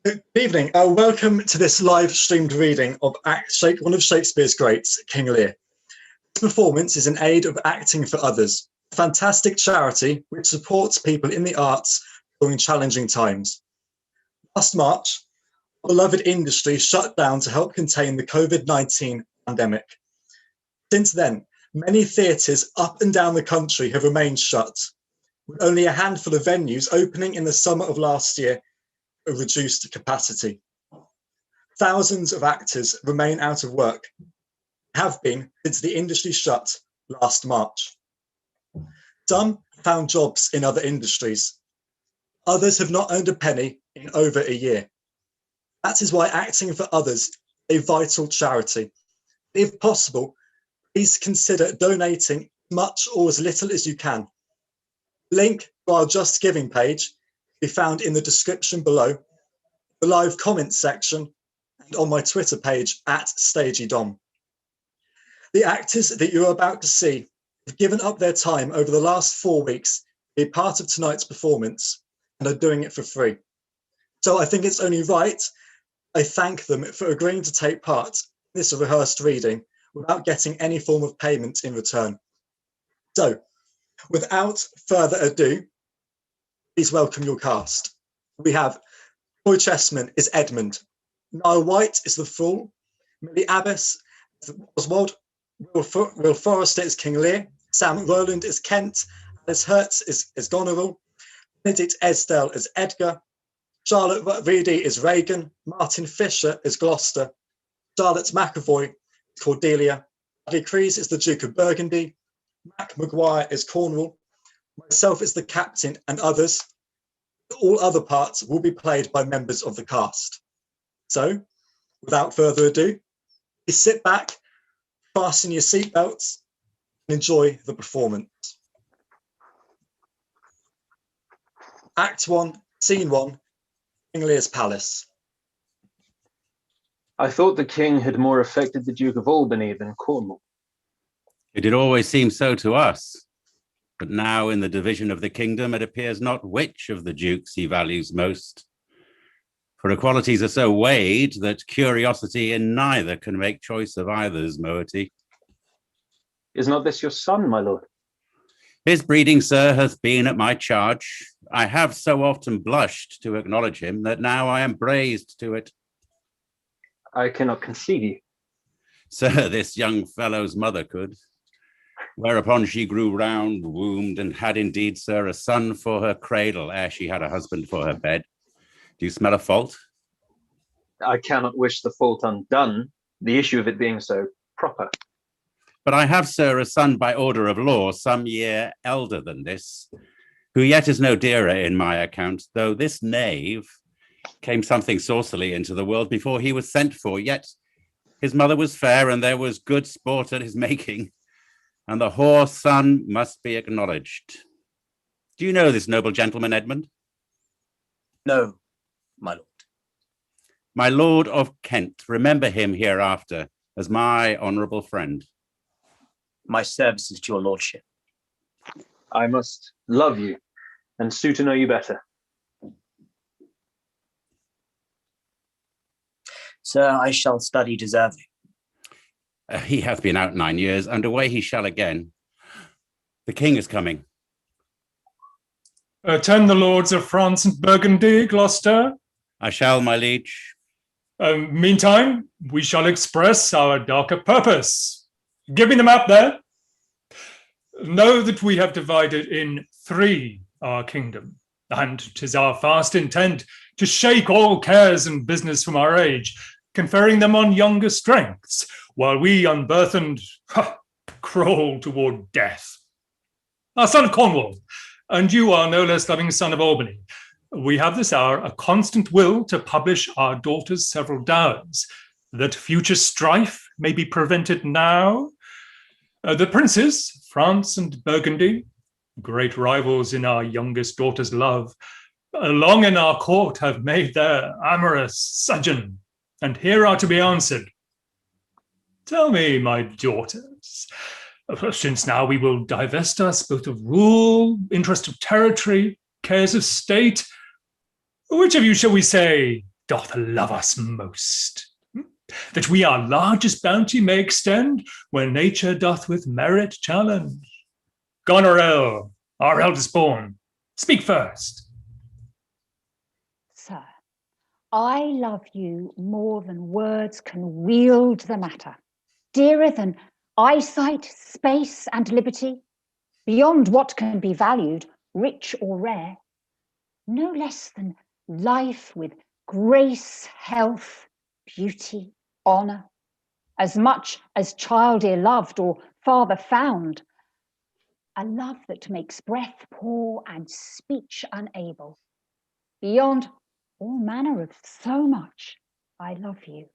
Good evening. Welcome to this live streamed reading of one of Shakespeare's greats, King Lear. This performance is in aid of Acting for Others, a fantastic charity which supports people in the arts during challenging times. Last March, our beloved industry shut down to help contain the COVID-19 pandemic. Since then, many theatres up and down the country have remained shut, with only a handful of venues opening in the summer of last year at reduced capacity. Thousands of actors remain out of work, have been since the industry shut last March. Some found jobs in other industries. Others have not earned a penny in over a year. That is why Acting for Others is a vital charity. If possible, please consider donating much or as little as you can. Link to our Just Giving page can be found in the description below, the live comments section, and on my Twitter page @StageyDom. The actors that you're about to see have given up their time over the last 4 weeks to be part of tonight's performance and are doing it for free. So I think it's only right I thank them for agreeing to take part in this rehearsed reading without getting any form of payment in return. So, without further ado, please welcome your cast. We have Roy Chessman is Edmund, Niall White is the Fool, Millie Abbess is Oswald, Will Forrester is King Lear, Sam Rowland is Kent, Alice Hertz is Goneril, Benedict Esdale is Edgar, Charlotte Reedy is Reagan, Martin Fisher is Gloucester, Charlotte McAvoy is Cordelia, Bradley Crease is the Duke of Burgundy, Mac Maguire is Cornwall, myself is the Captain, and others. All other parts will be played by members of the cast. So, without further ado, please sit back, fasten your seatbelts, and enjoy the performance. Act 1, Scene 1, King Lear's Palace. I thought the king had more affected the Duke of Albany than Cornwall. It did always seem so to us. But now in the division of the kingdom, it appears not which of the dukes he values most. For equalities are so weighed that curiosity in neither can make choice of either's moiety. Is not this your son, my lord? His breeding, sir, hath been at my charge. I have so often blushed to acknowledge him that now I am braced to it. I cannot conceive you. Sir, this young fellow's mother could. Whereupon she grew round, wombed, and had indeed, sir, a son for her cradle ere she had a husband for her bed. Do you smell a fault? I cannot wish the fault undone, the issue of it being so proper. But I have, sir, a son by order of law, some year elder than this, who yet is no dearer in my account, though this knave came something saucily into the world before he was sent for, yet his mother was fair, and there was good sport at his making, and the whore son must be acknowledged. Do you know this noble gentleman, Edmund? No, my lord. My lord of Kent, remember him hereafter as my honourable friend. My services to your lordship. I must love you and sue to know you better. Sir, I shall study deserving. He hath been out 9 years, and away he shall again. The king is coming. Attend the lords of France and Burgundy, Gloucester. I shall, my liege. Meantime, we shall express our darker purpose. Give me the map there. Know that we have divided in 3 our kingdom, and 'tis our fast intent to shake all cares and business from our age, conferring them on younger strengths, while we unburthened crawl toward death. Our son of Cornwall, and you are no less loving son of Albany, we have this hour a constant will to publish our daughter's several dowers, that future strife may be prevented now. The princes, France and Burgundy, great rivals in our youngest daughter's love, long in our court have made their amorous sojourn, and here are to be answered. Tell me, my daughters, since now we will divest us both of rule, interest of territory, cares of state, which of you, shall we say, doth love us most? That we our largest bounty may extend, where nature doth with merit challenge. Goneril, our eldest born, speak first. Sir, I love you more than words can wield the matter, dearer than eyesight, space, and liberty, beyond what can be valued, rich or rare, no less than life with grace, health, beauty, honour, as much as child e'er loved or father found, a love that makes breath poor and speech unable. Beyond all manner of so much, I love you.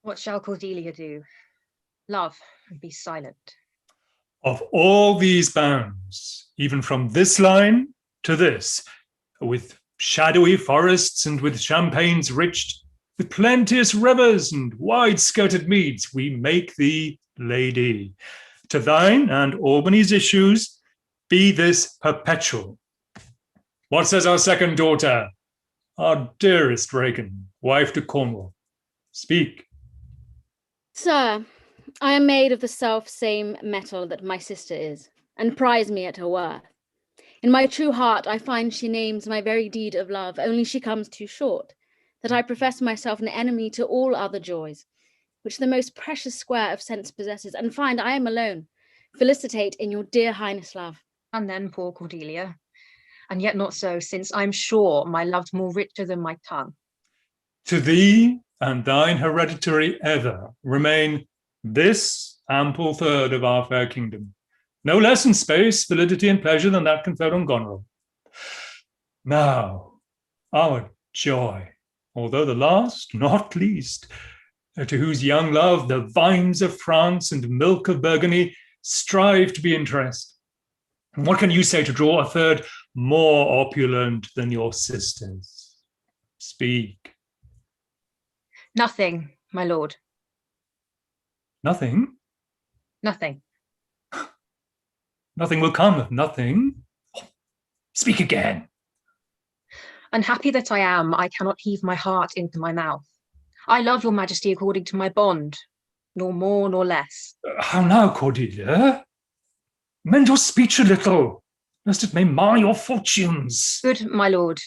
What shall Cordelia do? Love and be silent. Of all these bounds, even from this line to this, with shadowy forests and with champagnes riched, with plenteous rivers and wide-skirted meads, we make thee lady. To thine and Albany's issues be this perpetual. What says our second daughter, our dearest Regan, wife to Cornwall? Speak. Sir, I am made of the self-same metal that my sister is, and prize me at her worth. In my true heart I find she names my very deed of love, only she comes too short, that I profess myself an enemy to all other joys, which the most precious square of sense possesses, and find I am alone. Felicitate in your dear highness love. And then poor Cordelia, and yet not so, since I'm sure my love's more richer than my tongue. To thee and thine hereditary ever remain this ample third of our fair kingdom, no less in space, validity, and pleasure than that conferred on Goneril. Now, our joy, although the last, not least, to whose young love the vines of France and milk of Burgundy strive to be interest. And what can you say to draw a third more opulent than your sisters? Speak. Nothing, my lord. Nothing? Nothing. Nothing will come of nothing. Speak again. Unhappy that I am, I cannot heave my heart into my mouth. I love your majesty according to my bond, nor more nor less. How now, Cordelia? Mend your speech a little, lest it may mar your fortunes. Good my lord,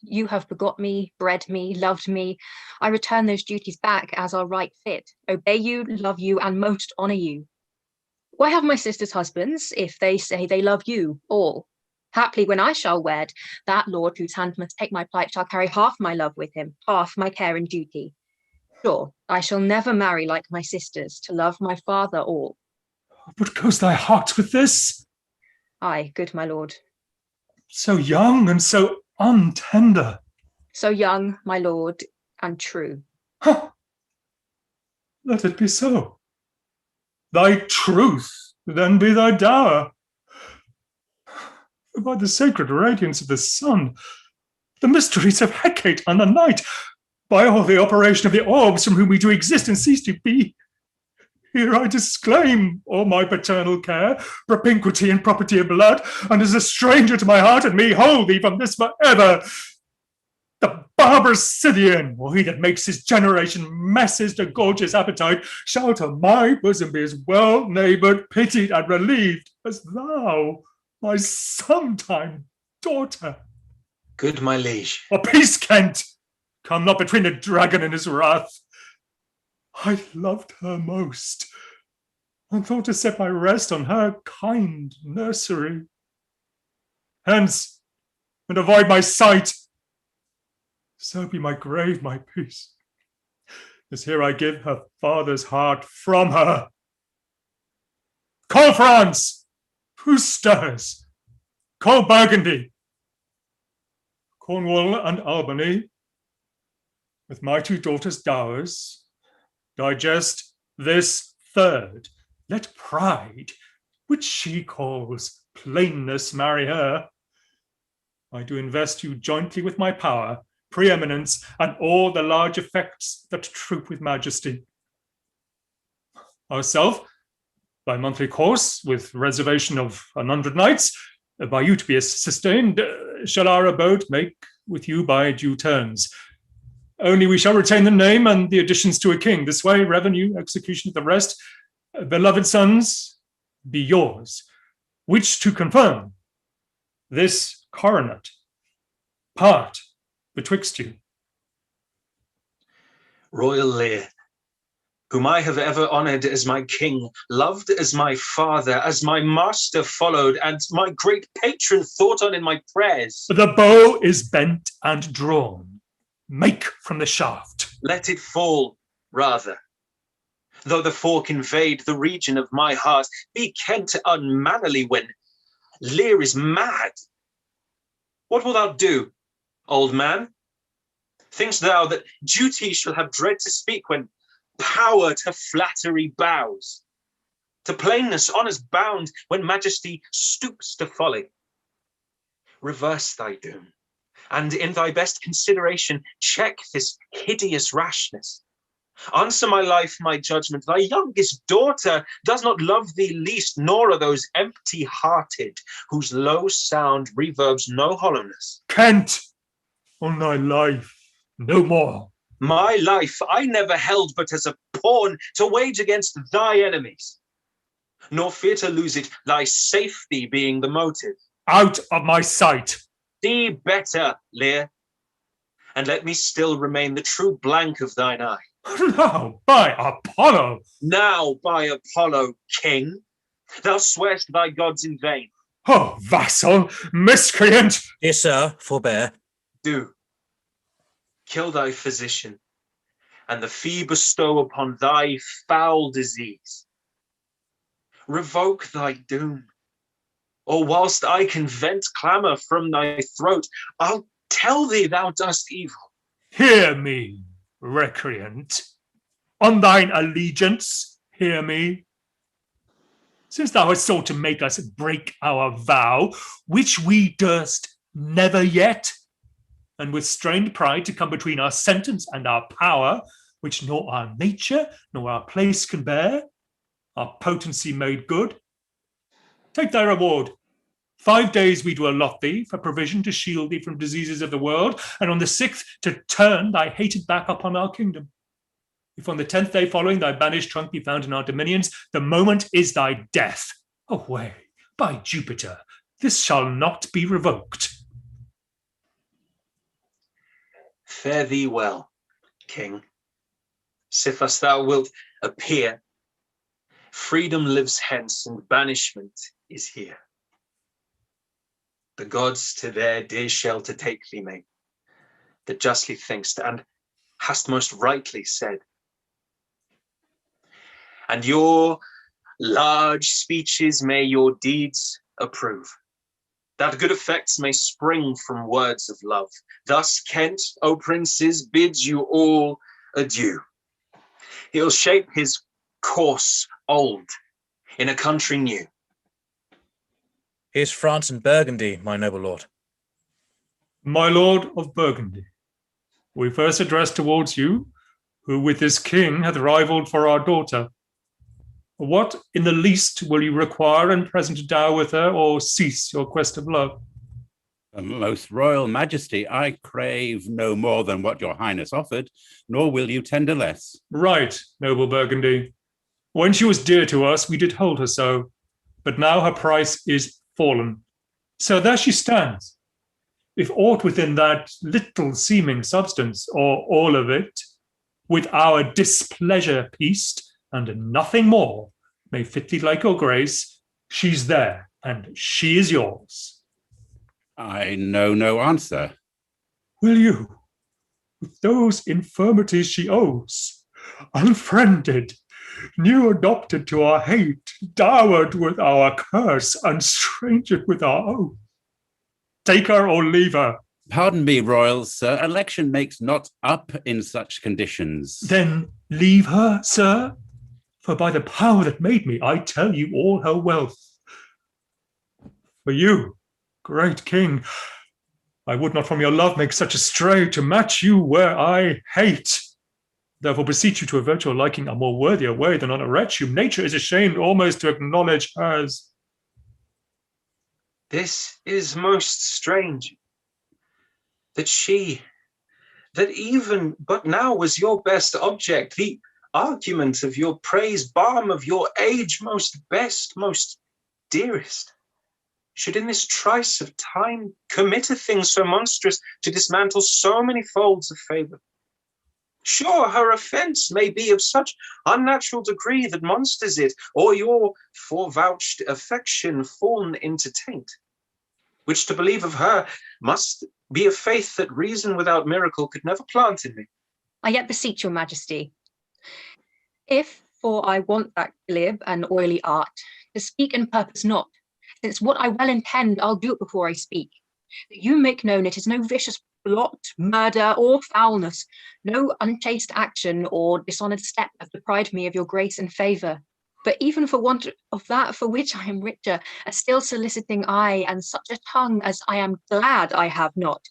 you have begot me, bred me, loved me. I return those duties back as are right fit, obey you, love you, and most honour you. Why have my sisters husbands, if they say they love you all? Haply when I shall wed, that lord whose hand must take my plight shall carry half my love with him, half my care and duty. Sure, I shall never marry like my sisters, to love my father all. But goes thy heart with this? Ay, good my lord. So young and so untender. So young, my lord, and true. Huh. Let it be so. Thy truth then be thy dower. By the sacred radiance of the sun, the mysteries of Hecate and the night, by all the operation of the orbs from whom we do exist and cease to be, here I disclaim all my paternal care, propinquity and property of blood, and as a stranger to my heart and me, hold thee from this forever. The barbarous Scythian, or he that makes his generation messes to gorge his appetite, shall to my bosom be as well neighboured, pitied, and relieved as thou, my sometime daughter. Good my liege. A peace, Kent! Come not between the dragon and his wrath. I loved her most, and thought to set my rest on her kind nursery. Hence, and avoid my sight. So be my grave my peace, as here I give her father's heart from her. Call France! Who stirs? Call Burgundy! Cornwall and Albany, with my two daughters' dowers, digest this third. Let pride, which she calls plainness, marry her. I do invest you jointly with my power, preeminence, and all the large effects that troop with majesty. Ourself, by monthly course, with reservation of 100 knights, by you to be sustained, shall our abode make with you by due turns. Only we shall retain the name and the additions to a king. This way, revenue, execution of the rest, beloved sons, be yours. Which to confirm, this coronet, part betwixt you. Royal Lear, whom I have ever honoured as my king, loved as my father, as my master followed, and my great patron thought on in my prayers. The bow is bent and drawn. Make from the shaft. Let it fall, rather. Though the fork invade the region of my heart, be Kent unmannerly when Lear is mad. What wilt thou do, old man? Think'st thou that duty shall have dread to speak when power to flattery bows? To plainness honour's bound when majesty stoops to folly? Reverse thy doom, and in thy best consideration check this hideous rashness. Answer my life, my judgment. Thy youngest daughter does not love thee least, nor are those empty-hearted whose low sound reverbs no hollowness. Kent, on thy life, no more. My life I never held but as a pawn to wage against thy enemies, nor fear to lose it, thy safety being the motive. Out of my sight. See better, Lear, and let me still remain the true blank of thine eye. Now, by Apollo! Now, by Apollo, king, thou swearest thy gods in vain. Oh, vassal, miscreant! Dear sir, forbear. Do. Kill thy physician, and the fee bestow upon thy foul disease. Revoke thy doom, or whilst I can vent clamour from thy throat, I'll tell thee thou dost evil. Hear me, recreant. On thine allegiance, hear me. Since thou hast sought to make us break our vow, which we durst never yet, and with strained pride to come between our sentence and our power, which nor our nature nor our place can bear, our potency made good, take thy reward. 5 days we do allot thee for provision to shield thee from diseases of the world, and on the 6th to turn thy hated back upon our kingdom. If on the 10th day following thy banished trunk be found in our dominions, the moment is thy death. Away, by Jupiter, this shall not be revoked. Fare thee well, king. Sithus thou wilt appear, freedom lives hence and banishment is here. The gods to their dear shelter take thee, mate, that justly think'st and hast most rightly said. And your large speeches may your deeds approve, that good effects may spring from words of love. Thus Kent, O princes, bids you all adieu. He'll shape his course old in a country new. Here's France and Burgundy, my noble lord. My lord of Burgundy, we first address towards you, who with this king hath rivaled for our daughter. What in the least will you require in present dower with her, or cease your quest of love? Most royal majesty, I crave no more than what your highness offered, nor will you tender less. Right, noble Burgundy. When she was dear to us, we did hold her so, but now her price is fallen. So there she stands. If aught within that little seeming substance, or all of it, with our displeasure pieced, and nothing more, may fitly like your grace, she's there, and she is yours. I know no answer. Will you, with those infirmities she owes, unfriended, new adopted to our hate, dowered with our curse, and strangered with our oath, take her or leave her? Pardon me, royal sir, election makes not up in such conditions. Then leave her, sir, for by the power that made me, I tell you all her wealth. For you, great king, I would not from your love make such a stray to match you where I hate. Therefore beseech you to avert your liking a more worthier way than on a wretch whom nature is ashamed almost to acknowledge hers. This is most strange, that even but now was your best object, the argument of your praise, balm of your age, most best, most dearest, should in this trice of time commit a thing so monstrous to dismantle so many folds of favour. Sure, her offence may be of such unnatural degree that monsters it, or your forevouched affection fallen into taint, which to believe of her must be a faith that reason without miracle could never plant in me. I yet beseech your majesty, if for I want that glib and oily art, to speak and purpose not, since what I well intend, I'll do it before I speak. That you make known it is no vicious blot, murder, or foulness, no unchaste action or dishonoured step have deprived me of your grace and favour. But even for want of that for which I am richer, a still soliciting eye, and such a tongue as I am glad I have not,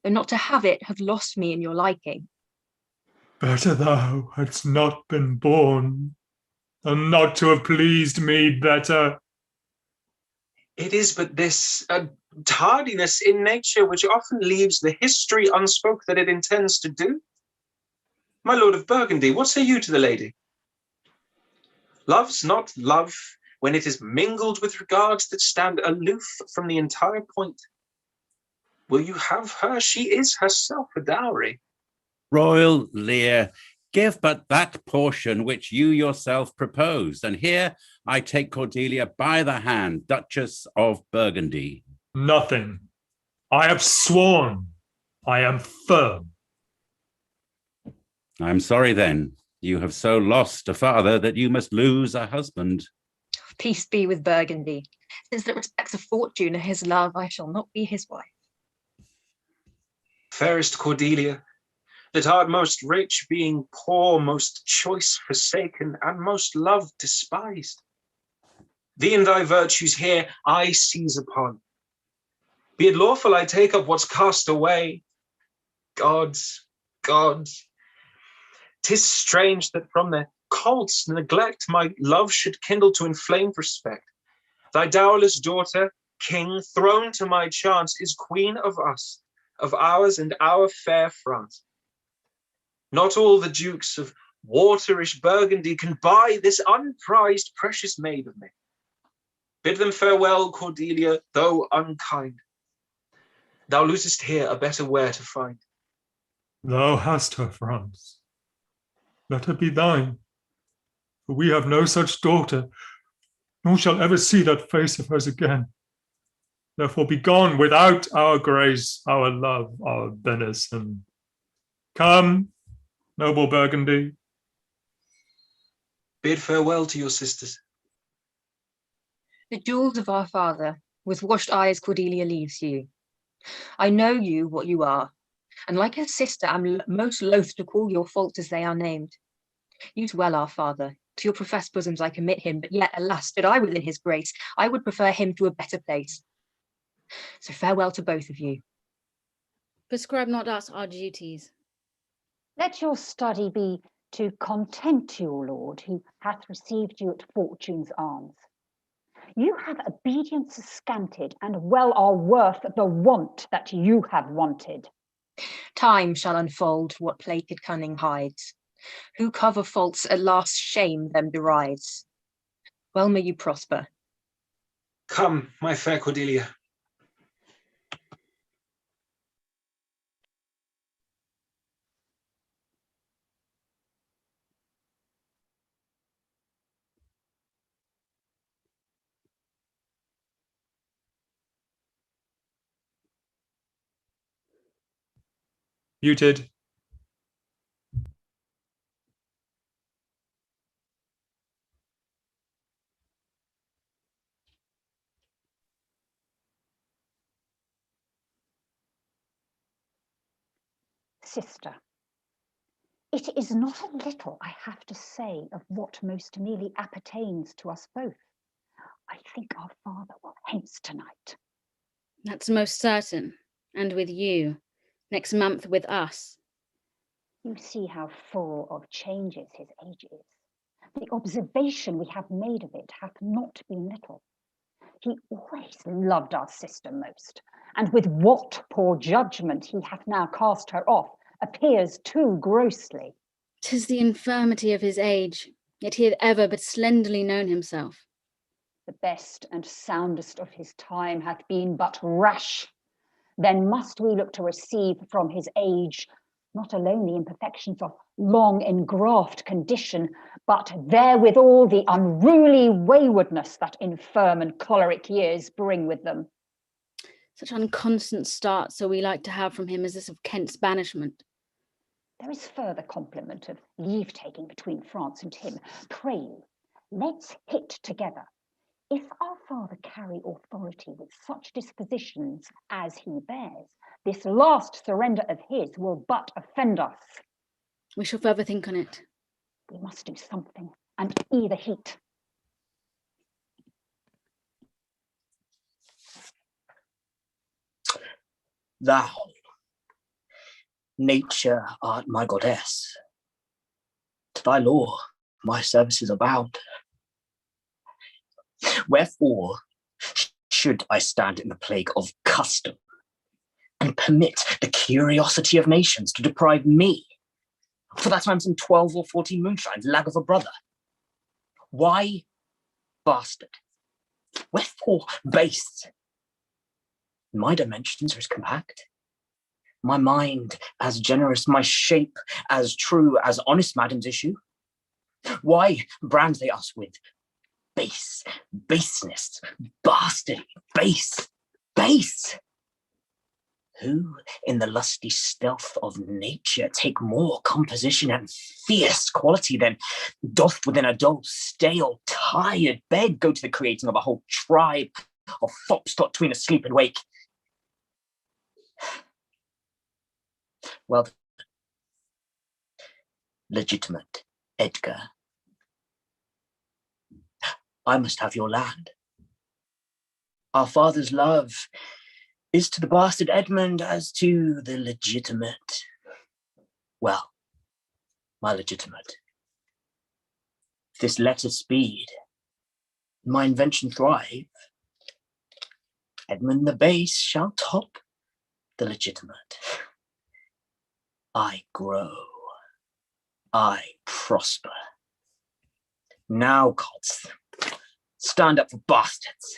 though not to have it have lost me in your liking. Better thou hadst not been born, than not to have pleased me better. It is but this tardiness in nature which often leaves the history unspoke that it intends to do. My lord of Burgundy, what say you to the lady? Love's not love when it is mingled with regards that stand aloof from the entire point. Will you have her? She is herself a dowry. Royal Lear, give but that portion which you yourself proposed, and here I take Cordelia by the hand, Duchess of Burgundy. Nothing. I have sworn. I am firm. I'm sorry then, you have so lost a father that you must lose a husband. Peace be with Burgundy. Since that respects of fortune and his love, I shall not be his wife. Fairest Cordelia, that art most rich, being poor, most choice forsaken, and most loved despised. Thee and thy virtues here I seize upon. Be it lawful I take up what's cast away. Gods, 'tis strange that from their cult's neglect my love should kindle to inflamed respect. Thy dowerless daughter, king, thrown to my chance, is queen of us, of ours and our fair France. Not all the dukes of waterish Burgundy can buy this unprized precious maid of me. Bid them farewell, Cordelia, though unkind. Thou losest here a better where to find. Thou hast her, France. Let her be thine. For we have no such daughter, nor shall ever see that face of hers again. Therefore be gone without our grace, our love, our benison. Come, noble Burgundy. Bid farewell to your sisters. The jewels of our father, with washed eyes Cordelia leaves you. I know you what you are, and like her sister am most loath to call your faults as they are named. Use well our father, to your professed bosoms I commit him, but yet, alas, stood I within his grace, I would prefer him to a better place. So farewell to both of you. Prescribe not us our duties. Let your study be to content your lord, who hath received you at fortune's arms. You have obedience scanted, and well are worth the want that you have wanted. Time shall unfold what plated cunning hides. Who cover faults at last shame them derides. Well may you prosper. Come, my fair Cordelia. Muted. Sister, it is not a little, I have to say, of what most nearly appertains to us both. I think our father will hence tonight. That's most certain. And with you. Next month with us. You see how full of changes his age is. The observation we have made of it hath not been little. He always loved our sister most, and with what poor judgment he hath now cast her off appears too grossly. 'Tis the infirmity of his age, yet he had ever but slenderly known himself. The best and soundest of his time hath been but rash. Then must we look to receive from his age not alone the imperfections of long engraft condition, but therewithal the unruly waywardness that infirm and choleric years bring with them. Such unconstant starts so we like to have from him as this of Kent's banishment. There is further compliment of leave-taking between France and him. Pray you, let's hit together. If our father carry authority with such dispositions as he bears, this last surrender of his will but offend us. We shall further think on it. We must do something, and either heat. Thou, nature, art my goddess. To thy law my services are bound. Wherefore should I stand in the plague of custom and permit the curiosity of nations to deprive me, for that I'm some 12 or 14 moonshines, lag of a brother? Why bastard? Wherefore base? My dimensions are as compact, my mind as generous, my shape as true as honest madam's issue. Why brand they us with base, baseness, bastard, base, base? Who in the lusty stealth of nature take more composition and fierce quality than doth within a dull, stale, tired bed go to the creating of a whole tribe of fops got between asleep and wake? Well, legitimate Edgar, I must have your land. Our father's love is to the bastard Edmund as to the legitimate, well, my legitimate. If this letter speed, my invention thrive, Edmund the base shall top the legitimate. I grow, I prosper. Now, gods, stand up for bastards.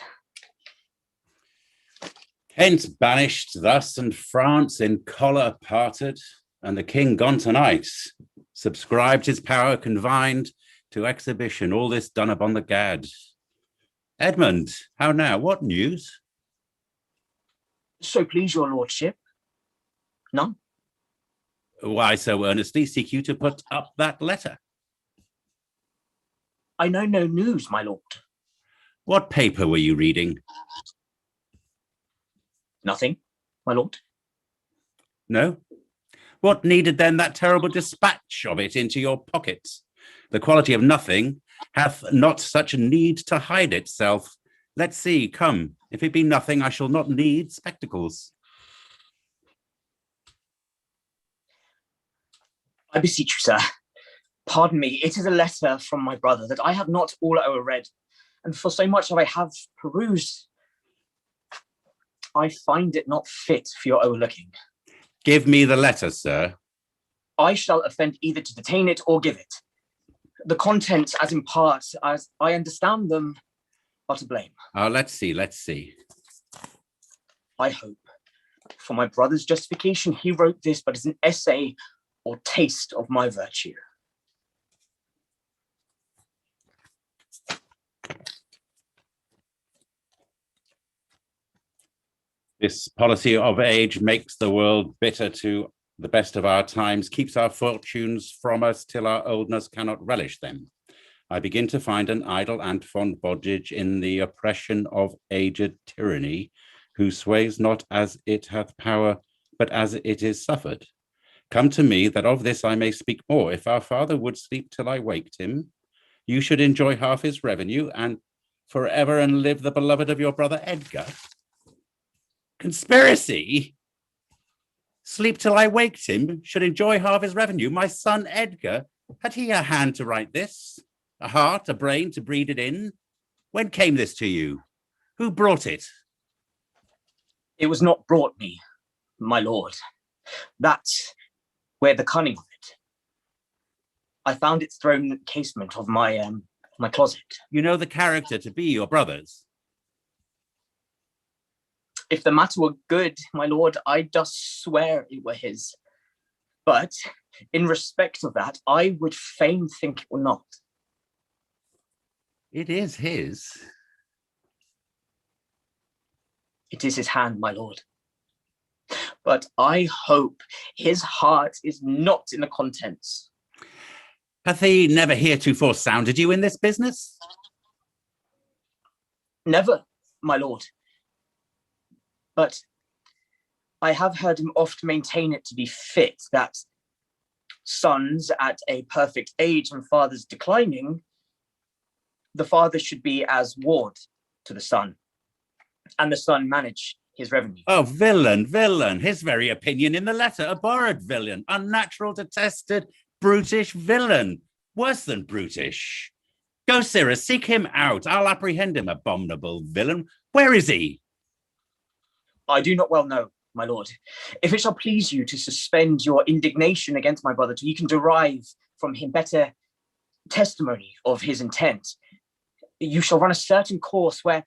Kent banished thus, and France in choler parted, and the king gone tonight, subscribed his power confined to exhibition, all this done upon the gad. Edmund, how now, what news? So please your lordship, none? Why so earnestly seek you to put up that letter? I know no news, my lord. What paper were you reading? Nothing, my lord. No? What needed then that terrible dispatch of it into your pockets? The quality of nothing hath not such a need to hide itself. Let's see, come, if it be nothing, I shall not need spectacles. I beseech you, sir, pardon me, it is a letter from my brother that I have not all overread, and for so much that I have perused, I find it not fit for your overlooking. Give me the letter, sir. I shall offend either to detain it or give it. The contents, as in part, as I understand them, are to blame. Oh, let's see, let's see. I hope, for my brother's justification, he wrote this, but as an essay or taste of my virtue. This policy of age makes the world bitter to the best of our times, keeps our fortunes from us till our oldness cannot relish them. I begin to find an idle and fond bondage in the oppression of aged tyranny, who sways not as it hath power, but as it is suffered. Come to me, that of this I may speak more. If our father would sleep till I waked him, you should enjoy half his revenue, and forever and live the beloved of your brother Edgar. Conspiracy? Sleep till I waked him, should enjoy half his revenue. My son Edgar, had he a hand to write this? A heart, a brain to breed it in? When came this to you? Who brought it? It was not brought me, my lord. That's where the cunning of it. I found it thrown in the casement of my closet. You know the character to be your brother's? If the matter were good, my lord, I dost swear it were his. But in respect of that, I would fain think it were not. It is his. It is his hand, my lord. But I hope his heart is not in the contents. Hath he never heretofore sounded you in this business? Never, my lord. But I have heard him oft maintain it to be fit that sons at a perfect age and fathers declining, the father should be as ward to the son, and the son manage his revenue. Oh, villain, villain, his very opinion in the letter, a borrowed villain, unnatural, detested, brutish villain, worse than brutish. Go, Sirrah, seek him out. I'll apprehend him, abominable villain. Where is he? I do not well know, my lord. If it shall please you to suspend your indignation against my brother till you can derive from him better testimony of his intent, you shall run a certain course where,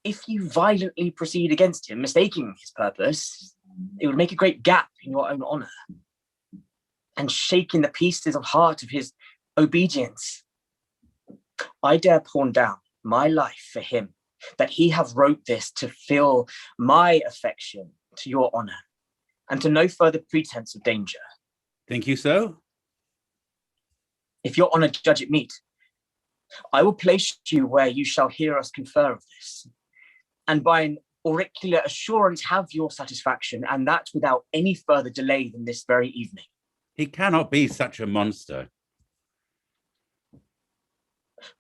if you violently proceed against him, mistaking his purpose, it would make a great gap in your own honour, and shake in the pieces of heart of his obedience. I dare pawn down my life for him, that he have wrote this to fill my affection to your honour, and to no further pretence of danger. Think you so? If your honour judge it meet, I will place you where you shall hear us confer of this, and by an auricular assurance have your satisfaction, and that without any further delay than this very evening. He cannot be such a monster.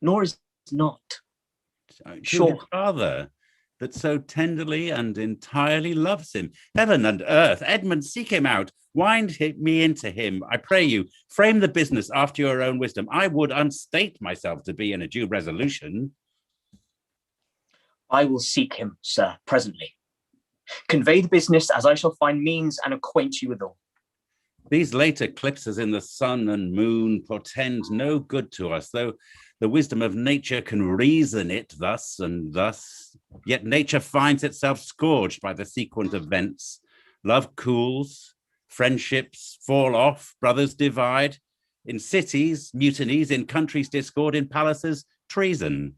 Nor is not. To Sure. his father, that so tenderly and entirely loves him. Heaven and earth, Edmund, seek him out. Wind me into him, I pray you. Frame the business after your own wisdom. I would unstate myself to be in a due resolution. I will seek him, sir, presently. Convey the business as I shall find means, and acquaint you withal. These late eclipses in the sun and moon portend no good to us, though the wisdom of nature can reason it thus and thus. Yet nature finds itself scourged by the sequent events. Love cools, friendships fall off, brothers divide. In cities, mutinies, in countries, discord, in palaces, treason,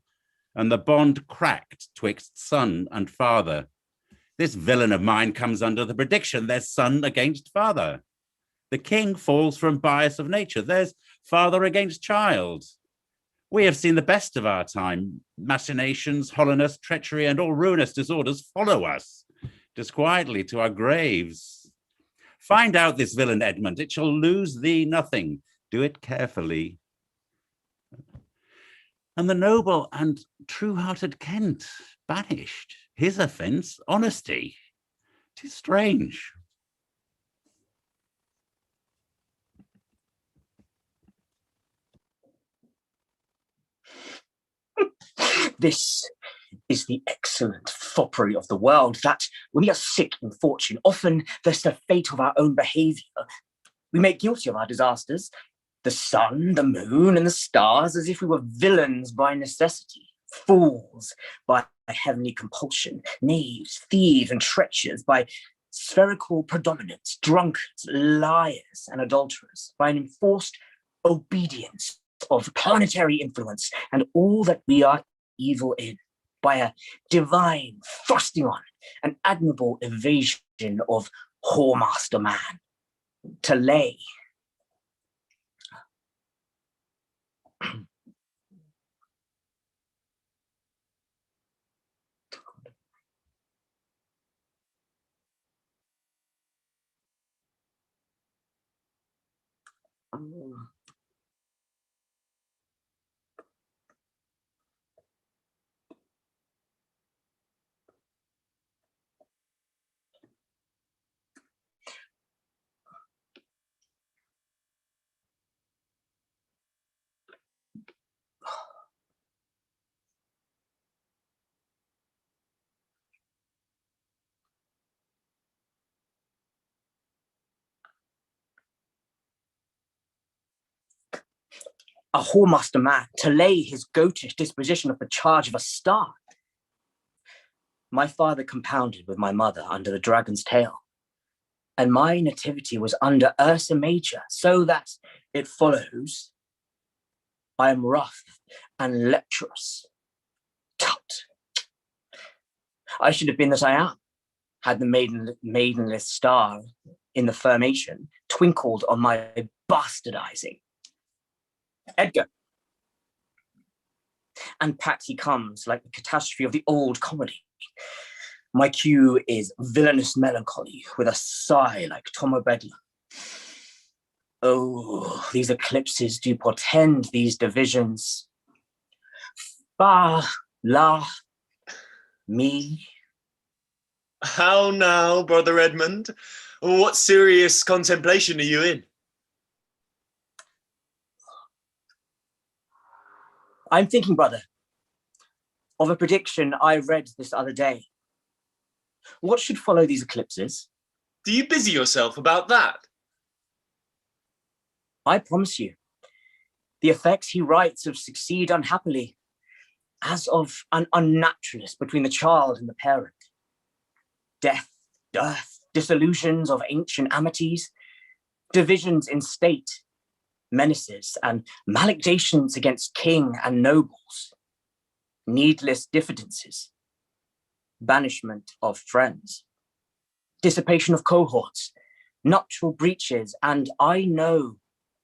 and the bond cracked twixt son and father. This villain of mine comes under the prediction, there's son against father. The king falls from bias of nature. There's father against child. We have seen the best of our time. Machinations, hollowness, treachery, and all ruinous disorders follow us disquietly to our graves. Find out this villain, Edmund. It shall lose thee nothing. Do it carefully. And the noble and true-hearted Kent banished. His offence, honesty. 'Tis strange. This is the excellent foppery of the world, that when we are sick in fortune, often there's the fate of our own behaviour. We make guilty of our disasters, the sun, the moon, and the stars, as if we were villains by necessity, fools by heavenly compulsion, knaves, thieves, and treacherous by spherical predominance, drunkards, liars, and adulterers, by an enforced obedience of planetary influence, and all that we are evil in, by a divine thrusting on, an admirable evasion of whoremaster man, to lay a whoremaster man, to lay his goatish disposition of the charge of a star. My father compounded with my mother under the dragon's tail, and my nativity was under Ursa Major, so that it follows I am rough and lecherous. Tut! I should have been that I am, had the maidenless star in the formation twinkled on my bastardizing. Edgar. And packed he comes like the catastrophe of the old comedy. My cue is villainous melancholy with a sigh like Tom O'Bedlam. Oh, these eclipses do portend these divisions. Bah, la, me. How now, Brother Edmund? What serious contemplation are you in? I'm thinking, brother, of a prediction I read this other day. What should follow these eclipses? Do you busy yourself about that? I promise you, the effects he writes of succeed unhappily, as of an unnaturalness between the child and the parent. Death, dearth, disillusions of ancient amities, divisions in state, menaces and maledictions against king and nobles, needless diffidences, banishment of friends, dissipation of cohorts, nuptial breaches, and I know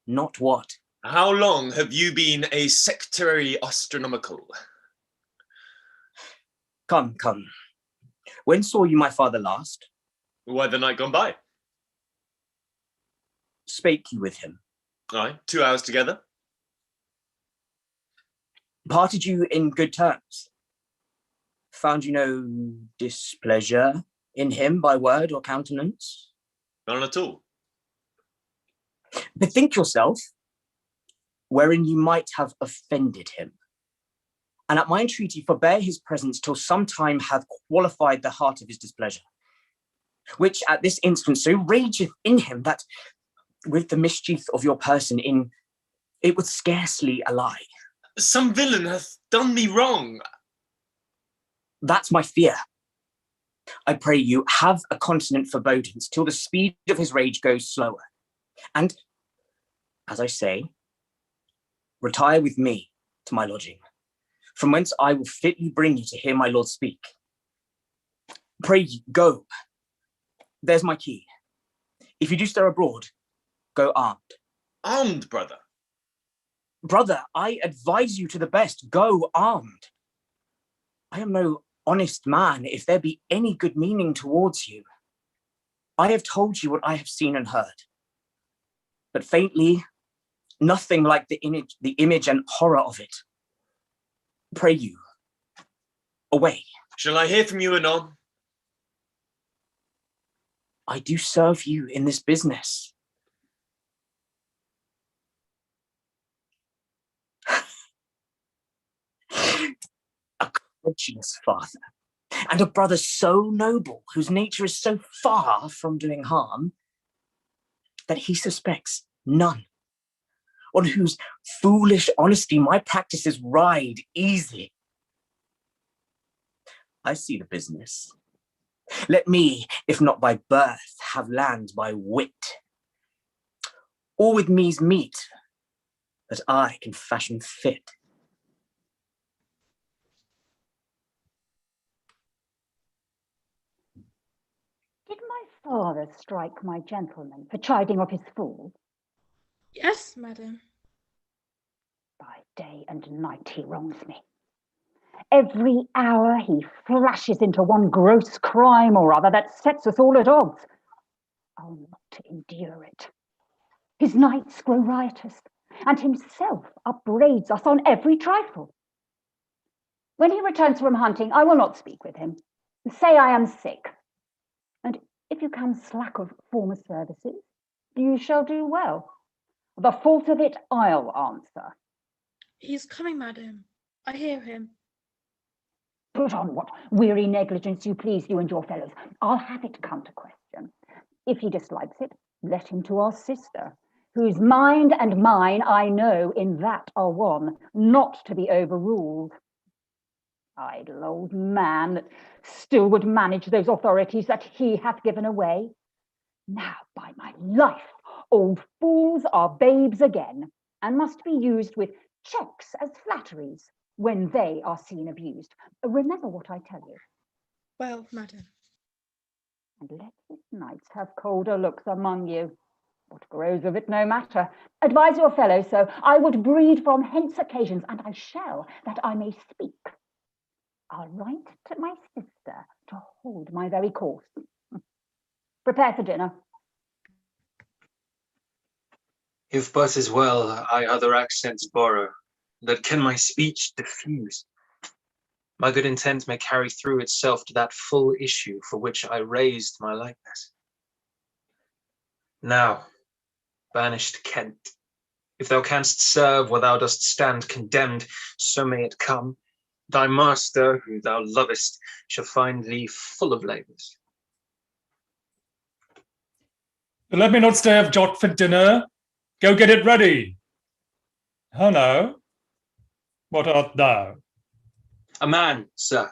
not what. How long have you been a sectary astronomical? Come. When saw you my father last? Why, the night gone by. Spake you with him? Aye, 2 hours together. Parted you in good terms? Found you no displeasure in him by word or countenance? None at all. Bethink yourself, wherein you might have offended him, and at my entreaty forbear his presence till some time hath qualified the heart of his displeasure, which at this instant so rageth in him that with the mischief of your person in it would scarcely ally. Some villain hath done me wrong. That's my fear. I pray you, have a continent forebodings till the speed of his rage goes slower. And, as I say, retire with me to my lodging, from whence I will fitly bring you to hear my lord speak. Pray ye, go. There's my key. If you do stir abroad, go armed. Armed, brother? Brother, I advise you to the best. Go armed. I am no honest man if there be any good meaning towards you. I have told you what I have seen and heard. But faintly, nothing like the image and horror of it. Pray you, away. Shall I hear from you anon? I do serve you in this business. A credulous father, and a brother so noble, whose nature is so far from doing harm, that he suspects none, on whose foolish honesty my practices ride easy. I see the business. Let me, if not by birth, have land by wit. Or with me's meat, that I can fashion fit. Did my father strike my gentleman for chiding of his fool? Yes, madam. By day and night he wrongs me. Every hour he flashes into one gross crime or other that sets us all at odds. I'll not endure it. His nights grow riotous, and himself upbraids us on every trifle. When he returns from hunting, I will not speak with him. Say I am sick. And if you come slack of former services, you shall do well. The fault of it I'll answer. He is coming, madam. I hear him. Put on what weary negligence you please, you and your fellows. I'll have it come to question. If he dislikes it, let him to our sister. whose mind and mine I know in that are one, not to be overruled. Idle old man that still would manage those authorities that he hath given away. Now, by my life, old fools are babes again, and must be used with checks as flatteries when they are seen abused. Remember what I tell you. Well, madam. And let this knights have colder looks among you. What grows of it, no matter. Advise your fellows so. I would breed from hence occasions, and I shall, that I may speak. I'll write to my sister to hold my very course. Prepare for dinner. If but as well I other accents borrow, that can my speech diffuse, my good intent may carry through itself to that full issue for which I raised my likeness. Now, banished Kent, if thou canst serve where thou dost stand condemned, so may it come. Thy master, who thou lovest, shall find thee full of labours. But let me not stay of jot for dinner. Go get it ready. Hello. What art thou? A man, sir.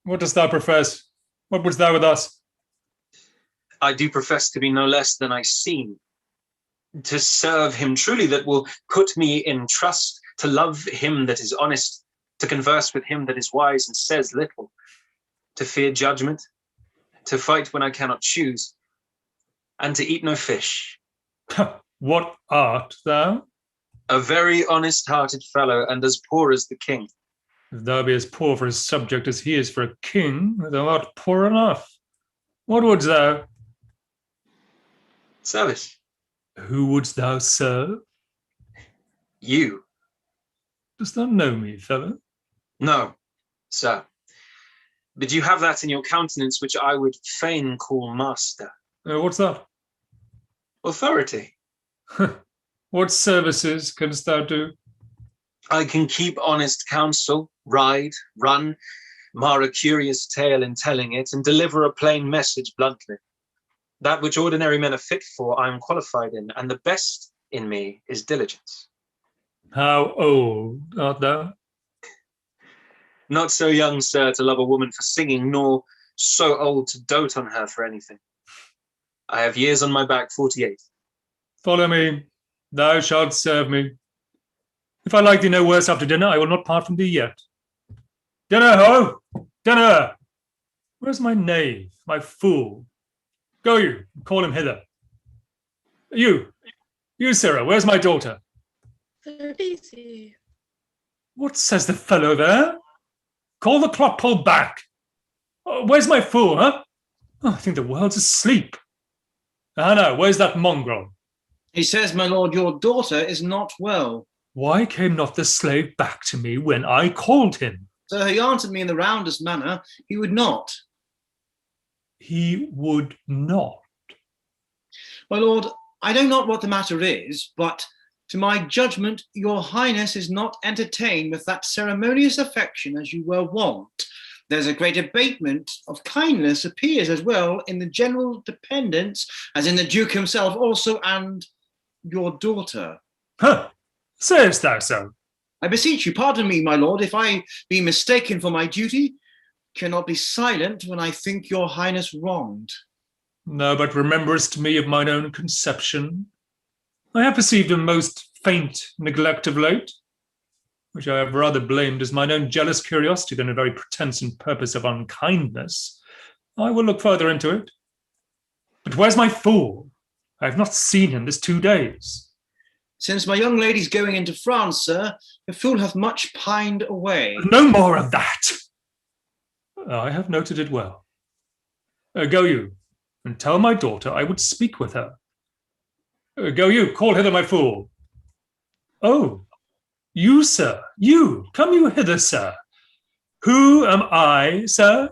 What dost thou profess? What wouldst thou with us? I do profess to be no less than I seem. To serve him truly that will put me in trust, to love him that is honest, to converse with him that is wise and says little, to fear judgment, to fight when I cannot choose, and to eat no fish. What art thou? A very honest-hearted fellow, and as poor as the king. If thou be as poor for a subject as he is for a king, thou art poor enough. What wouldst thou? Service. Who wouldst thou serve? You. Dost thou know me, fellow? No, sir. But you have that in your countenance which I would fain call master. What's that? Authority. What services canst thou do? I can keep honest counsel, ride, run, mar a curious tale in telling it, and deliver a plain message bluntly. That which ordinary men are fit for, I am qualified in, and the best in me is diligence. How old art thou? Not so young, sir, to love a woman for singing, nor so old to dote on her for anything. I have years on my back, 48. Follow me. Thou shalt serve me. If I like thee no worse after dinner, I will not part from thee yet. Dinner, ho! Dinner! Where's my knave, my fool? Go you, call him hither. You, Sarah, where's my daughter? So easy. What says the fellow there? Call the clock pull back. Where's my fool, huh? Oh, I think the world's asleep. Hannah, where's that mongrel? He says, my lord, your daughter is not well. Why came not the slave back to me when I called him? Sir, he answered me in the roundest manner. He would not. He would not. My lord, I know not what the matter is, but to my judgment, your highness is not entertained with that ceremonious affection as you were wont. There's a great abatement of kindness appears as well in the general dependence as in the duke himself also and your daughter. Huh, sayest thou so? I beseech you, pardon me, my lord, if I be mistaken for my duty, cannot be silent when I think your highness wronged. No, but rememberest me of mine own conception. I have perceived a most faint neglect of late, which I have rather blamed as mine own jealous curiosity than a very pretence and purpose of unkindness. I will look further into it. But where's my fool? I have not seen him this 2 days. Since my young lady's going into France, sir, the fool hath much pined away. No more of that. I have noted it well. Go you, and tell my daughter I would speak with her. Go you, call hither my fool. Oh, you, sir, you, come you hither, sir. Who am I, sir?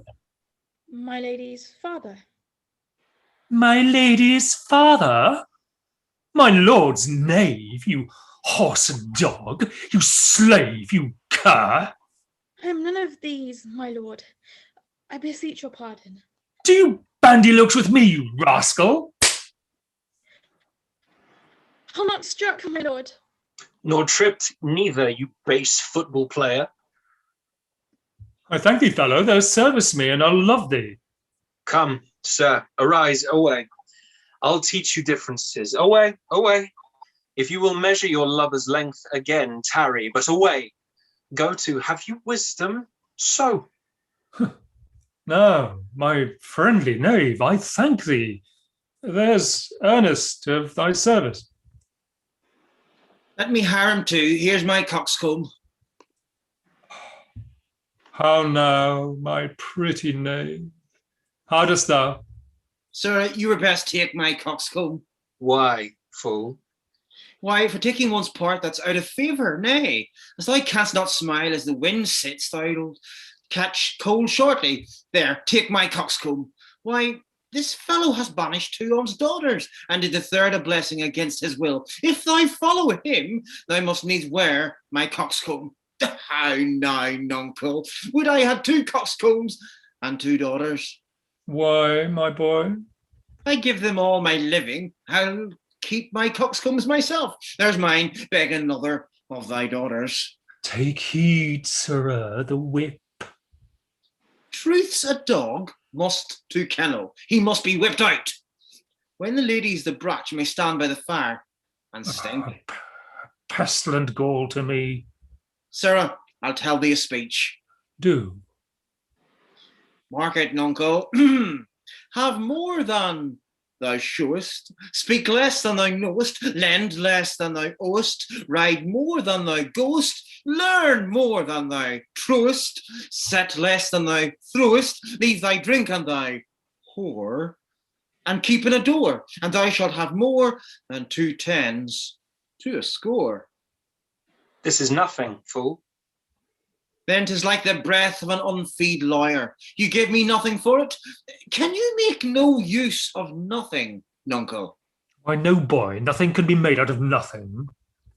My lady's father. My lady's father? My lord's knave, you horse and dog, you slave, you cur. I am none of these, my lord. I beseech your pardon. Do you bandy looks with me, you rascal? I'm not struck, my lord. Nor tripped neither, you base football player. I thank thee, fellow, thou servest me, and I'll love thee. Come, sir, arise, away. I'll teach you differences. Away, away. If you will measure your lover's length again, tarry, but away. Go to, have you wisdom? So. Now, my friendly knave, I thank thee. There's earnest of thy service. Let me harm too. Here's my coxcomb. How now, my pretty knave? How dost thou? Sir, you were best take my coxcomb. Why, fool? Why, for taking one's part that's out of favour, nay. As thou canst not smile as the wind sits, thou'll catch cold shortly. There, take my coxcomb. Why, this fellow has banished 2 on's daughters, and did the 3rd a blessing against his will. If thou follow him, thou must needs wear my coxcomb. How now, nuncle? Would I had 2 coxcombs and 2 daughters? Why, my boy? I give them all my living. I'll keep my coxcombs myself. There's mine, beg another of thy daughters. Take heed, sirrah, the whip. Truth's a dog must to kennel. He must be whipped out. When the lady's the bratch may stand by the fire and sting. Pestilent gall to me. Sirrah, I'll tell thee a speech. Do. Mark it, nuncle. Have more than thou showest, speak less than thou knowest, lend less than thou owest, ride more than thou goest, learn more than thou throwest, set less than thou throwest, leave thy drink and thy whore, and keep in a door, and thou shalt have more than 2 tens to a score. This is nothing, fool. Then 'tis like the breath of an unfeed lawyer. You give me nothing for it? Can you make no use of nothing, nuncle? Why, no, boy, nothing can be made out of nothing.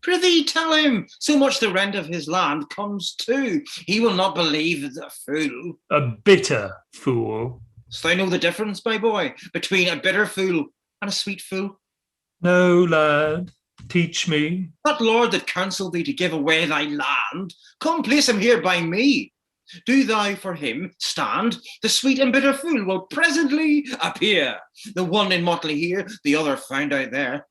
Prithee, tell him, so much the rent of his land comes to. He will not believe it's a fool. A bitter fool. So I know the difference, my boy, between a bitter fool and a sweet fool? No, lad, teach me. That lord that counselled thee to give away thy land, come place him here by me. Do thou for him stand, the sweet and bitter fool will presently appear. The one in motley here, the other found out there.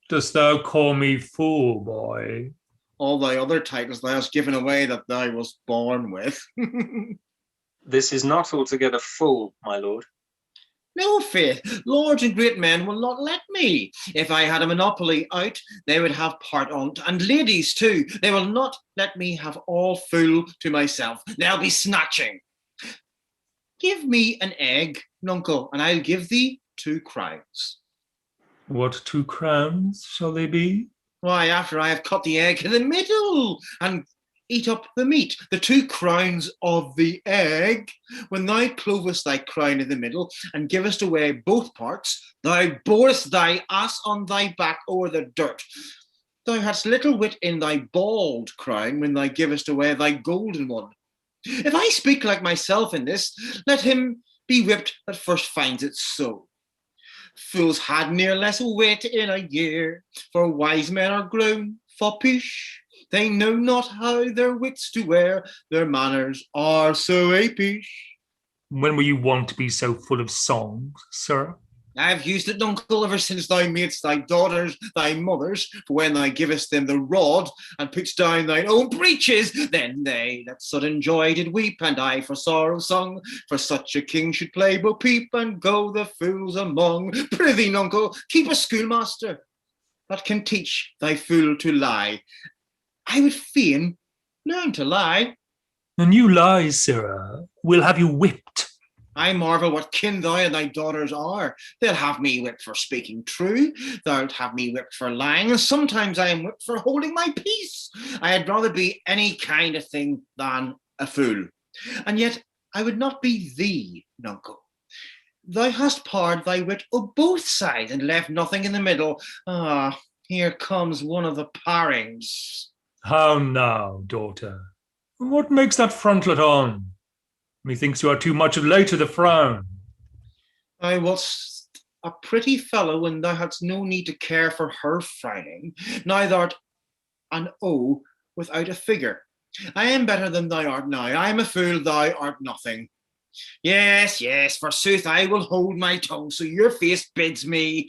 Dost thou call me fool, boy? All thy other titles thou hast given away that thou wast born with. This is not altogether full, my lord. No, faith, lords and great men will not let me. If I had a monopoly out, they would have part on't, and ladies too. They will not let me have all fool to myself. They'll be snatching. Give me an egg, nuncle, and I'll give thee 2 crowns. What 2 crowns shall they be? Why, after I have cut the egg in the middle and eat up the meat, the 2 crowns of the egg. When thou clovest thy crown in the middle and givest away both parts, thou borest thy ass on thy back o'er the dirt. Thou hadst little wit in thy bald crown when thou givest away thy golden one. If I speak like myself in this, let him be whipped that first finds it so. Fools had near less wit in a year, for wise men are grown foppish. They know not how their wits to wear, their manners are so apish. When will you want to be so full of songs, sir? I've used it, nuncle, ever since thou madest thy daughters thy mothers, for when thou givest them the rod, and putst down thine own breeches, then they that sudden joy did weep, and I for sorrow sung, for such a king should play bo peep, and go the fools among. Prithee, nuncle, keep a schoolmaster that can teach thy fool to lie. I would fain learn to lie. And you lie, sirrah, we'll have you whipped. I marvel what kin thou and thy daughters are. They'll have me whipped for speaking true. Thou'lt have me whipped for lying, and sometimes I am whipped for holding my peace. I had rather be any kind of thing than a fool. And yet I would not be thee, nuncle. Thou hast parred thy wit o' both sides and left nothing in the middle. Ah, here comes one of the parings. How now, daughter? What makes that frontlet on? Methinks you are too much of late to the frown. I was a pretty fellow when thou hadst no need to care for her frowning. Now thou'rt an O without a figure. I am better than thou art now. I am a fool, thou art nothing. Yes, yes, forsooth, I will hold my tongue, so your face bids me.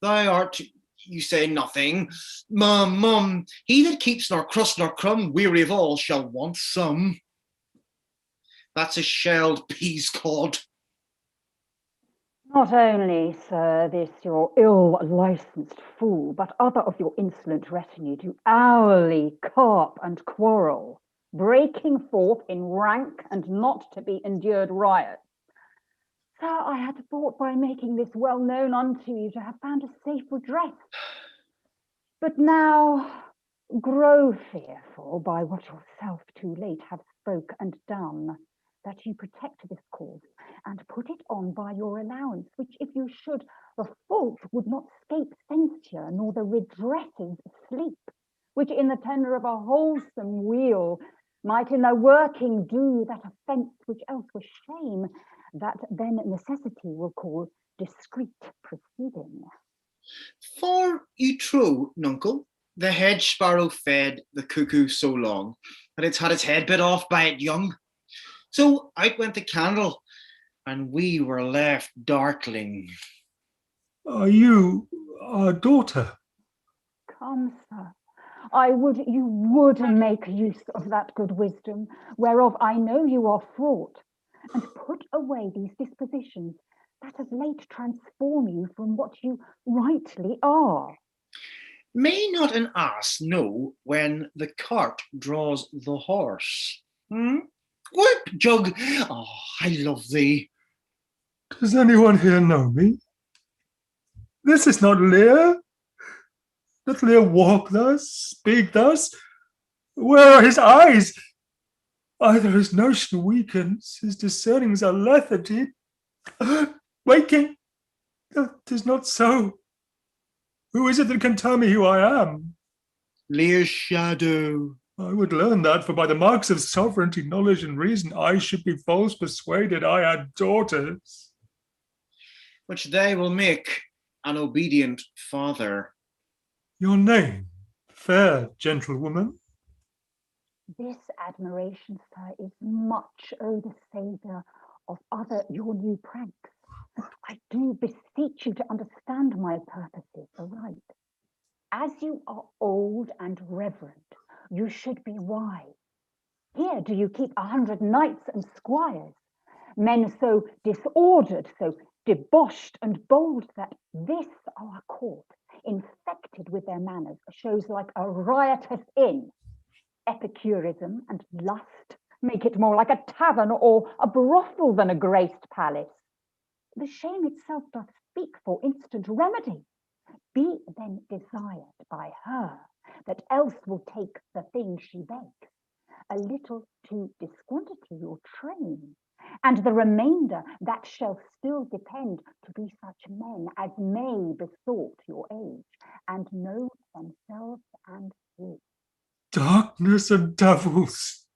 Thou art, you say, nothing. Mum, he that keeps nor crust nor crumb, weary of all, shall want some. That's a shelled peas cod. Not only, sir, this your ill-licensed fool, but other of your insolent retinue do hourly carp and quarrel, breaking forth in rank and not to be endured riots. Sir, I had thought by making this well known unto you to have found a safe redress. But now grow fearful by what yourself too late have spoke and done, that you protect this cause and put it on by your allowance, which if you should, the fault would not scape censure, nor the redresses sleep, which in the tender of a wholesome weal might in their working do that offence which else was shame, that then necessity will call discreet proceeding. For you true, nuncle, the hedge sparrow fed the cuckoo so long that it's had its head bit off by it young. So out went the candle, and we were left darkling. Are you our daughter? Come, sir, I would you would make use of that good wisdom, whereof I know you are fraught, and put away these dispositions that of late transform you from what you rightly are. May not an ass know when the cart draws the horse? Whoop, Jug! Oh, I love thee. Does anyone here know me? This is not Lear. Doth Lear walk thus, speak thus? Where are his eyes? Either his notion weakens, his discernings are lethargy. Waking? 'Tis not so. Who is it that can tell me who I am? Lear's shadow. I would learn that, for by the marks of sovereignty, knowledge, and reason, I should be false persuaded I had daughters. Which they will make an obedient father. Your name, fair gentlewoman? This admiration, sir, is much, O the saviour of other your new pranks. I do beseech you to understand my purposes aright. As you are old and reverend, you should be wise. Here do you keep 100 knights and squires, men so disordered, so debauched and bold that this our court, infected with their manners, shows like a riotous inn. Epicurism and lust make it more like a tavern or a brothel than a graced palace. The shame itself doth speak for instant remedy. Be then desired by her, that else will take the thing she begs, a little to disquantity your train, and the remainder that shall still depend to be such men as may besought your age, and know themselves and his. Darkness and devils!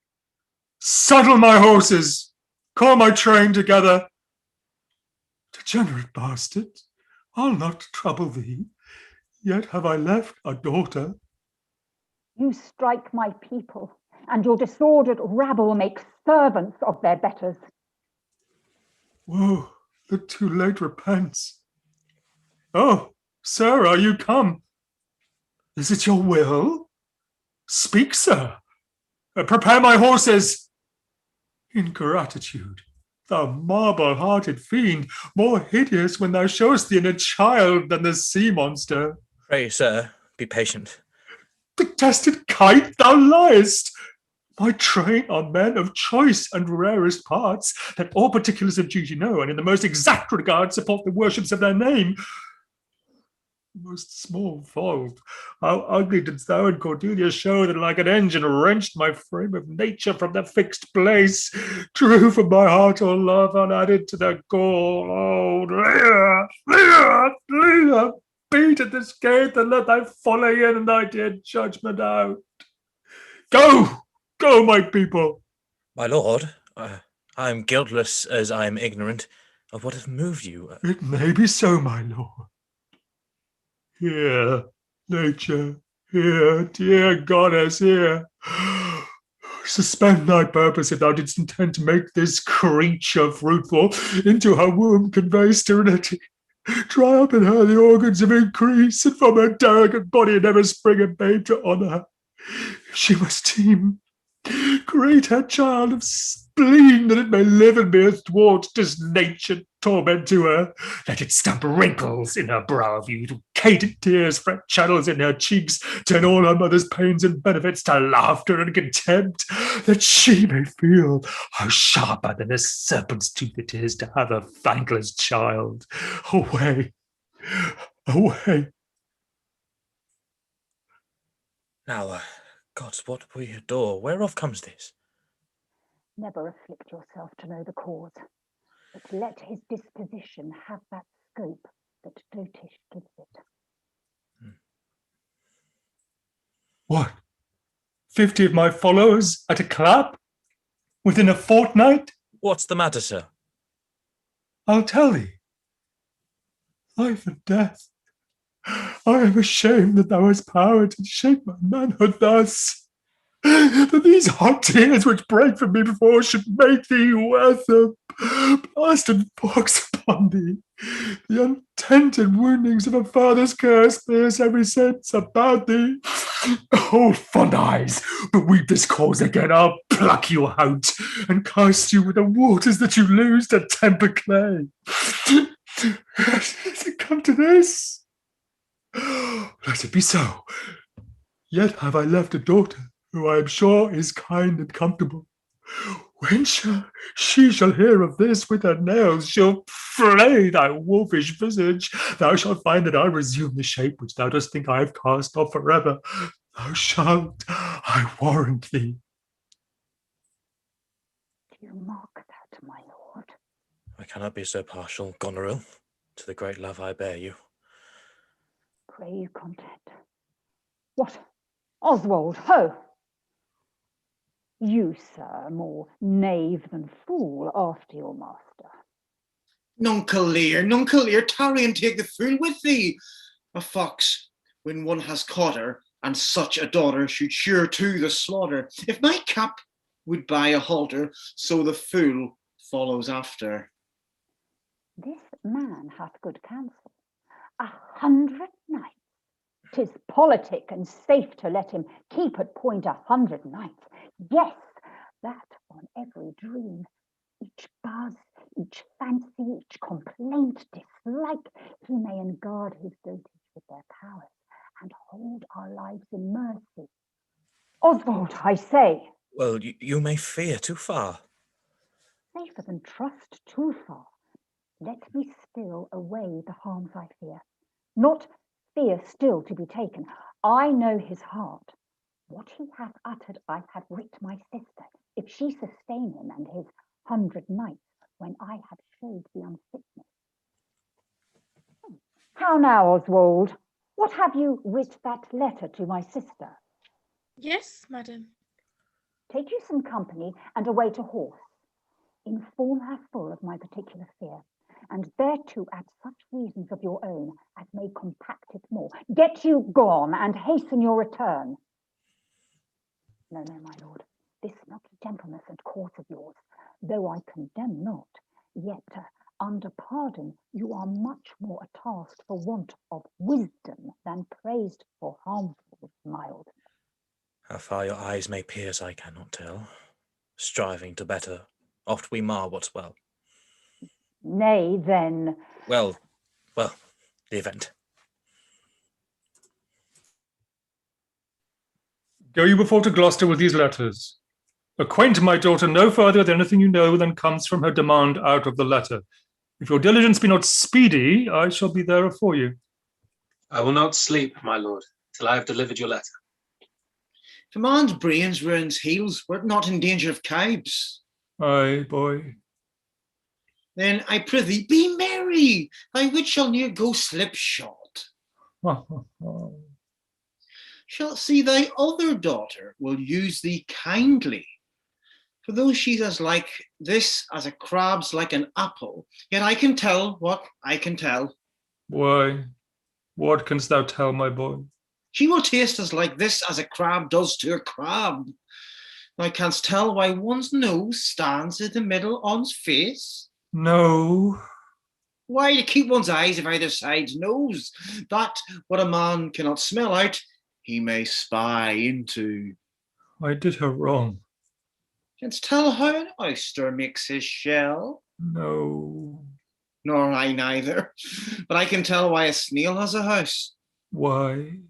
Saddle my horses! Call my train together! Degenerate bastard, I'll not trouble thee, yet have I left a daughter. You strike my people, and your disordered rabble make servants of their betters. Woe that too late repents. Oh, sir, are you come? Is it your will? Speak, sir. Prepare my horses. Ingratitude, thou marble-hearted fiend, more hideous when thou showest thee in a child than the sea monster. Pray, sir, be patient. Detested kite, thou liest. My train are men of choice and rarest parts, that all particulars of duty know, and in the most exact regard support the worships of their name. Most small fault, how ugly didst thou and Cordelia show that like an engine wrenched my frame of nature from the fixed place, drew from my heart all love, and added to the gall. Oh, Lear, Lear, Lear, beat at this gate and let thy folly in and thy dear judgment out. Go, go, my people. My lord, I am guiltless as I am ignorant. of what has moved you. It may be so, my lord. Here, nature, here, dear goddess, here. Suspend thy purpose if thou didst intend to make this creature fruitful, into her womb convey sterility. Dry up in her the organs of increase, and from her delicate body never spring a babe to honour her. She must teem. Create her child of spleen, that it may live and be athwart disnatured torment to her. Let it stamp wrinkles in her brow view, to cadent tears fret channels in her cheeks, turn all her mother's pains and benefits to laughter and contempt, that she may feel how sharper than a serpent's tooth it is to have a thankless child. Away, away. Now, gods, what we adore, whereof comes this? Never afflict yourself to know the cause, but let his disposition have that scope that dotage gives it. What? 50 of my followers at a clap? Within a fortnight? What's the matter, sir? I'll tell thee. Life and death. I am ashamed that thou hast power to shape my manhood thus. That these hot tears which break from me before should make thee worth a blasted pox upon thee. The untented woundings of a father's curse pierce every sense about thee. Oh, fond eyes, beweep this cause again, I'll pluck you out and cast you with the waters that you lose to temper clay. Has it come to this? Let it be so. Yet have I left a daughter, who I am sure is kind and comfortable. When she shall hear of this, with her nails she'll flay thy wolfish visage. Thou shalt find that I resume the shape which thou dost think I have cast off forever. Thou shalt, I warrant thee. Do you mark that, my lord? I cannot be so partial, Goneril, to the great love I bear you. Pray you content. What? Oswald, ho! You, sir, more knave than fool after your master. Nuncle Lear, tarry and take the fool with thee. A fox, when one has caught her, and such a daughter, should sure to the slaughter. If my cap would buy a halter, so the fool follows after. This man hath good counsel. 100 knights. 'Tis politic and safe to let him keep at point 100 knights. Yes, that on every dream, each buzz, each fancy, each complaint, dislike, he may enguard his dotage with their powers and hold our lives in mercy. Oswald, I say. Well, you may fear too far. Safer than trust too far. Let me still away the harms I fear. Not fear still to be taken. I know his heart. What he hath uttered I have writ my sister, if she sustain him and his 100 knights, when I have showed the unfitness. How now, Oswald? What have you writ that letter to my sister? Yes, madam. Take you some company and away to horse. Inform her full of my particular fear, and thereto add such reasons of your own as may compact it more. Get you gone, and hasten your return. No, my lord, this not gentleness and course of yours, though I condemn not, yet under pardon you are much more a-tasked for want of wisdom than praised for harmful mildness. How far your eyes may pierce, I cannot tell. Striving to better, oft we mar what's well. Nay, then. Well, the event. Go you before to Gloucester with these letters. Acquaint my daughter no further with anything you know than comes from her demand out of the letter. If your diligence be not speedy, I shall be there afore you. I will not sleep, my lord, till I have delivered your letter. If a man's brains were in his heels, were it not in danger of cibes? Aye, boy. Then I prithee, be merry, thy wit shall near go slipshod. Shalt see thy other daughter will use thee kindly. For though she's as like this as a crab's like an apple, yet I can tell what I can tell. Why, what canst thou tell, my boy? She will taste as like this as a crab does to a crab. Thou canst tell why one's nose stands in the middle on's face? No. Why, to keep one's eyes of either side's nose, that what a man cannot smell out, he may spy into. I did her wrong. Canst tell how an oyster makes his shell? No. Nor I neither. But I can tell why a snail has a house. Why?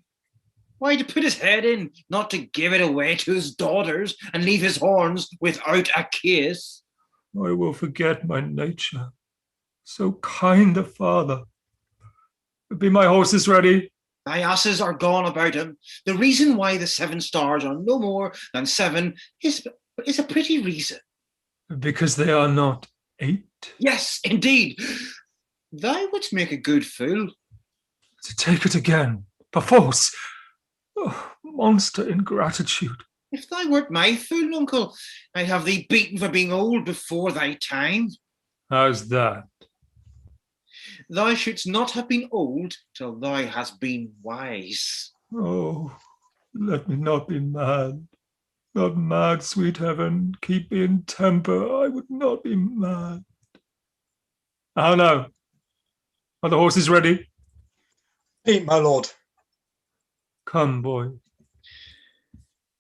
Why, to put his head in, not to give it away to his daughters and leave his horns without a kiss. I will forget my nature. So kind a father. Be my horses ready? Thy asses are gone about him. The reason why the 7 stars are no more than 7 is a pretty reason. Because they are not 8. Yes, indeed. Thou wouldst make a good fool. To take it again, perforce. Oh, monster ingratitude. If thou wert my fool, uncle, I'd have thee beaten for being old before thy time. How's that? Thou shouldst not have been old till thou hast been wise. Oh, let me not be mad. Not mad, sweet heaven. Keep me in temper. I would not be mad. How now? Are the horses ready? Eat, my lord. Come, boy.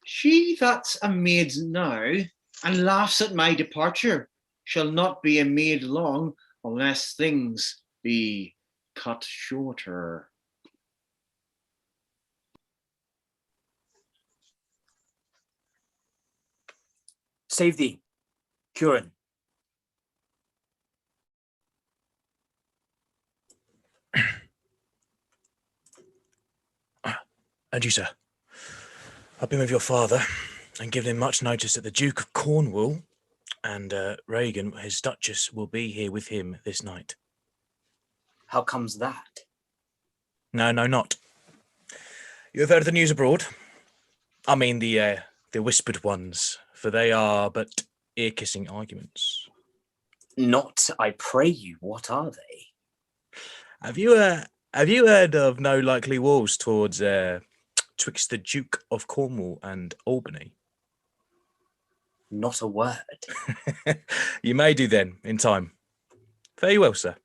She that's a maid now and laughs at my departure shall not be a maid long unless things be cut shorter. Save thee, Curran. And you, sir? I've been with your father and given him much notice that the Duke of Cornwall and Regan, his Duchess, will be here with him this night. How comes that? No, not. You have heard the news abroad? I mean the whispered ones, for they are but ear-kissing arguments. Not, I pray you, what are they? Have you heard of no likely wars towards twixt the Duke of Cornwall and Albany? Not a word. You may do then, in time. Very well, sir.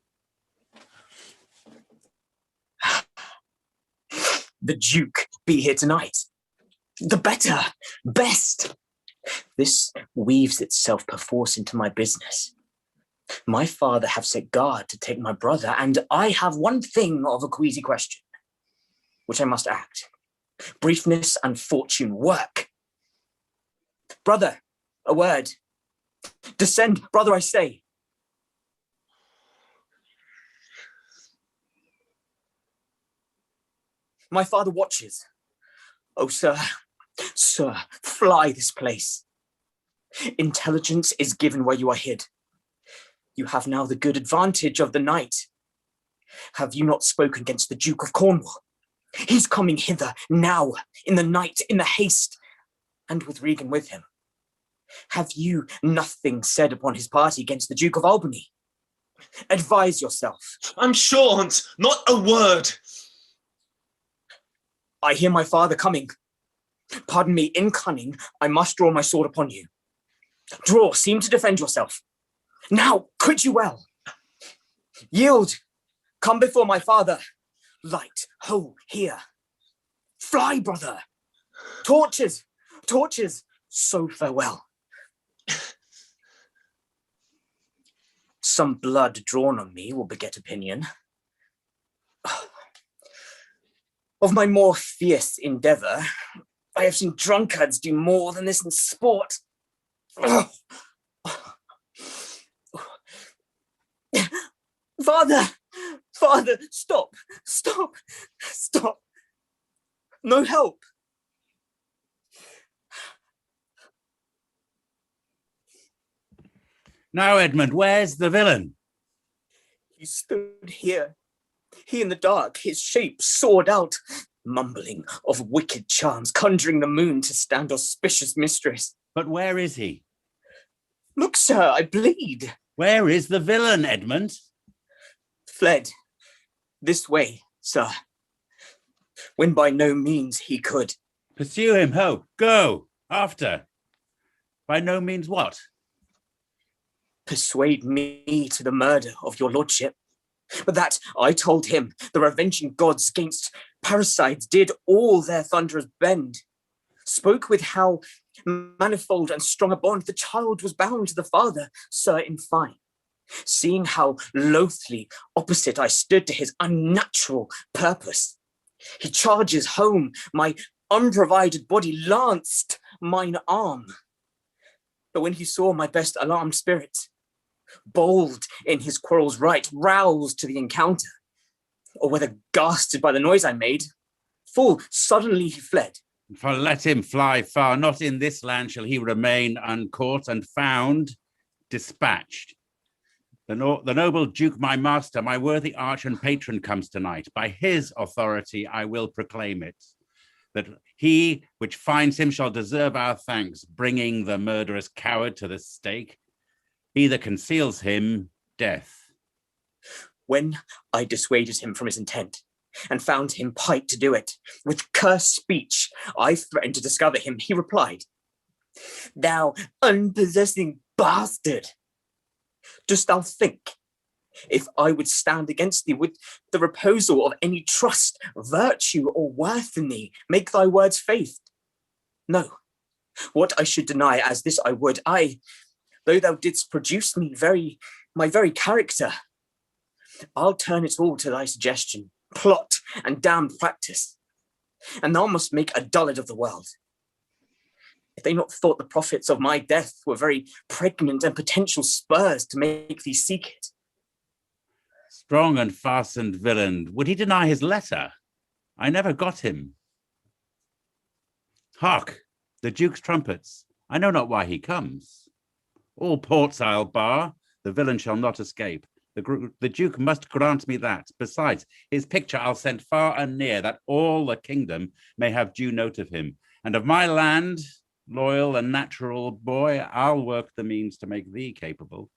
The Duke be here tonight. The better, best. This weaves itself perforce into my business. My father have set guard to take my brother, and I have one thing of a queasy question, which I must act. Briefness and fortune work. Brother, a word. Descend, brother, I say. My father watches. Oh, sir, fly this place. Intelligence is given where you are hid. You have now the good advantage of the night. Have you not spoken against the Duke of Cornwall? He's coming hither now, in the night, in the haste, and with Regan with him. Have you nothing said upon his party against the Duke of Albany? Advise yourself. I'm shan't, not a word. I hear my father coming. Pardon me, in cunning, I must draw my sword upon you. Draw, seem to defend yourself. Now, quit you well. Yield, come before my father. Light, ho, here. Fly, brother. Torches, so farewell. Some blood drawn on me will beget opinion. Of my more fierce endeavour, I have seen drunkards do more than this in sport. Father, stop. No help. Now, Edmund, where's the villain? He stood here, he in the dark, his shape soared out, mumbling of wicked charms, conjuring the moon to stand auspicious mistress. But where is he? Look, sir, I bleed. Where is the villain, Edmund? Fled. This way, sir. When by no means he could. Pursue him, ho, go, after. By no means what? Persuade me to the murder of your lordship. But that I told him the revenging gods gainst parricides did all their thunderers bend. Spoke with how manifold and strong a bond the child was bound to the father, sir, in fine. Seeing how loathly opposite I stood to his unnatural purpose, he charges home, my unprovided body lanced mine arm. But when he saw my best alarmed spirit, bold in his quarrel's right, roused to the encounter, or whether ghasted by the noise I made, full suddenly he fled. For let him fly far, not in this land shall he remain uncaught and found, dispatched. The noble Duke, my master, my worthy arch and patron comes tonight. By his authority I will proclaim it, that he which finds him shall deserve our thanks, bringing the murderous coward to the stake. He that conceals him, death. When I dissuaded him from his intent, and found him pight to do it, with cursed speech I threatened to discover him, he replied, "Thou unpossessing bastard! Dost thou think, if I would stand against thee with the reposal of any trust, virtue, or worth in thee, make thy words faith? No, what I should deny, as this I would, though thou didst produce me my very character, I'll turn it all to thy suggestion, plot, and damned practice, and thou must make a dullard of the world. If they not thought the profits of my death were very pregnant and potential spurs to make thee seek it. Strong and fastened villain, would he deny his letter? I never got him. Hark, the Duke's trumpets. I know not why he comes. All ports I'll bar, the villain shall not escape. The Duke must grant me that. Besides, his picture I'll send far and near, that all the kingdom may have due note of him. And of my land, loyal and natural boy, I'll work the means to make thee capable.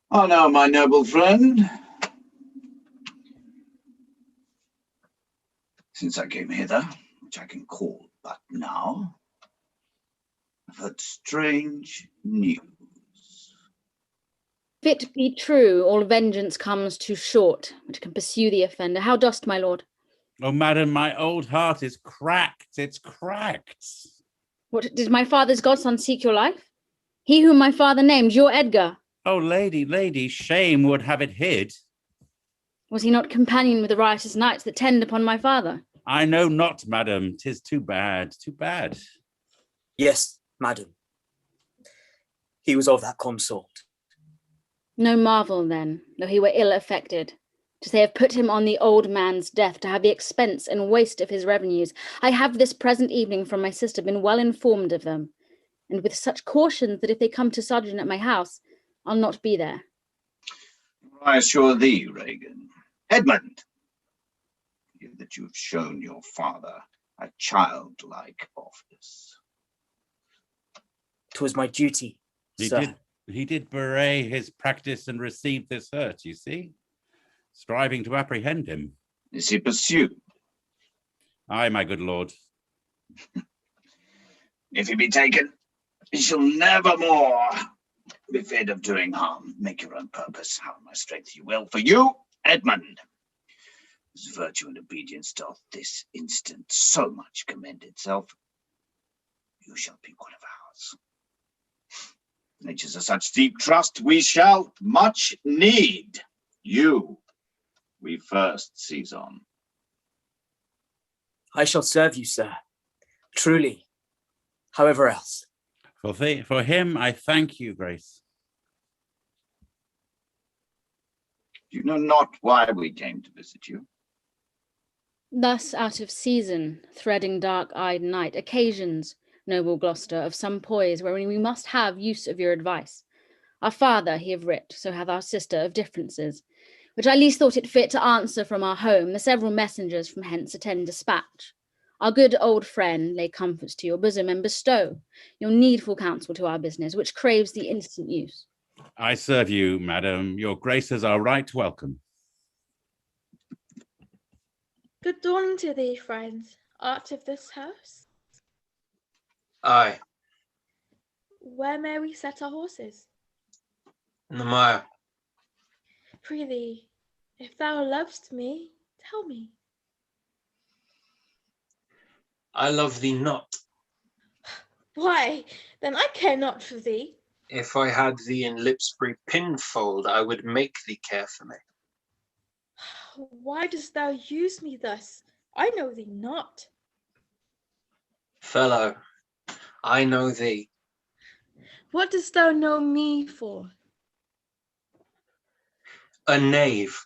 Oh, now, my noble friend, since I came hither, which I can call but now, I've heard strange news. If it be true, all vengeance comes too short, which can pursue the offender. How dost, my lord? Oh, madam, my old heart is cracked. It's cracked. What, did my father's godson seek your life? He whom my father named, your Edgar. Oh, lady, shame would have it hid. Was he not companion with the riotous knights that tend upon my father? I know not, madam. 'Tis too bad, too bad. Yes, madam. He was of that consort. No marvel then, though he were ill affected, to they have put him on the old man's death, to have the expense and waste of his revenues. I have this present evening from my sister been well informed of them, and with such cautions that if they come to sojourn at my house, I'll not be there. I assure thee, Regan, Edmund, that you've shown your father a childlike office. 'Twas my duty, sir. He did bewray his practice and received this hurt, you see, striving to apprehend him. Is he pursued? Aye, my good lord. If he be taken, he shall never more be fed of doing harm. Make your own purpose, how much strength you will. For you, Edmund, whose virtue and obedience doth this instant so much commend itself, you shall be one of ours. Nature's of such deep trust we shall much need. You we first seize on. I shall serve you, sir. Truly, however else. For him, I thank you, Grace. You know not why we came to visit you. Thus out of season, threading dark-eyed night, occasions, noble Gloucester, of some poise wherein we must have use of your advice. Our father, he have writ, so hath our sister, of differences, which I least thought it fit to answer from our home, the several messengers from hence attend dispatch. Our good old friend lay comforts to your bosom and bestow your needful counsel to our business, which craves the instant use. I serve you, madam. Your graces are right welcome. Good dawn to thee, friend. Art of this house? Aye, Where may we set our horses? in the mire. Prithee, if thou lovest me, tell me. I love thee not. Why, then I care not for thee. If I had thee in Lipsbury pinfold, I would make thee care for me. Why dost thou use me thus? I know thee not. Fellow, I know thee. What dost thou know me for? A knave,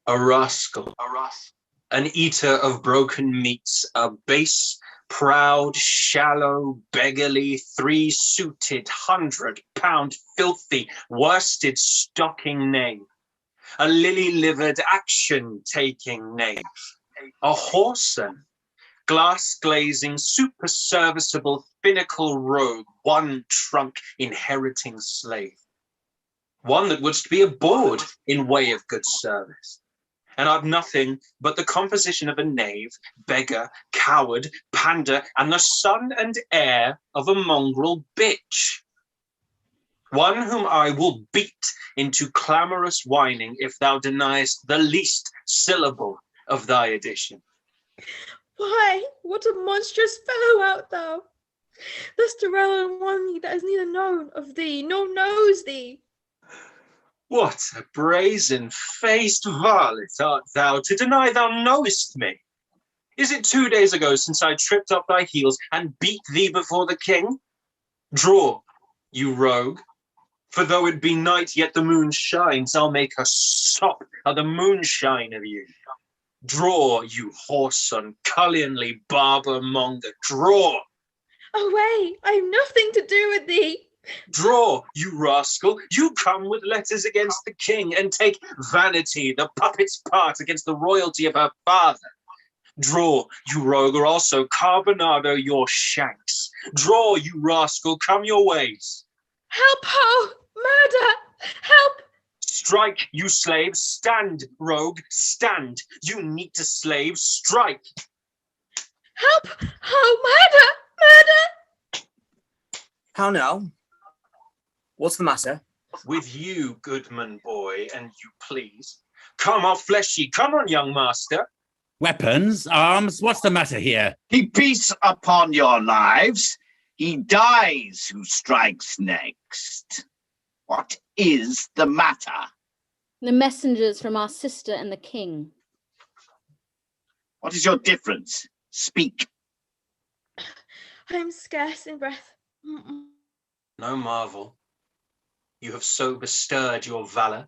a rascal, an eater of broken meats, a base, proud, shallow, beggarly, 3-suited, 100-pound, filthy, worsted stocking knave, a lily-livered, action-taking knave, a whoreson, glass-glazing, super-serviceable, finical rogue, one-trunk, inheriting slave, one that wouldst be abhorred in way of good service, and art nothing but the composition of a knave, beggar, coward, pander, and the son and heir of a mongrel bitch. One whom I will beat into clamorous whining if thou deniest the least syllable of thy addition. Why, what a monstrous fellow art thou! Thus to rail on one that is neither known of thee nor knows thee. What a brazen-faced varlet art thou, to deny thou knowest me! Is it 2 days ago since I tripped up thy heels and beat thee before the king? Draw, you rogue, for though it be night, yet the moon shines. I'll make a sop of the moonshine of you. Draw, you whoreson, cullionly barber-monger, draw! Away, I have nothing to do with thee. Draw, you rascal, you come with letters against the king and take vanity, the puppet's part against the royalty of her father. Draw, you rogue, or also carbonado your shanks. Draw, you rascal, come your ways. Help, ho! Murder! Help! Strike, you slave, stand, rogue, stand. You neat to slave, strike. Help! Ho! Murder! Murder! How now? What's the matter? With you, goodman boy, and you please. Come off, fleshy, come on, young master. Weapons, arms, what's the matter here? He peace upon your lives. He dies who strikes next. What is the matter? The messengers from our sister and the king. What is your difference? Speak. I am scarce in breath. No marvel. You have so bestirred your valor.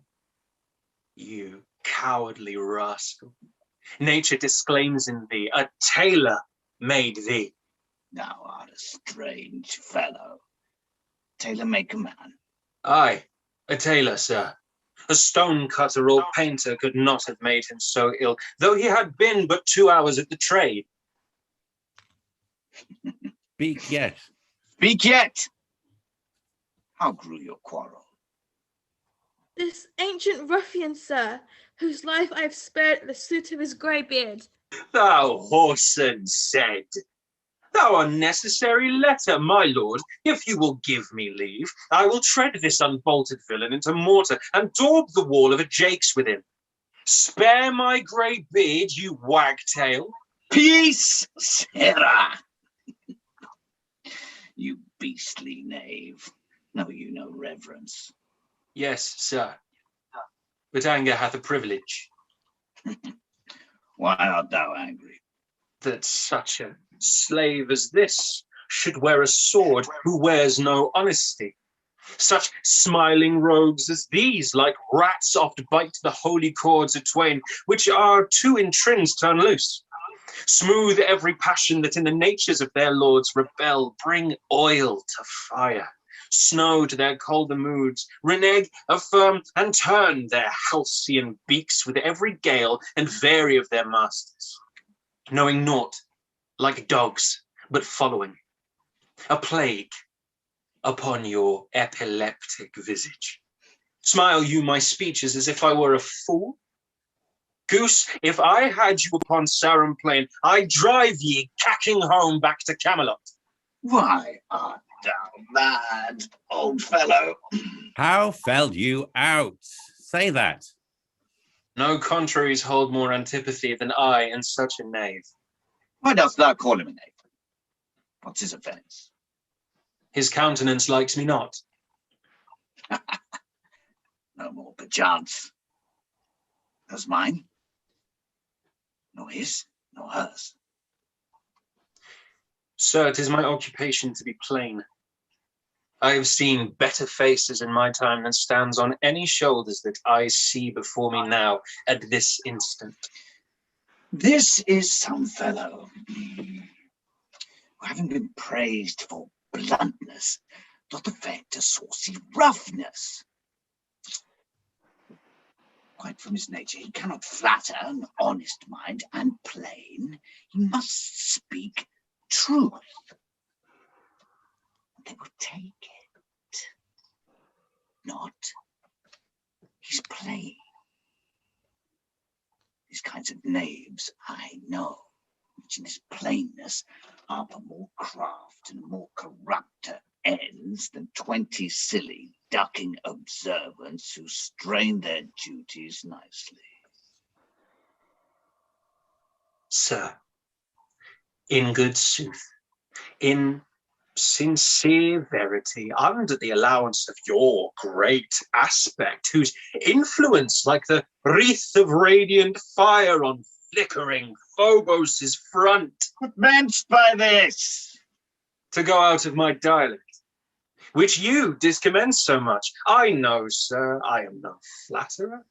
You cowardly rascal. Nature disclaims in thee. A tailor made thee. Thou art a strange fellow. Tailor make a man. Aye, a tailor, sir. A stone cutter or painter could not have made him so ill, though he had been but 2 hours at the trade. Speak yet. Speak yet. How grew your quarrel? This ancient ruffian, sir, whose life I have spared at the suit of his grey beard. Thou whoreson said. Thou unnecessary letter, my lord. If you will give me leave, I will tread this unbolted villain into mortar and daub the wall of a jakes with him. Spare my grey beard, you wagtail. Peace, Sarah. You beastly knave. Know you no reverence. Yes, sir. But anger hath a privilege. Why art thou angry? That such a slave as this should wear a sword who wears no honesty. Such smiling rogues as these, like rats, oft bite the holy cords of twain, which are too in trins turn loose. Smooth every passion that in the natures of their lords rebel, bring oil to fire, snow to their colder moods, renege, affirm, and turn their halcyon beaks with every gale and vary of their masters, knowing naught like dogs, but following. A plague upon your epileptic visage. Smile you my speeches as if I were a fool? Goose, if I had you upon Sarum Plain, I'd drive ye cacking home back to Camelot. Why art thou mad, old fellow? How fell you out? Say that. No contraries hold more antipathy than I in such a knave. Why dost thou call him a knave? What's his offence? His countenance likes me not. No more perchance. Does mine? Nor his, nor hers. Sir, 'tis my occupation to be plain. I have seen better faces in my time than stands on any shoulders that I see before me now at this instant. This is some fellow who, having been praised for bluntness, doth affect a saucy roughness. Quite from his nature, he cannot flatter an honest mind, and plain, he must speak truth. They will take it. Not. He's plain. These kinds of knaves I know, which in his plainness harbour more craft and more corrupter ends than 20 silly ducking observants who strain their duties nicely. Sir, in good sooth, in sincere verity, under the allowance of your great aspect, whose influence, like the wreath of radiant fire on flickering Phobos's front. What meant by this? To go out of my dialect, which you discommend so much. I know, sir, I am no flatterer.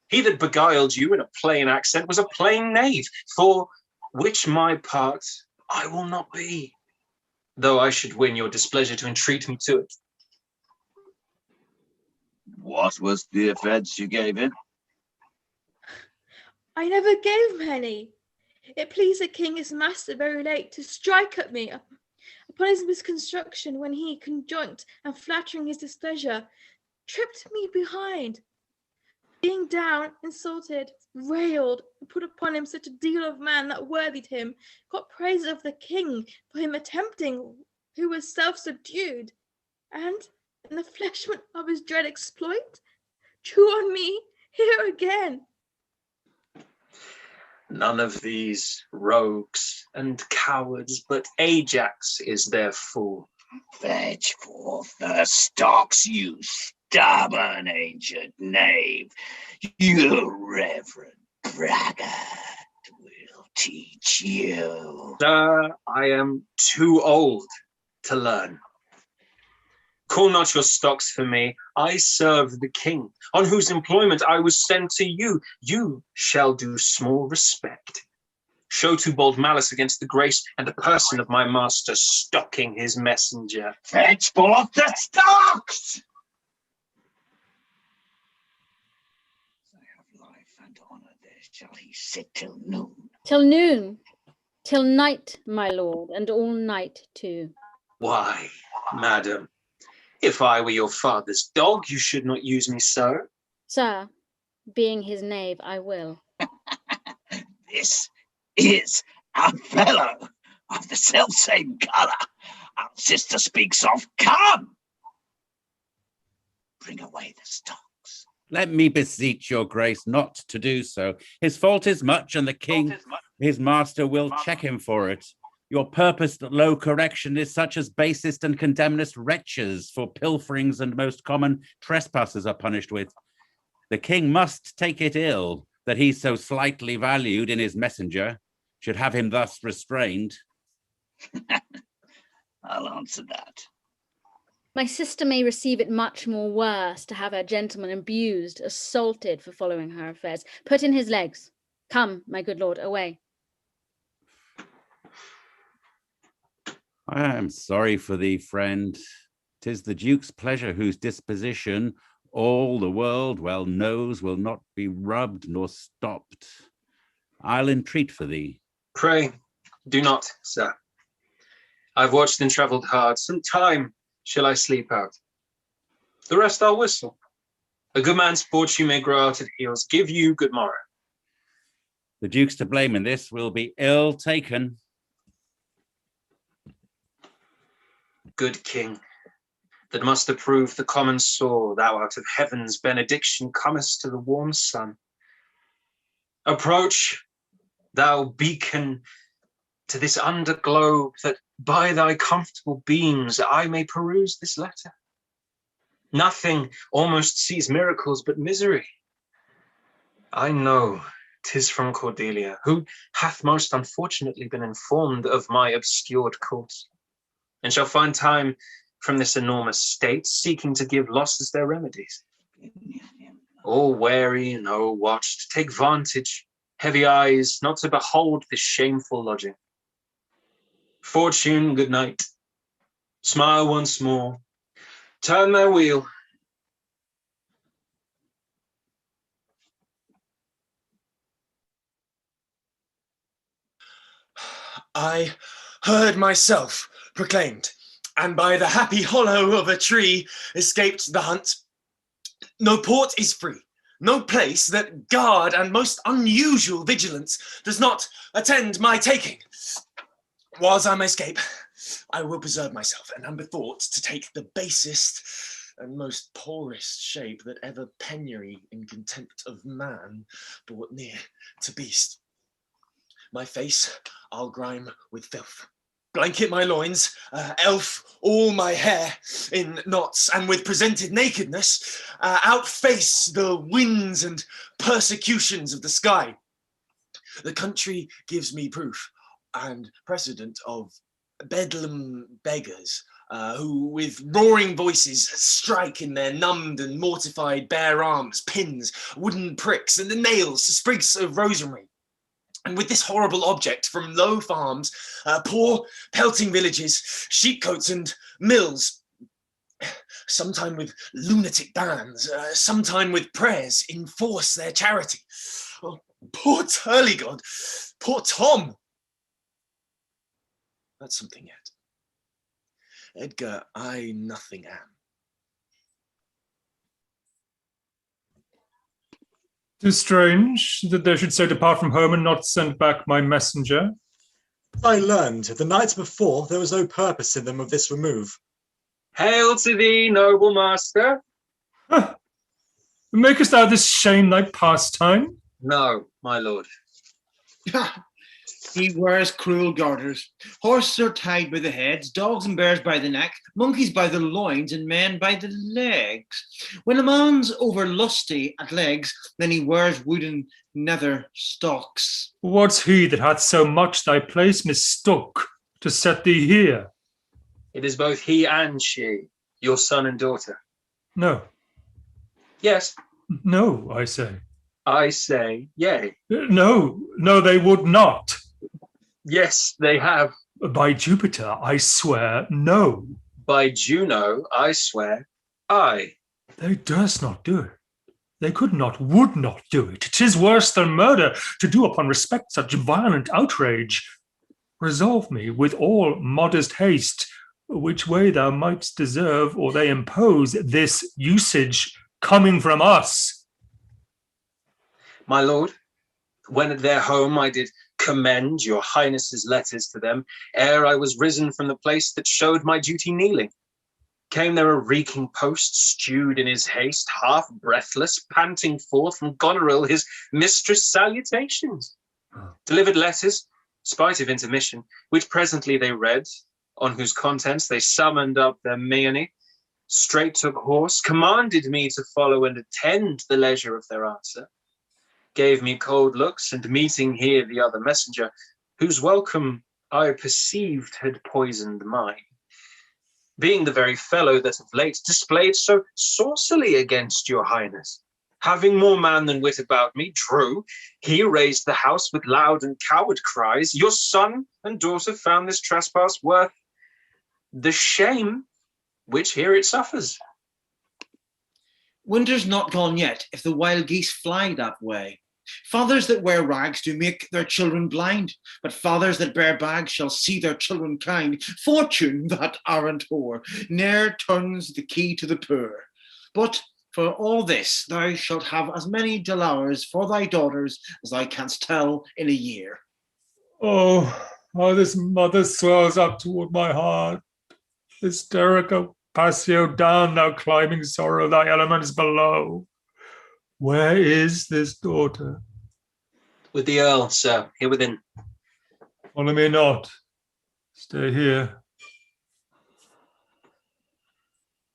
He that beguiled you in a plain accent was a plain knave, for which my part I will not be, though I should win your displeasure to entreat me to it. What was the offence you gave him? I never gave him any. It pleased the king his master very late to strike at me upon his misconstruction, when he, conjunct and flattering his displeasure, tripped me behind. Being down, insulted, railed, and put upon him such a deal of man that worthied him, got praise of the king for him attempting, who was self-subdued, and, in the fleshment of his dread exploit, drew on me here again. None of these rogues and cowards, but Ajax is their fool. Fetch forth the stocks, you stubborn ancient knave. Your reverend braggart will teach you. Sir, I am too old to learn. Call not your stocks for me. I serve the king, on whose employment I was sent to you. You shall do small respect. Show too bold malice against the grace and the person of my master, stalking his messenger. Fetch forth the stocks! I have life and honour, there shall he sit till noon. Till noon, till night, my lord, and all night too. Why, madam, if I were your father's dog, you should not use me so. Sir, being his knave, I will. This is a fellow of the self-same colour our sister speaks of. Come! Bring away the stocks. Let me beseech your grace not to do so. His fault is much, and the king, his master, will check him for it. Your purposed low correction is such as basest and condemnest wretches for pilferings and most common trespasses are punished with. The king must take it ill that he so slightly valued in his messenger should have him thus restrained. I'll answer that. My sister may receive it much more worse to have her gentleman abused, assaulted for following her affairs. Put in his legs. Come, my good lord, away. I am sorry for thee, friend. 'Tis the Duke's pleasure, whose disposition all the world well knows will not be rubbed nor stopped. I'll entreat for thee. Pray, Do not, sir. I've watched and travelled hard. Some time shall I sleep out. The rest I'll whistle. A good man's fortune may grow out at heels. Give you good morrow. The Duke's to blame in this will be ill taken. Good king, that must approve the common sore, thou out of heaven's benediction comest to the warm sun. Approach, thou beacon, to this underglobe, that by thy comfortable beams I may peruse this letter. Nothing almost sees miracles but misery. I know 'tis from Cordelia, who hath most unfortunately been informed of my obscured course, and shall find time from this enormous state, seeking to give losses their remedies. All wary and all watched, take vantage, heavy eyes, not to behold this shameful lodging. Fortune, good night. Smile once more. Turn thy wheel. I heard myself proclaimed, and by the happy hollow of a tree escaped the hunt. No port is free, no place that guard and most unusual vigilance does not attend my taking. Whiles I may escape, I will preserve myself, and am bethought to take the basest and most poorest shape that ever penury in contempt of man brought near to beast. My face I'll grime with filth, blanket my loins, elf all my hair in knots, and with presented nakedness outface the winds and persecutions of the sky. The country gives me proof and precedent of bedlam beggars who with roaring voices strike in their numbed and mortified bare arms pins, wooden pricks, and the nails, sprigs of rosemary. And with this horrible object from low farms, poor pelting villages, sheepcotes and mills, sometime with lunatic bands, sometime with prayers, enforce their charity. Oh, poor Turligod, poor Tom. That's something yet. Edgar, I nothing am. 'Tis strange that they should so depart from home and not send back my messenger. I learned the night before there was no purpose in them of this remove. Hail to thee, noble master. Makest thou this shame thy pastime? No, my lord. He wears cruel garters. Horses are tied by the heads, dogs and bears by the neck, monkeys by the loins, and men by the legs. When a man's over lusty at legs, then he wears wooden nether stocks. What's he that hath so much thy place mistook to set thee here? It is both he and she, your son and daughter. No. Yes. No, I say. I say yea. No, they would not. Yes, they have. By Jupiter, I swear no. By Juno, I swear aye. They durst not do it. They could not, would not do it. 'Tis worse than murder to do upon respect such violent outrage. Resolve me with all modest haste, which way thou mightst deserve or they impose this usage coming from us. My lord, when at their home I did commend your highness's letters to them, ere I was risen from the place that showed my duty kneeling. Came there a reeking post, stewed in his haste, half breathless, panting forth from Goneril his mistress' salutations. Delivered letters, spite of intermission, which presently they read, on whose contents they summoned up their meony, straight took horse, commanded me to follow and attend the leisure of their answer, gave me cold looks, and meeting here the other messenger, whose welcome I perceived had poisoned mine, being the very fellow that of late displayed so saucily against your highness, having more man than wit about me, true, he raised the house with loud and coward cries. Your son and daughter found this trespass worth the shame which here it suffers. Winter's not gone yet, if the wild geese fly that way. Fathers that wear rags do make their children blind, but fathers that bear bags shall see their children kind. Fortune, that arrant whore, ne'er turns the key to the poor. But for all this, thou shalt have as many dowers for thy daughters as thou canst tell in a year. Oh, how this mother swells up toward my heart. Hysterica passio down, thou climbing sorrow, thy elements below. Where is this daughter? With the Earl, sir, here within. Follow me not. Stay here.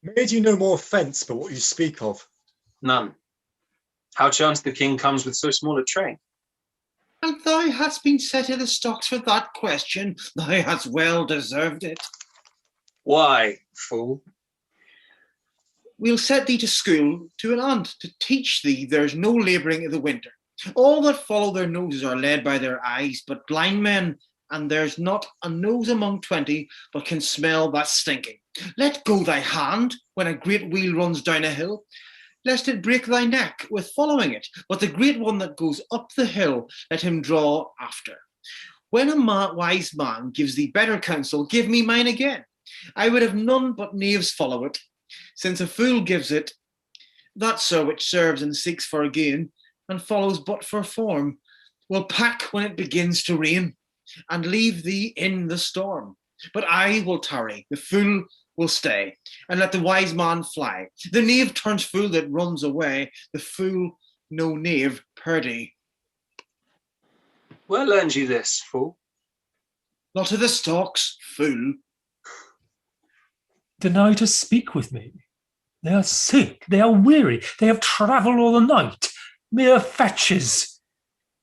Made you no more offence but what you speak of? None. How chance the king comes with so small a train? And thou hast been set i' the stocks for that question. Thou hast well deserved it. Why, fool? We'll set thee to school to an aunt to teach thee there's no labouring i' the winter. All that follow their noses are led by their eyes, but blind men, and there's not a nose among 20 but can smell that stinking. Let go thy hand when a great wheel runs down a hill, lest it break thy neck with following it. But the great one that goes up the hill, let him draw after. When a wise man gives thee better counsel, give me mine again. I would have none but knaves follow it. Since a fool gives it, that so which serves and seeks for gain, and follows but for form, will pack when it begins to rain, and leave thee in the storm. But I will tarry, the fool will stay, and let the wise man fly. The knave turns fool that runs away, the fool no knave purdy. Where learned you this, fool? Not to the stocks, fool. Deny to speak with me. They are sick, they are weary, they have travelled all the night. Mere fetches.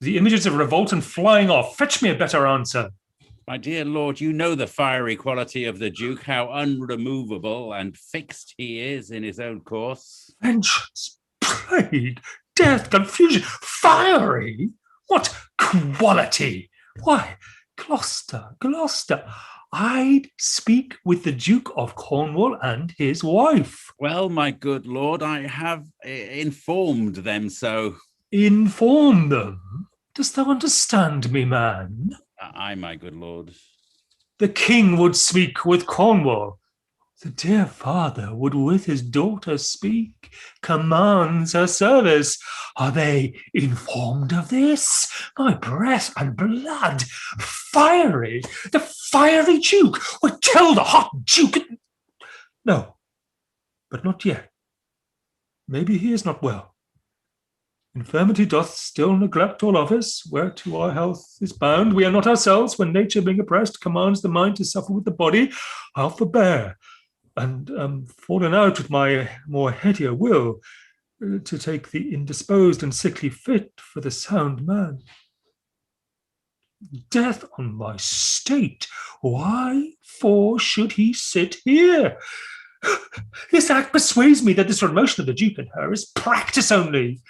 The images of revolt and flying off. Fetch me a better answer. My dear lord, you know the fiery quality of the Duke, how unremovable and fixed he is in his own course. Vengeance, plague, death, confusion, fiery? What quality? Why, Gloucester, I'd speak with the Duke of Cornwall and his wife. Well, my good lord, I have informed them so. Inform them? Dost thou understand me, man? Aye, my good lord. The king would speak with Cornwall. The dear father would with his daughter speak, commands her service. Are they informed of this? My breath and blood, fiery, the fiery Duke would tell the hot Duke. No, but not yet. Maybe he is not well. Infirmity doth still neglect all office, whereto our health is bound. We are not ourselves, when nature being oppressed commands the mind to suffer with the body. I'll forbear, and am fallen out with my more headier will to take the indisposed and sickly fit for the sound man. Death on my state, why for should he sit here? This act persuades me that this remotion of the Duke and her is practice only.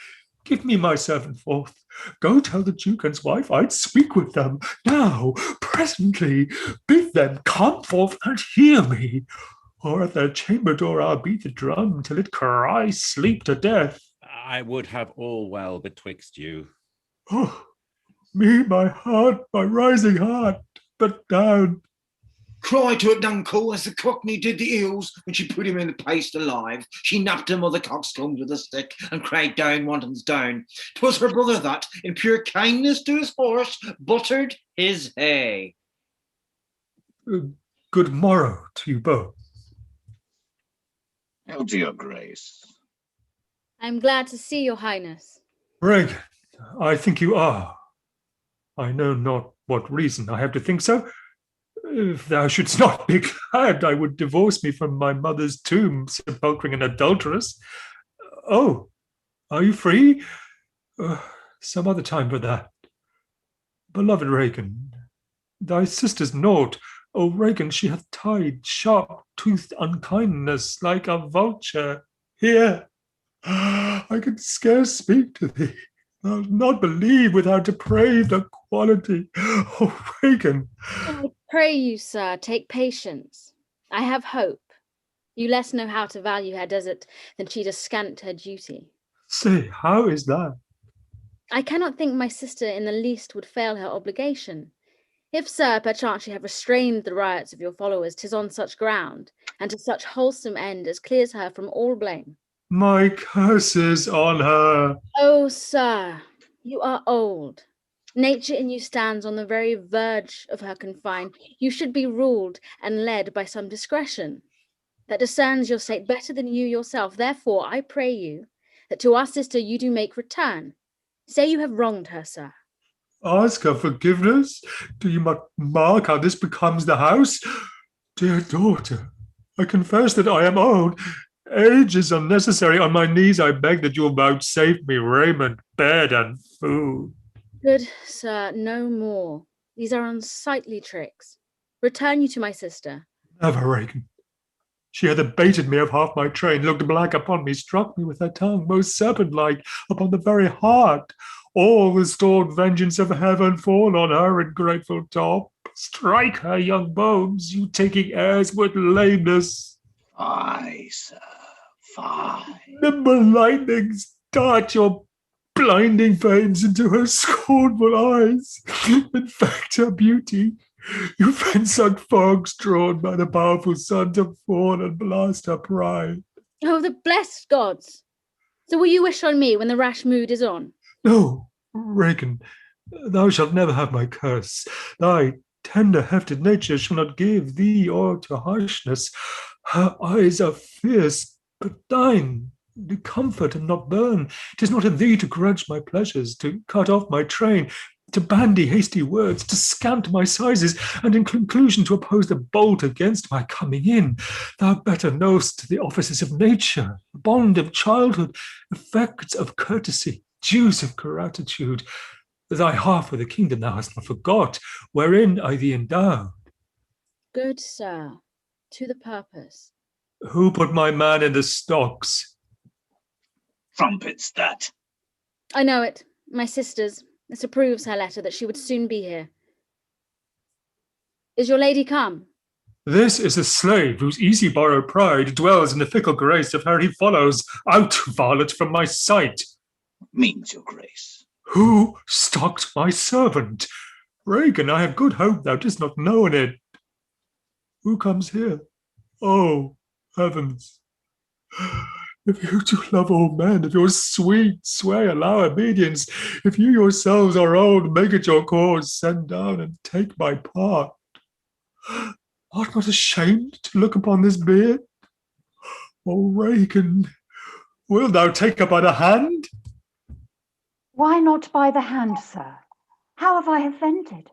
Give me my servant forth. Go tell the Duke and his wife I'd speak with them. Now, presently, bid them come forth and hear me. Or at their chamber door I'll beat the drum till it cry sleep to death. I would have all well betwixt you. Oh, me, my heart, my rising heart, but down. Cry to it, Dunkel, as the cockney did the eels when she put him in the paste alive. She napped him of the coxcombs with a stick and cried down, wantons down. 'Twas her brother that, in pure kindness to his horse, buttered his hay. Good morrow to you both. Hail to your grace. I'm glad to see your highness. Regan, I think you are. I know not what reason I have to think so. If thou shouldst not be glad, I would divorce me from my mother's tomb, sepulchring an adulteress. Oh, are you free? Some other time for that. Beloved Regan, thy sister's naught. O Regan, she hath tied sharp-toothed unkindness like a vulture. Here, I can scarce speak to thee. I'll not believe with how depraved a quality. Oh, Regan. I pray you, sir, take patience. I have hope. You less know how to value her desert than she does scant her duty. Say, how is that? I cannot think my sister in the least would fail her obligation. If, sir, perchance you have restrained the riots of your followers, 'tis on such ground, and to such wholesome end as clears her from all blame. My curses on her. Oh, sir, you are old. Nature in you stands on the very verge of her confine. You should be ruled and led by some discretion that discerns your state better than you yourself. Therefore, I pray you that to our sister you do make return. Say you have wronged her, sir. Ask her forgiveness? Do you mark how this becomes the house? Dear daughter, I confess that I am old. Age is unnecessary. On my knees I beg that you will vouchsafe me raiment, bed, and food. Good sir, no more. These are unsightly tricks. Return you to my sister. Never, Regan. She hath abated me of half my train, looked black upon me, struck me with her tongue, most serpent-like, upon the very heart. All the stored vengeance of heaven fall on her in grateful top. Strike her young bones, you taking airs with lameness. Fie, sir, fie. Nimble lightnings, dart your blinding flames into her scornful eyes. Infect her beauty. You fence-sucked fogs drawn by the powerful sun to fall and blast her pride. Oh, the blessed gods! So will you wish on me when the rash mood is on? No, Regan, thou shalt never have my curse. Thy tender-hefted nature shall not give thee o'er to harshness. Her eyes are fierce, but thine do comfort and not burn. 'Tis not in thee to grudge my pleasures, to cut off my train, to bandy hasty words, to scant my sizes, and in conclusion to oppose the bolt against my coming in. Thou better know'st the offices of nature, the bond of childhood, effects of courtesy, dues of gratitude. Thy half of the kingdom thou hast not forgot, wherein I thee endowed. Good sir, to the purpose. Who put my man in the stocks? Trumpets that. I know it, my sister's. This approves her letter that she would soon be here. Is your lady come? This is a slave whose easy borrowed pride dwells in the fickle grace of her he follows. Out, varlet, from my sight. Means your grace. Who stalked my servant? Regan, I have good hope thou didst not know it. Who comes here? Oh, heavens. If you do love all men, if your sweet sway allow obedience, if you yourselves are old, make it your cause, send down and take my part. Art not ashamed to look upon this beard? O Regan, wilt thou take her by the hand? Why not by the hand, sir? How have I offended?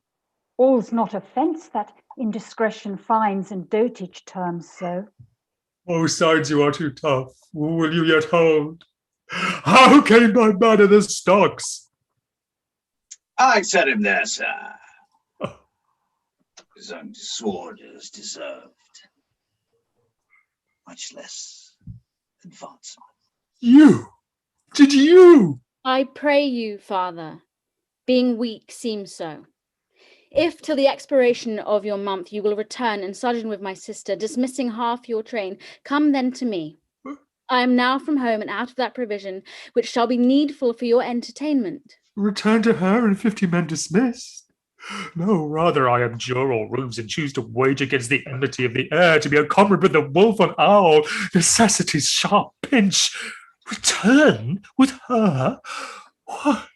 All's not offence that indiscretion finds and dotage terms so. Both sides you are too tough. Will you yet hold? How came my man in the stocks? I set him there, sir. His own disorders deserved. Much less advancement. You? Did you? I pray you, father, being weak seems so. If till the expiration of your month you will return and sojourn with my sister, dismissing half your train, come then to me. I am now from home and out of that provision which shall be needful for your entertainment. Return to her and 50 men dismissed? No, rather I abjure all rooms and choose to wage against the enmity of the air, to be a comrade with the wolf and owl, necessity's sharp pinch. Return with her? What?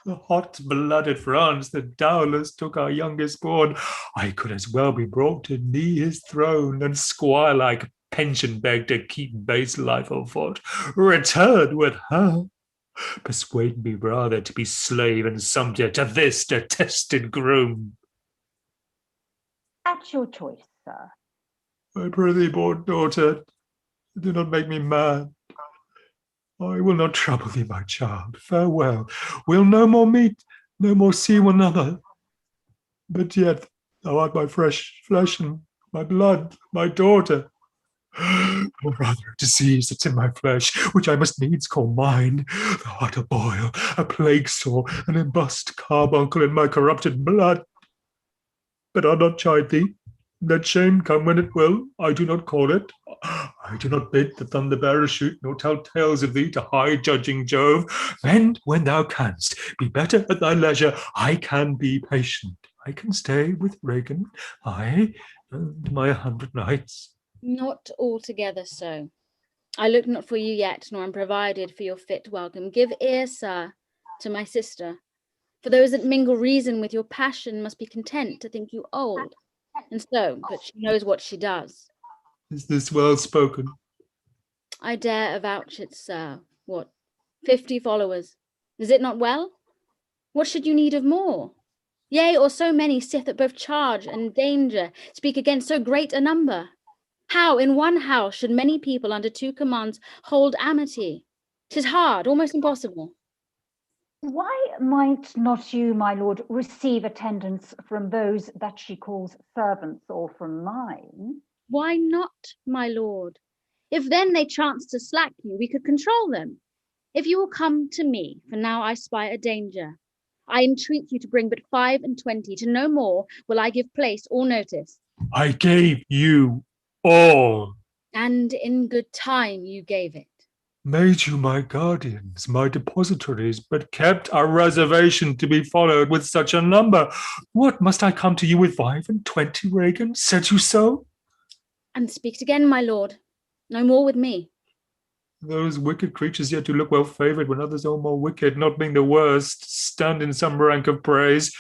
The hot-blooded France that doubtless took our youngest born. I could as well be brought to knee his throne and squire-like pension beg to keep base life afoot. Return with her. Persuade me rather to be slave and subject to this detested groom. At your choice, sir. I pray thee, born daughter, do not make me mad. I will not trouble thee, my child. Farewell. We'll no more meet, no more see one another. But yet thou art my fresh flesh and my blood, my daughter. Or rather a disease that's in my flesh, which I must needs call mine. Thou art a boil, a plague sore, an embossed carbuncle in my corrupted blood. But I'll not chide thee. Let shame come when it will, I do not call it. I do not bid the thunder bearer shoot, nor tell tales of thee to high judging Jove. Mend when thou canst, be better at thy leisure. I can be patient. I can stay with Regan, I and my 100 knights. Not altogether so. I look not for you yet, nor am provided for your fit welcome. Give ear, sir, to my sister. For those that mingle reason with your passion must be content to think you old. And so, but she knows what she does. Is this well spoken? I dare avouch it, sir. What, 50 followers? Is it not well? What should you need of more? Yea, or so many sith that both charge and danger speak against so great a number. How in one house should many people under 2 commands hold amity? 'Tis hard, almost impossible. Why might not you, my lord, receive attendance from those that she calls servants, or from mine? Why not, my lord? If then they chance to slack you, we could control them. If you will come to me, for now I spy a danger, I entreat you to bring but 25, to no more will I give place or notice. I gave you all. And in good time you gave it. Made you my guardians, my depositories, but kept a reservation to be followed with such a number. What, must I come to you with 25, Regan? Said you so? And speak again, my lord. No more with me. Those wicked creatures yet do look well favoured when others are more wicked, not being the worst, stand in some rank of praise.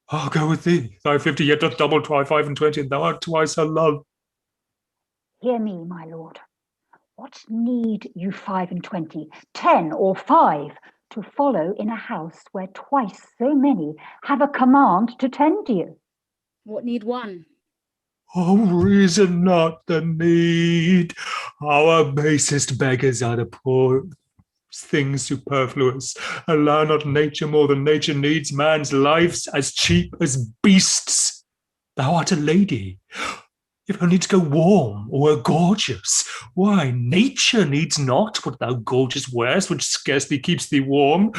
I'll go with thee. Thy 50 yet doth double 25, and thou art twice her love. Hear me, my lord. What need you 25, 10 or 5, to follow in a house where twice so many have a command to tend you? What need one? Oh, reason not the need. Our basest beggars are the poor things superfluous. Allow not nature more than nature needs man's lives as cheap as beasts. Thou art a lady. If only to go warm or gorgeous, why, nature needs not what thou gorgeous wearest, which scarcely keeps thee warm,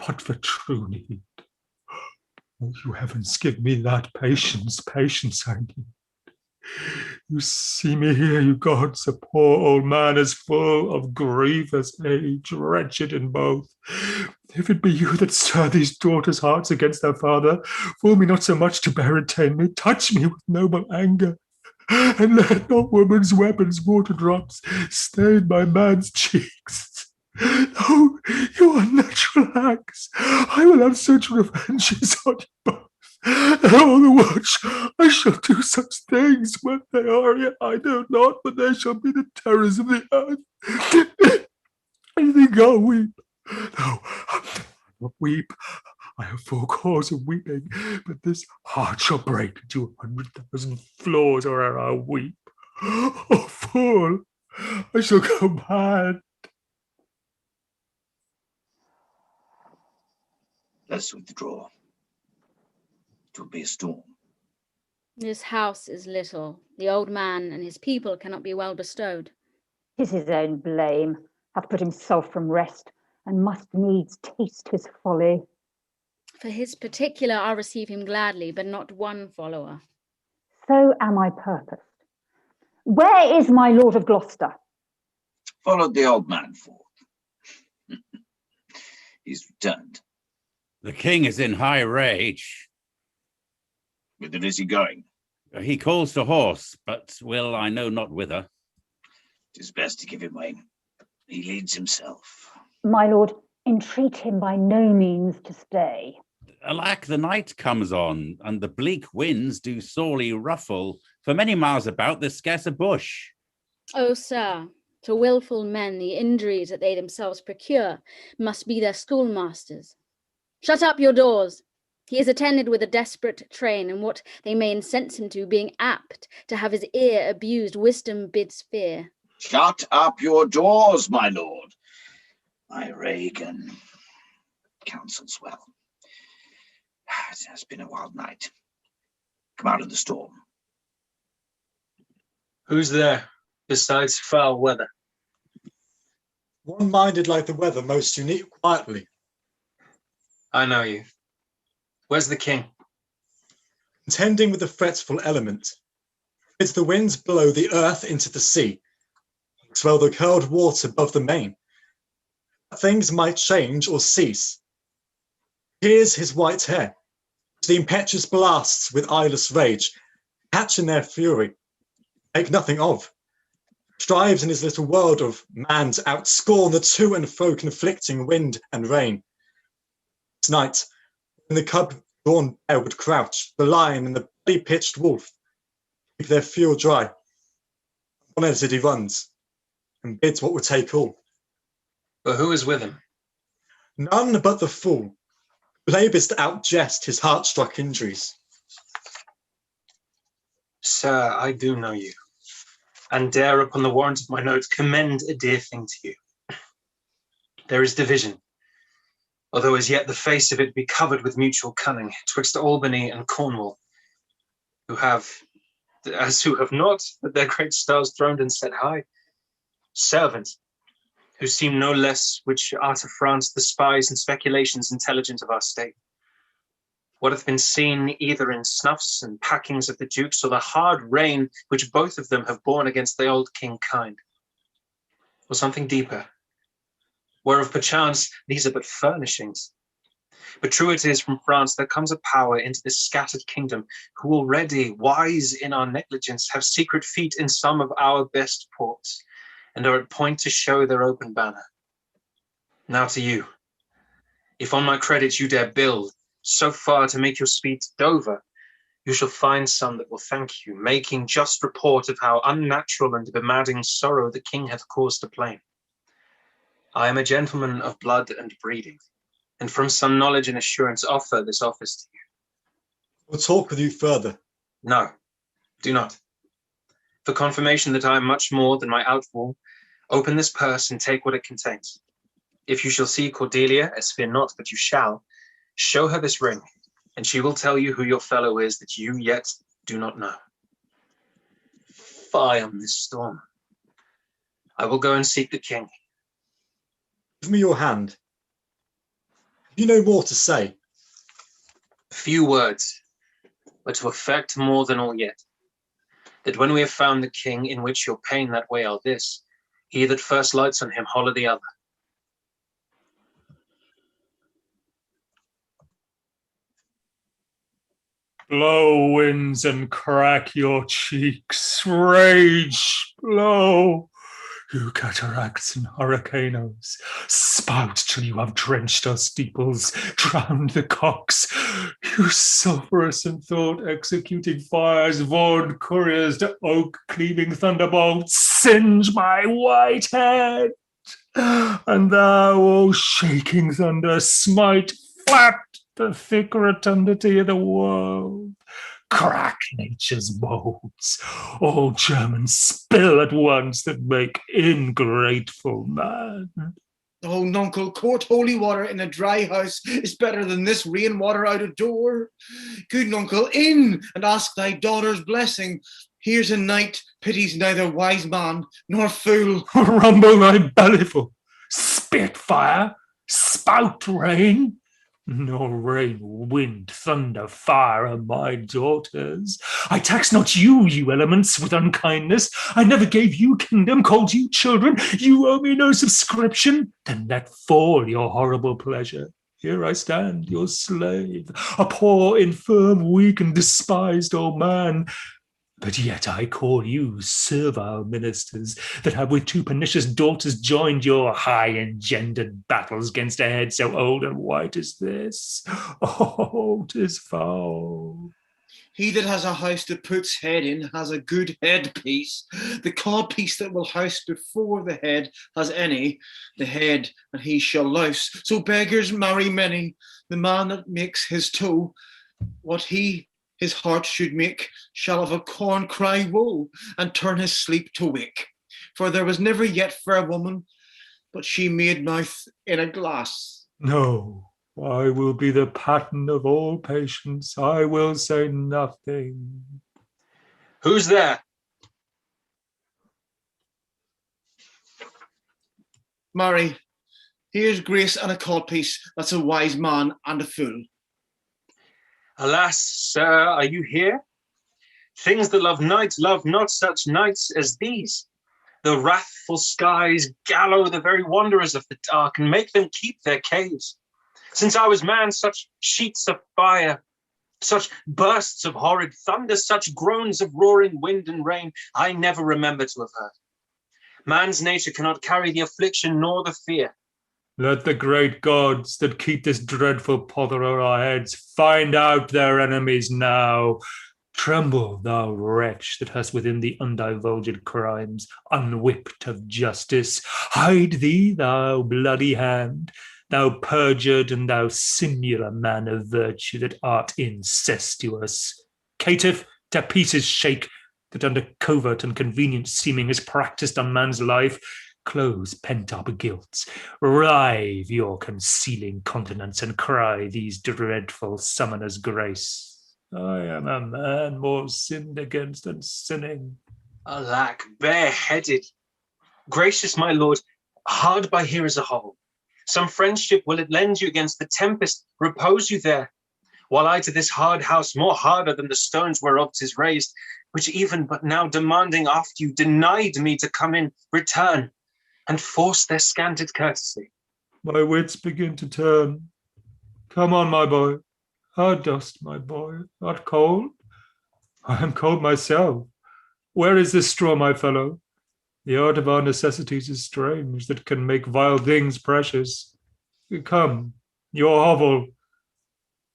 but for true need. Oh, you heavens, give me that patience I need. You see me here, you gods, a poor old man as full of grief as age, wretched in both. If it be you that stir these daughters' hearts against their father, fool me not so much to bear and tame me, touch me with noble anger, and let not woman's weapons, water drops, stain my man's cheeks. Oh, you unnatural acts, I will have such revenges on you both. And all the watch I shall do such things. When they are yet I know not, but they shall be the terrors of the earth. I think I'll weep. No, I'll not weep. I have full cause of weeping, but this heart shall break into 100,000 flaws, or ere I'll weep. Oh, fool! I shall go mad. Let's withdraw. It will be a storm. This house is little. The old man and his people cannot be well bestowed. 'Tis his own blame, hath put himself from rest, and must needs taste his folly. For his particular I'll receive him gladly, but not one follower. So am I purposed. Where is my lord of Gloucester? Followed the old man forth. He's returned. The king is in high rage. Whither is he going? He calls to horse, but will I know not whither. 'Tis best to give him way. He leads himself. My lord, entreat him by no means to stay. Alack, the night comes on, and the bleak winds do sorely ruffle. For many miles about there's scarce a bush. Oh, sir, to wilful men the injuries that they themselves procure must be their schoolmasters. Shut up your doors. He is attended with a desperate train, and what they may incense him to, being apt to have his ear abused, wisdom bids fear. Shut up your doors, my lord. My Regan counsels well. It has been a wild night. Come out of the storm. Who's there, besides foul weather? One minded like the weather, most unique, quietly. I know you. Where's the king? Contending with the fretful element. Bids the winds blow the earth into the sea, swell the curled water above the main. Things might change or cease. Here's his white hair, the impetuous blasts with eyeless rage, catch in their fury, make nothing of. Strives in his little world of man to outscorn the to and fro conflicting wind and rain. This night, when the cub-drawn bear would crouch, the lion and the belly-pitched wolf keep their fuel dry. Unedited he runs, and bids what would take all. But who is with him? None but the fool, who labours to outjest his heart-struck injuries. Sir, I do know you, and dare upon the warrant of my notes commend a dear thing to you. There is division, although as yet the face of it be covered with mutual cunning, twixt Albany and Cornwall, who have not, but their great stars throned and set high, servants, who seem no less, which are to France the spies and speculations intelligent of our state. What hath been seen either in snuffs and packings of the dukes, or the hard reign which both of them have borne against the old king kind, or something deeper, whereof perchance these are but furnishings. But true it is, from France there comes a power into this scattered kingdom, who already, wise in our negligence, have secret feet in some of our best ports, and are at point to show their open banner. Now to you, if on my credit you dare build so far to make your speed to Dover, you shall find some that will thank you, making just report of how unnatural and bemadding sorrow the king hath caused to plain. I am a gentleman of blood and breeding, and from some knowledge and assurance offer this office to you. We'll talk with you further. No, do not. For confirmation that I am much more than my outfall, open this purse and take what it contains. If you shall see Cordelia, as fear not, but you shall, show her this ring, and she will tell you who your fellow is that you yet do not know. Fie on this storm. I will go and seek the king. Give me your hand. Have you no more to say? Few words, but to effect more than all yet. That when we have found the king, in which your pain that way are this, he that first lights on him holler the other. Blow, winds, and crack your cheeks. Rage, blow, you cataracts and hurricanos. Spout till you have drenched our steeples, drowned the cocks. You sulphurous and thought-executing fires, vaunt couriers to oak-cleaving thunderbolts, singe my white head. And thou, O shaking thunder, smite flat the thick rotundity of the world. Crack nature's molds, all Germans spill at once that make ingrateful man. Oh, nuncle, court holy water in a dry house is better than this rainwater out of door. Good nuncle, in and ask thy daughter's blessing. Here's a night pities neither wise man nor fool. Rumble thy bellyful, spitfire, spout rain. No rain, wind, thunder, fire are my daughters. I tax not you, you elements, with unkindness. I never gave you kingdom, called you children. You owe me no subscription. Then let fall your horrible pleasure. Here I stand, your slave, a poor, infirm, weak, and despised old man. But yet I call you servile ministers that have with two pernicious daughters joined your high-engendered battles against a head so old and white as this. Oh, 'tis foul. He that has a house that puts head in has a good headpiece. The codpiece that will house before the head has any, the head and he shall louse. So beggars marry many. The man that makes his toe what he his heart should make, shall of a corn cry woe, and turn his sleep to wake. For there was never yet fair woman, but she made mouth in a glass. No, I will be the pattern of all patience. I will say nothing. Who's there? Marry, here's grace and a codpiece. That's a wise man and a fool. Alas, sir, are you here? Things that love night love not such nights as these. The wrathful skies gallow the very wanderers of the dark and make them keep their caves. Since I was man, such sheets of fire, such bursts of horrid thunder, such groans of roaring wind and rain, I never remember to have heard. Man's nature cannot carry the affliction nor the fear. Let the great gods that keep this dreadful pother o'er our heads find out their enemies now. Tremble, thou wretch that hast within thee undivulged crimes, unwhipped of justice. Hide thee, thou bloody hand, thou perjured and thou singular man of virtue that art incestuous. Caitiff, to pieces shake, that under covert and convenient seeming is practised on man's life. Close pent-up guilt, rive your concealing continence, and cry these dreadful summoners grace. I am a man more sinned against than sinning. Alack, bareheaded. Gracious my lord, hard by here is a hovel. Some friendship will it lend you against the tempest, repose you there. While I to this hard house, more harder than the stones whereof 'tis raised, which even but now demanding after you, denied me to come in, return, and force their scanted courtesy. My wits begin to turn. Come on, my boy. How dost, my boy? Art cold? I am cold myself. Where is this straw, my fellow? The art of our necessities is strange, that can make vile things precious. Come, your hovel.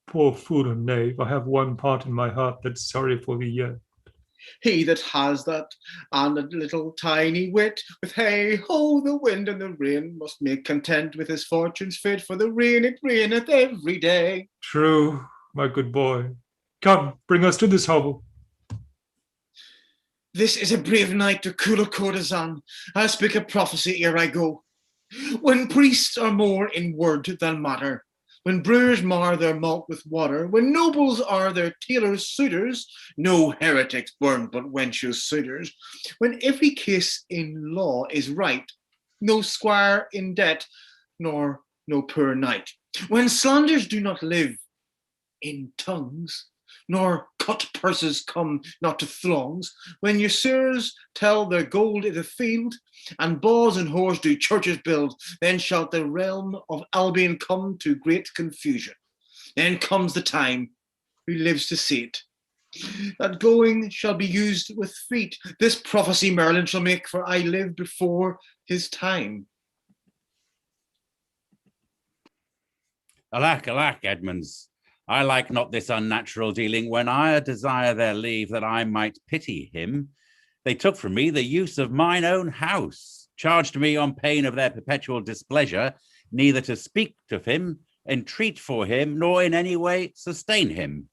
Poor fool and knave, I have one part in my heart that's sorry for thee yet. He that has that and a little tiny wit, with hey ho, the wind and the rain, must make content with his fortune's fate, for the rain it raineth every day. True, my good boy. Come, bring us to this hovel. This is a brave night to cool a courtesan. I'll speak a prophecy ere I go. When priests are more in word than matter, when brewers mar their malt with water, when nobles are their tailors' suitors, no heretics burn but wenches' suitors, when every case in law is right, no squire in debt, nor no poor knight, when slanders do not live in tongues, nor cut purses come not to throngs, when usurers tell their gold in the field, and balls and whores do churches build, then shall the realm of Albion come to great confusion. Then comes the time, who lives to see it, that going shall be used with feet. This prophecy Merlin shall make, for I live before his time. Alack, alack, Edmonds. I like not this unnatural dealing. When I desire their leave that I might pity him, they took from me the use of mine own house, charged me on pain of their perpetual displeasure, neither to speak of him, entreat for him, nor in any way sustain him.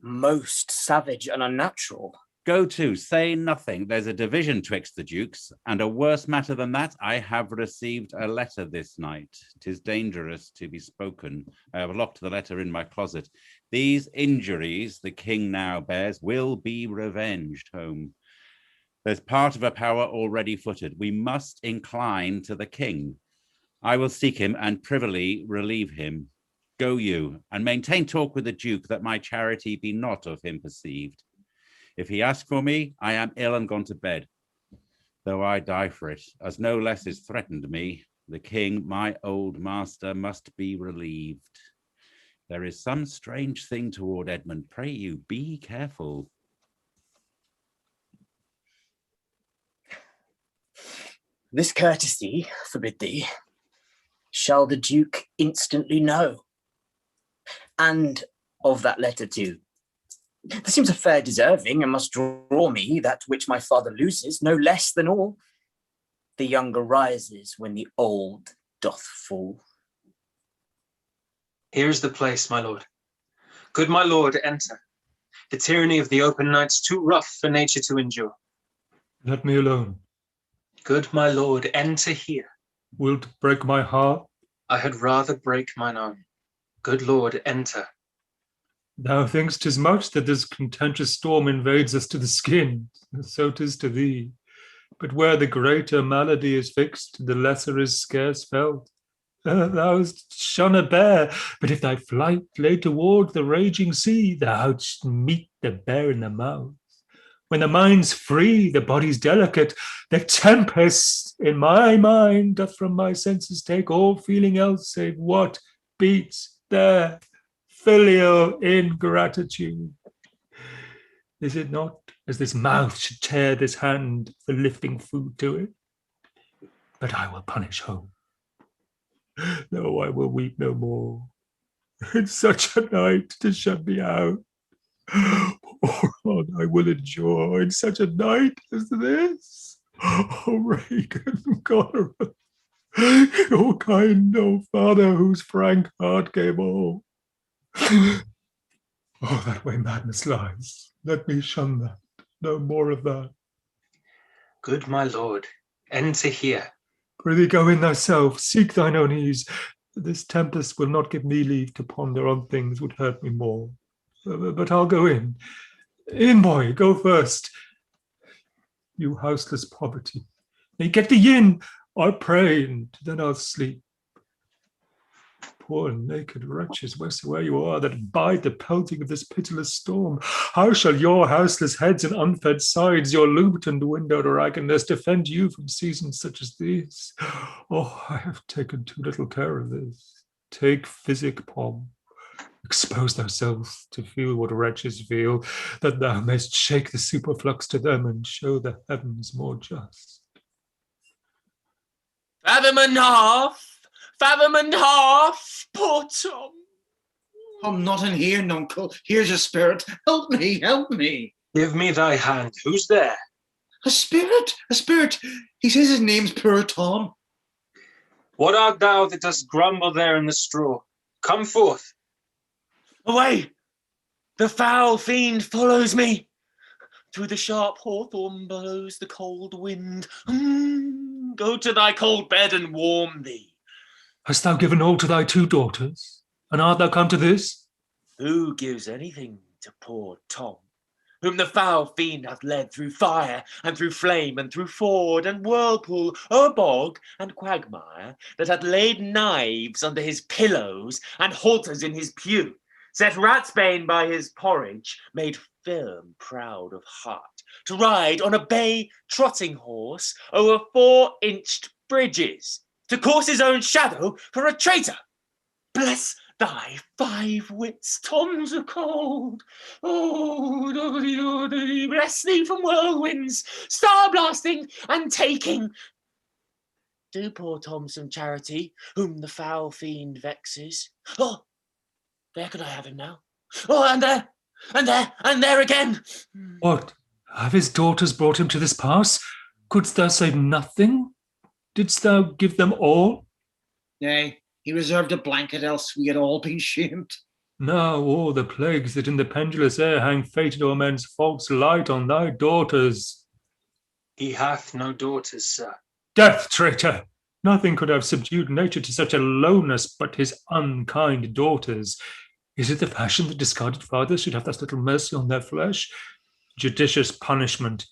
Most savage and unnatural. Go to, say nothing. There's a division twixt the dukes, and a worse matter than that, I have received a letter this night. 'Tis dangerous to be spoken. I have locked the letter in my closet. These injuries the king now bears will be revenged home. There's part of a power already footed. We must incline to the king. I will seek him and privily relieve him. Go you, and maintain talk with the duke, that my charity be not of him perceived. If he ask for me, I am ill and gone to bed, though I die for it, as no less is threatened me. The king, my old master, must be relieved. There is some strange thing toward Edmund. Pray you, be careful. This courtesy, forbid thee, shall the duke instantly know. And of that letter too. This seems a fair deserving, and must draw me that which my father loses, no less than all. The younger rises when the old doth fall. Here is the place, my lord. Good my lord, enter. The tyranny of the open night's too rough for nature to endure. Let me alone. Good my lord, enter here. Wilt break my heart? I had rather break mine own. Good lord, enter. Thou think'st 'tis much that this contentious storm invades us to the skin, so 'tis to thee. But where the greater malady is fixed, the lesser is scarce felt. Thou hast shun a bear, but if thy flight lay toward the raging sea, thou shouldst meet the bear in the mouth. When the mind's free, the body's delicate. The tempest in my mind doth from my senses take all feeling else save what beats there. Filial ingratitude. Is it not as this mouth should tear this hand for lifting food to it? But I will punish home. No, I will weep no more. It's such a night to shut me out. Oh, God, I will endure in such a night as this. Oh, Reagan, God, your kind old father whose frank heart gave all. Oh, that way madness lies. Let me shun that. No more of that. Good my lord, enter here. Prithee, go in thyself, seek thine own ease. This tempest will not give me leave to ponder on things would hurt me more. But I'll go in. In, boy, go first. You houseless poverty. Nay, get thee in, I pray, and then I'll sleep. Poor naked wretches, wheresoe'er you are, that bide the pelting of this pitiless storm, how shall your houseless heads and unfed sides, your looped and windowed raggedness, defend you from seasons such as these? Oh, I have taken too little care of this. Take physic, Pom. Expose thyself to feel what wretches feel, that thou mayst shake the superflux to them and show the heavens more just. Fathom and half! Fathom and half! Poor Tom! I'm not in here, nuncle. Here's a spirit. Help me, help me. Give me thy hand. Who's there? A spirit, a spirit. He says his name's poor Tom. What art thou that dost grumble there in the straw? Come forth. Away! The foul fiend follows me. Through the sharp hawthorn blows the cold wind. Go to thy cold bed and warm thee. Hast thou given all to thy 2 daughters? And art thou come to this? Who gives anything to poor Tom, whom the foul fiend hath led through fire and through flame and through ford and whirlpool, o'er bog and quagmire, that hath laid knives under his pillows and halters in his pew, set ratsbane by his porridge, made firm proud of heart, to ride on a bay trotting horse over 4-inched bridges, to course his own shadow for a traitor? Bless thy 5 wits, Tom's a cold. Oh, bless thee from whirlwinds, star blasting and taking. Do poor Tom some charity, whom the foul fiend vexes. Oh, there could I have him now. Oh, and there, and there, and there again. What? Have his daughters brought him to this pass? Couldst thou save nothing? Didst thou give them all? Nay, he reserved a blanket, else we had all been shamed. Now all the plagues that in the pendulous air hang fated o'er men's faults light on thy daughters. He hath no daughters, sir. Death, traitor! Nothing could have subdued nature to such a lowness but his unkind daughters. Is it the fashion that discarded fathers should have thus little mercy on their flesh? Judicious punishment.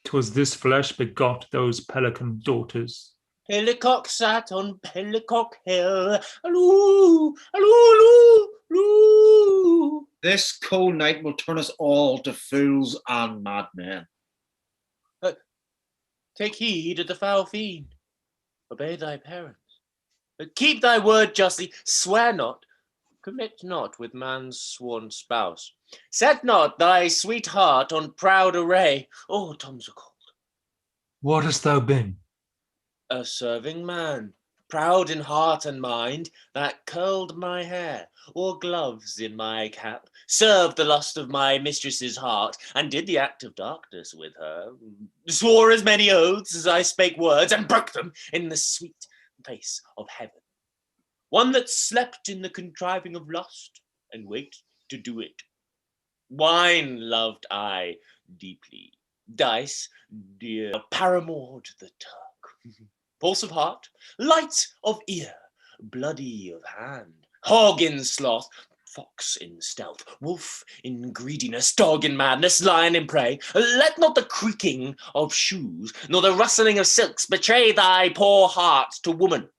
'Twas this flesh begot those pelican daughters. Pillicock sat on Pillicock Hill. Alloo, alloo, alloo, alloo. This cold night will turn us all to fools and madmen. Take heed of the foul fiend. Obey thy parents. Keep thy word justly. Swear not. Commit not with man's sworn spouse. Set not thy sweet heart on proud array. Oh, Tom's a cold. What hast thou been? A serving man, proud in heart and mind, that curled my hair, wore gloves in my cap, served the lust of my mistress's heart, and did the act of darkness with her, swore as many oaths as I spake words, and broke them in the sweet face of heaven. One that slept in the contriving of lust, and waked to do it. Wine loved I deeply, dice dear, paramored the Turk. Pulse of heart, light of ear, bloody of hand, hog in sloth, fox in stealth, wolf in greediness, dog in madness, lion in prey. Let not the creaking of shoes, nor the rustling of silks betray thy poor heart to woman.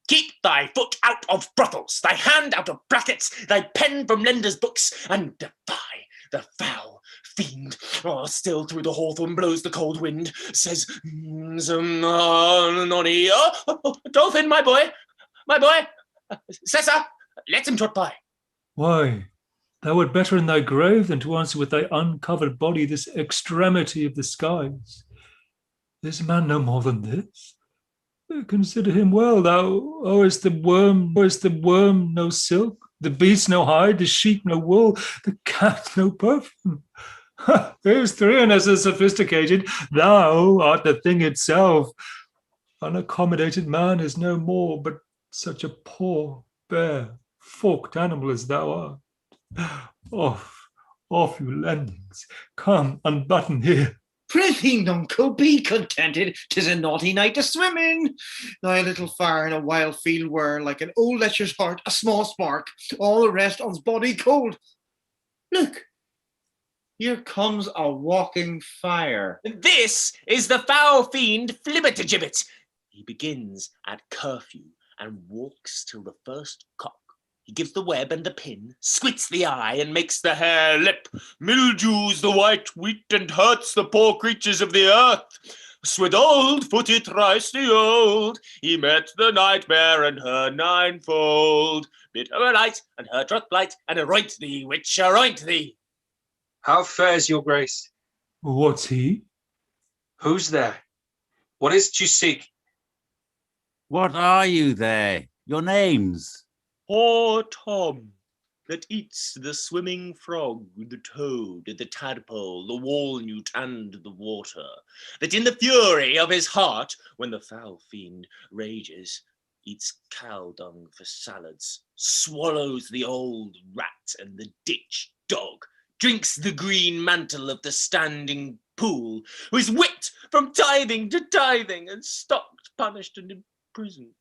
Keep thy foot out of brothels, thy hand out of brackets, thy pen from lenders' books, and defy the foul fiend. Oh, still through the hawthorn blows the cold wind, says, Nonny. Dolphin, my boy, Cessa, let him trot by. Why, thou wert better in thy grave than to answer with thy uncovered body this extremity of the skies. Is man no more than this? Consider him well, thou owest the worm no silk, the beast no hide, the sheep no wool, the cat no perfume. Here's three in us as sophisticated, thou art the thing itself. Unaccommodated man is no more but such a poor, bare, forked animal as thou art. Off, you lendings. Come, unbutton here. Prithee, nuncle, be contented. 'Tis a naughty night to swim in. Thy little fire in a wild field were, like an old lecher's heart, a small spark, all the rest on's body cold. Look, here comes a walking fire. This is the foul fiend Flibbertigibbet. He begins at curfew and walks till the first cock. He gives the web and the pin, squints the eye, and makes the hare lip, mildews the white wheat, and hurts the poor creatures of the earth. Swiddled, footed thrice the old, he met the nightmare and her ninefold. Bid her alight, and her trot blight, and aroint thee, witch, aroint thee. How fares your grace? What's he? Who's there? What is't you seek? What are you there? Your names? Poor Tom, that eats the swimming frog, the toad, the tadpole, the walnut, and the water, that in the fury of his heart, when the foul fiend rages, eats cow dung for salads, swallows the old rat and the ditch dog, drinks the green mantle of the standing pool, who is whipped from tithing to tithing, and stocked, punished, and imprisoned,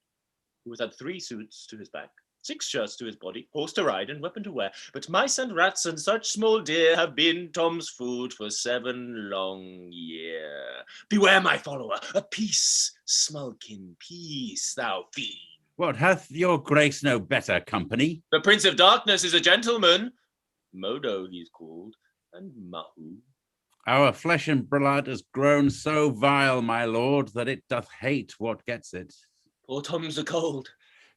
who has had 3 suits to his back, 6 shirts to his body, horse to ride, and weapon to wear. But mice and rats and such small deer have been Tom's food for 7 long year. Beware, my follower, a peace, Smulkin, peace, thou fiend. What, hath your grace no better company? The Prince of Darkness is a gentleman. Modo he's called, and Mahu. Our flesh and blood has grown so vile, my lord, that it doth hate what gets it. Poor Tom's a cold.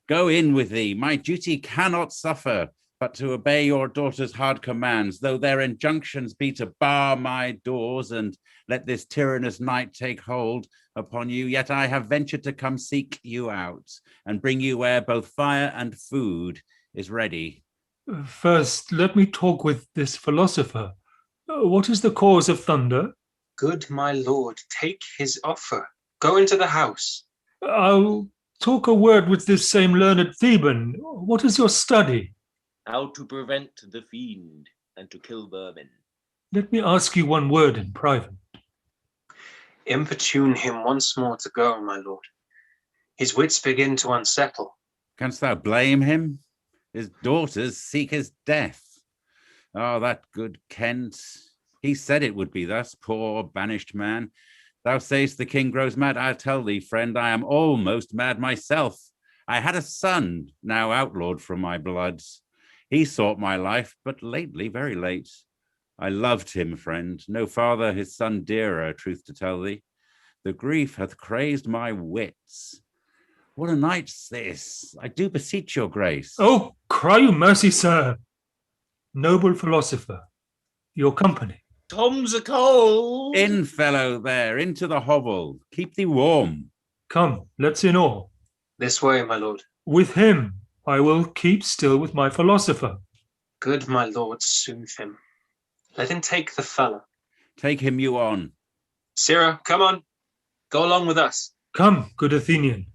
Go in with thee, my duty cannot suffer, but to obey your daughter's hard commands, though their injunctions be to bar my doors and let this tyrannous night take hold upon you, yet I have ventured to come seek you out and bring you where both fire and food is ready. First, let me talk with this philosopher. What is the cause of thunder? Good my lord, take his offer. Go into the house. I'll talk a word with this same learned Theban. What is your study? How to prevent the fiend and to kill vermin. Let me ask you one word in private. Importune him once more to go, my lord. His wits begin to unsettle. Canst thou blame him? His daughters seek his death. Oh, that good Kent. He said it would be thus, poor banished man. Thou sayest the king grows mad. I'll tell thee, friend, I am almost mad myself. I had a son, now outlawed from my blood. He sought my life, but lately, very late. I loved him, friend. No father his son dearer, truth to tell thee. The grief hath crazed my wits. What a night's this! I do beseech your grace. Oh, cry you mercy, sir. Noble philosopher, your company. Tom's a cold. In, fellow, there, into the hovel. Keep thee warm. Come, let's in all. This way, my lord. With him, I will keep still with my philosopher. Good my lord, soothe him. Let him take the fellow. Take him you on. Sirrah, come on. Go along with us. Come, good Athenian.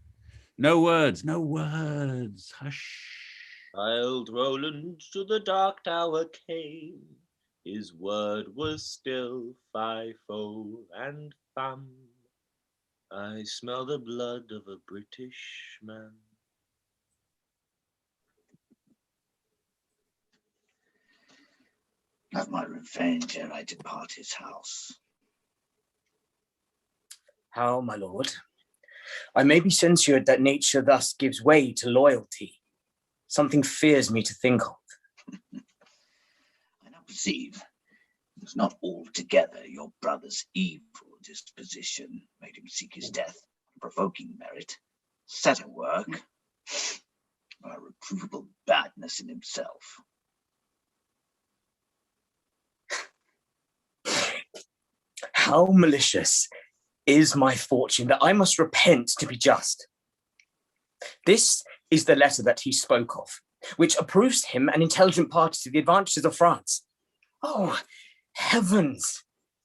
No words, no words. Hush. Child Roland to the dark tower came. His word was still FIFO and FAM. I smell the blood of a British man. Have my revenge ere I depart his house. How, my lord? I may be censured that nature thus gives way to loyalty. Something fears me to think of. I now perceive It's not altogether your brother's evil disposition made him seek his death, provoking merit, set at work, by a reprovable badness in himself. How malicious is my fortune that I must repent to be just. This is the letter that he spoke of, which approves him an intelligent party to the advantages of France. Oh, heavens,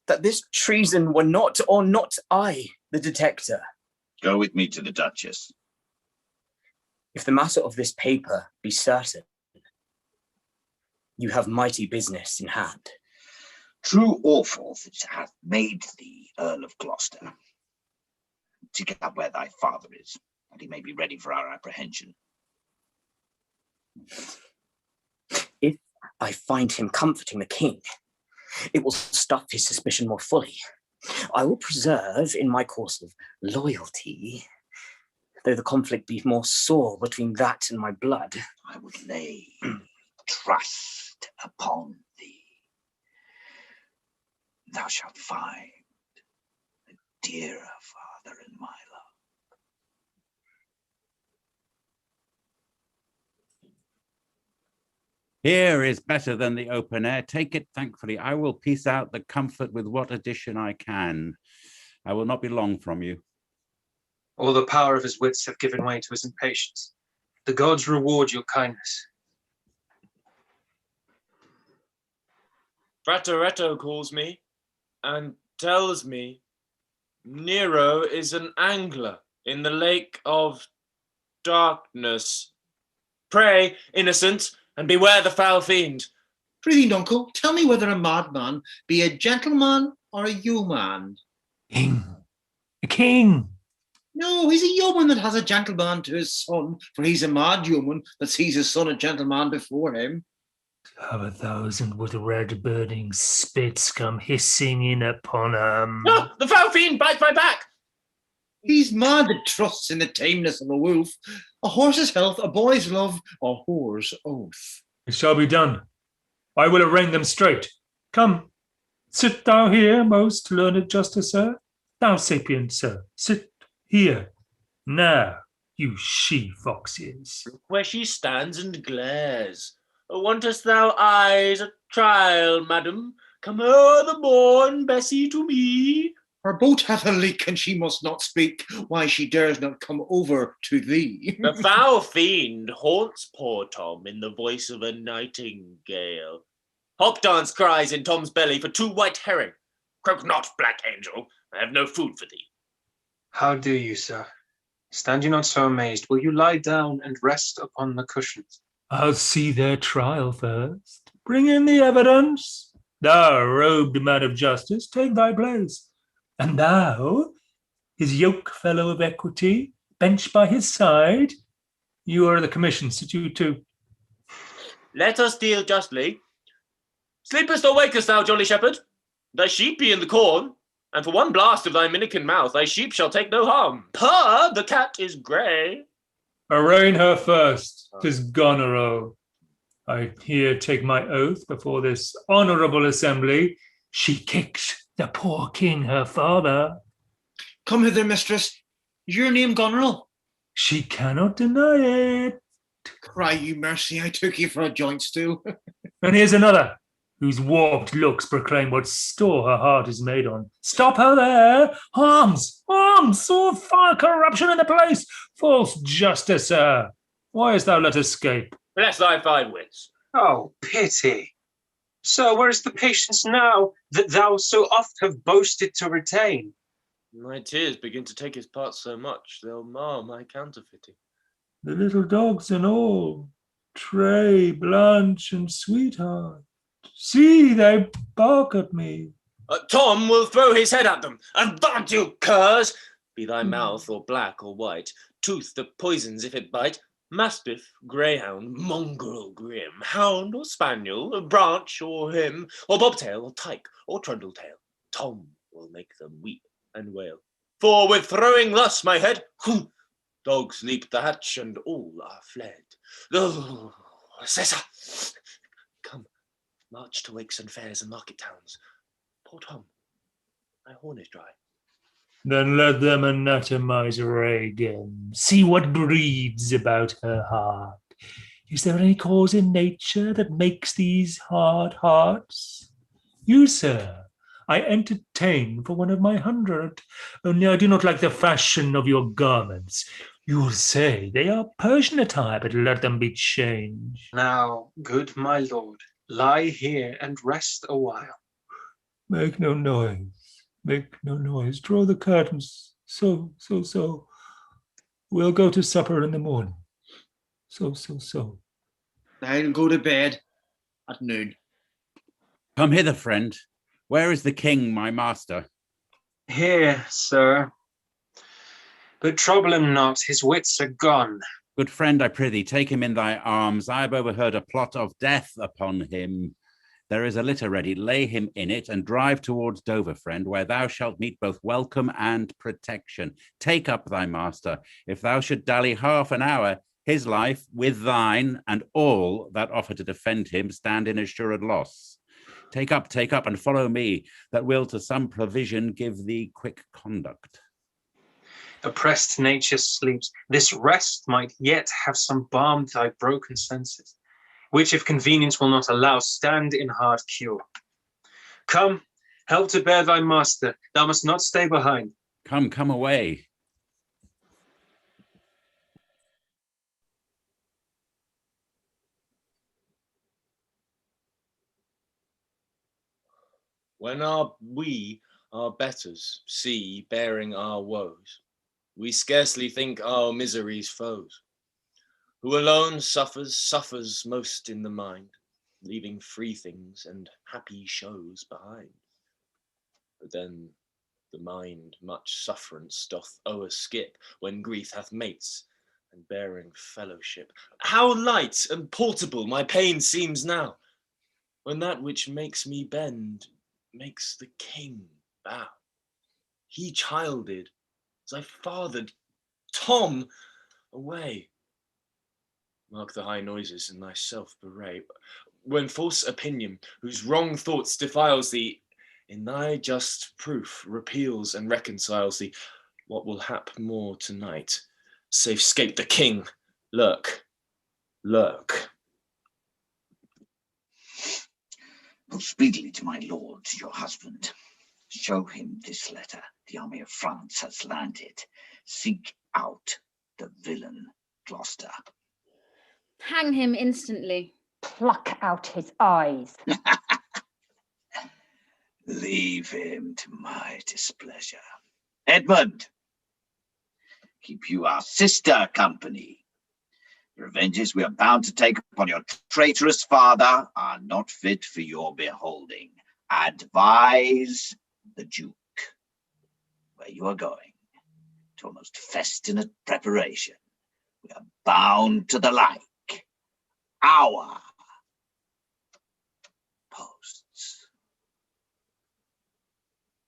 that this treason were not, or not I, the detector. Go with me to the Duchess. If the matter of this paper be certain, you have mighty business in hand. True or false, it hath made thee Earl of Gloucester. Seek out where thy father is, that he may be ready for our apprehension. If I find him comforting the king, it will stuff his suspicion more fully. I will preserve in my course of loyalty, though the conflict be more sore between that and my blood. I would lay trust upon thee. Thou shalt find a dearer father in my love. Here is better than the open air. Take it thankfully. I will piece out the comfort with what addition I can. I will not be long from you. All the power of his wits have given way to his impatience. The gods reward your kindness. Frateretto calls me and tells me Nero is an angler in the lake of darkness. Pray, innocent, and beware the foul fiend. Prithee, uncle, tell me whether a madman be a gentleman or a yeoman. King. A king. No, he's a yeoman that has a gentleman to his son, for he's a mad yeoman that sees his son a gentleman before him. Have 1,000 with red burning spits come hissing in upon him. No, the foul fiend bites my back. He's mad that trusts in the tameness of a wolf, a horse's health, a boy's love, a whore's oath. It shall be done. I will arraign them straight. Come, sit thou here, most learned justice, sir. Thou sapient, sir, sit here. Now, you she-foxes. Look where she stands and glares. Wantest thou eyes at trial, madam? Come o'er the morn, Bessie, to me. Her boat hath a leak, and she must not speak, why she dares not come over to thee. The foul fiend haunts poor Tom in the voice of a nightingale. Hop dance cries in Tom's belly for 2 white herring. Croak not, black angel, I have no food for thee. How do you, sir? Stand you not so amazed. Will you lie down and rest upon the cushions? I'll see their trial first. Bring in the evidence. Thou, robed man of justice, take thy place. And thou, his yoke fellow of equity, bench by his side, you are the commission, sit you too. Let us deal justly. Sleepest or wakest thou, jolly shepherd? Thy sheep be in the corn, and for one blast of thy minikin mouth, thy sheep shall take no harm. Purr, the cat is grey. Arraign her first, 'tis Goneril. I here take my oath before this honourable assembly. She kicked the poor king, her father. Come hither, mistress. Is your name Goneril? She cannot deny it. Cry you mercy, I took you for a joint stool. And here's another, whose warped looks proclaim what store her heart is made on. Stop her there! Arms! Arms! So fire corruption in the place! False justice, sir! Why hast thou let escape? Bless thy fine wits. Oh, pity. Sir, where is the patience now that thou so oft have boasted to retain? My tears begin to take his part so much, they'll mar my counterfeiting. The little dogs and all, Tray, Blanche, and Sweetheart. See, they bark at me. Tom will throw his head at them. Avaunt, you curs! Be thy mouth or black or white, tooth that poisons if it bite, mastiff, greyhound, mongrel grim, hound or spaniel, branch or him, or bobtail or tyke or trundle-tail, Tom will make them weep and wail. For with throwing thus my head, dogs leap the hatch and all are fled. Oh, Cæsar, come, march to wakes and fairs and market towns, Poor Tom, my horn is dry. Then let them anatomize Regan. See what breathes about her heart. Is there any cause in nature that makes these hard hearts? You, sir, I entertain for one of my 100. Only I do not like the fashion of your garments. You'll say they are Persian attire, but let them be changed. Now, good my lord, lie here and rest a while. Make no noise. Make no noise. Draw the curtains. So. We'll go to supper in the morning. So. Then go to bed at noon. Come hither, friend. Where is the king, my master? Here, sir. But trouble him not, his wits are gone. Good friend, I prithee, take him in thy arms. I have overheard a plot of death upon him. There is a litter ready, lay him in it, and drive towards Dover, friend, where thou shalt meet both welcome and protection. Take up thy master. If thou should dally half an hour, his life with thine and all that offer to defend him stand in assured loss. Take up, and follow me, that will to some provision give thee quick conduct. Oppressed nature sleeps. This rest might yet have some balm to thy broken senses, which if convenience will not allow, stand in hard cure. Come, help to bear thy master. Thou must not stay behind. Come away. When we, our betters, see bearing our woes, we scarcely think our miseries foes. Who alone suffers most in the mind, leaving free things and happy shows behind. But then the mind much sufferance doth o'erskip when grief hath mates and bearing fellowship. How light and portable my pain seems now, when that which makes me bend makes the king bow. He childed, as I fathered Tom away. Mark the high noises in thyself bewray. When false opinion, whose wrong thoughts defiles thee, in thy just proof repeals and reconciles thee, what will hap more tonight? Safe 'scape the king. Lurk. Go speedily to my lord, your husband. Show him this letter. The army of France has landed. Seek out the villain Gloucester. Hang him instantly. Pluck out his eyes. Leave him to my displeasure. Edmund, keep you our sister company. The revenges we are bound to take upon your traitorous father are not fit for your beholding. Advise the Duke where you are going to a most festinate preparation. We are bound to the like. Our posts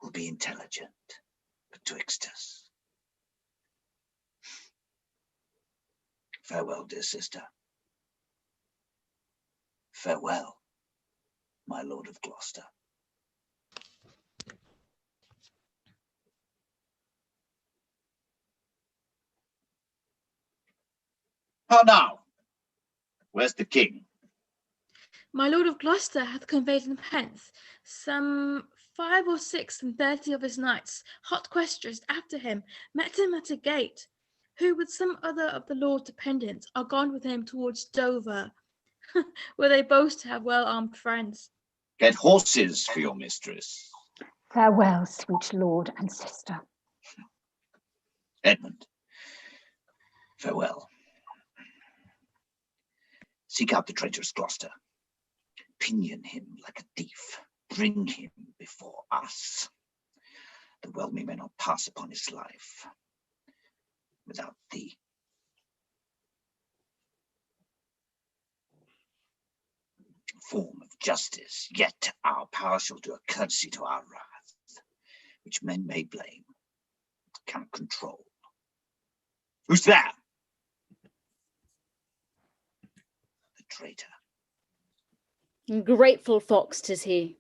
will be intelligent betwixt us. Farewell, dear sister. Farewell, my lord of Gloucester. How now? Where's the king? My lord of Gloucester hath conveyed in pence some 5 or 6 and 30 of his knights, hot questions after him, met him at a gate, who with some other of the lord's dependents are gone with him towards Dover, where they boast to have well-armed friends. Get horses for your mistress. Farewell, sweet lord and sister. Edmund, farewell. Seek out the traitorous Gloucester. Pinion him like a thief. Bring him before us. The Welmy may not pass upon his life without thee. Form of justice, yet our power shall do a courtesy to our wrath, which men may blame, but cannot control. Who's there? The traitor. Grateful fox 'tis he.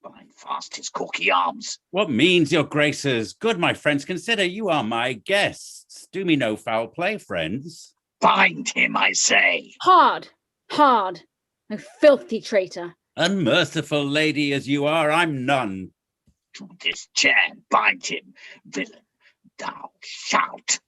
Bind fast his corky arms. What means your graces? Good, my friends, consider you are my guests. Do me no foul play, friends. Bind him, I say. Hard, hard, O filthy traitor. Unmerciful lady as you are, I'm none. To this chair, bind him, villain, thou shalt.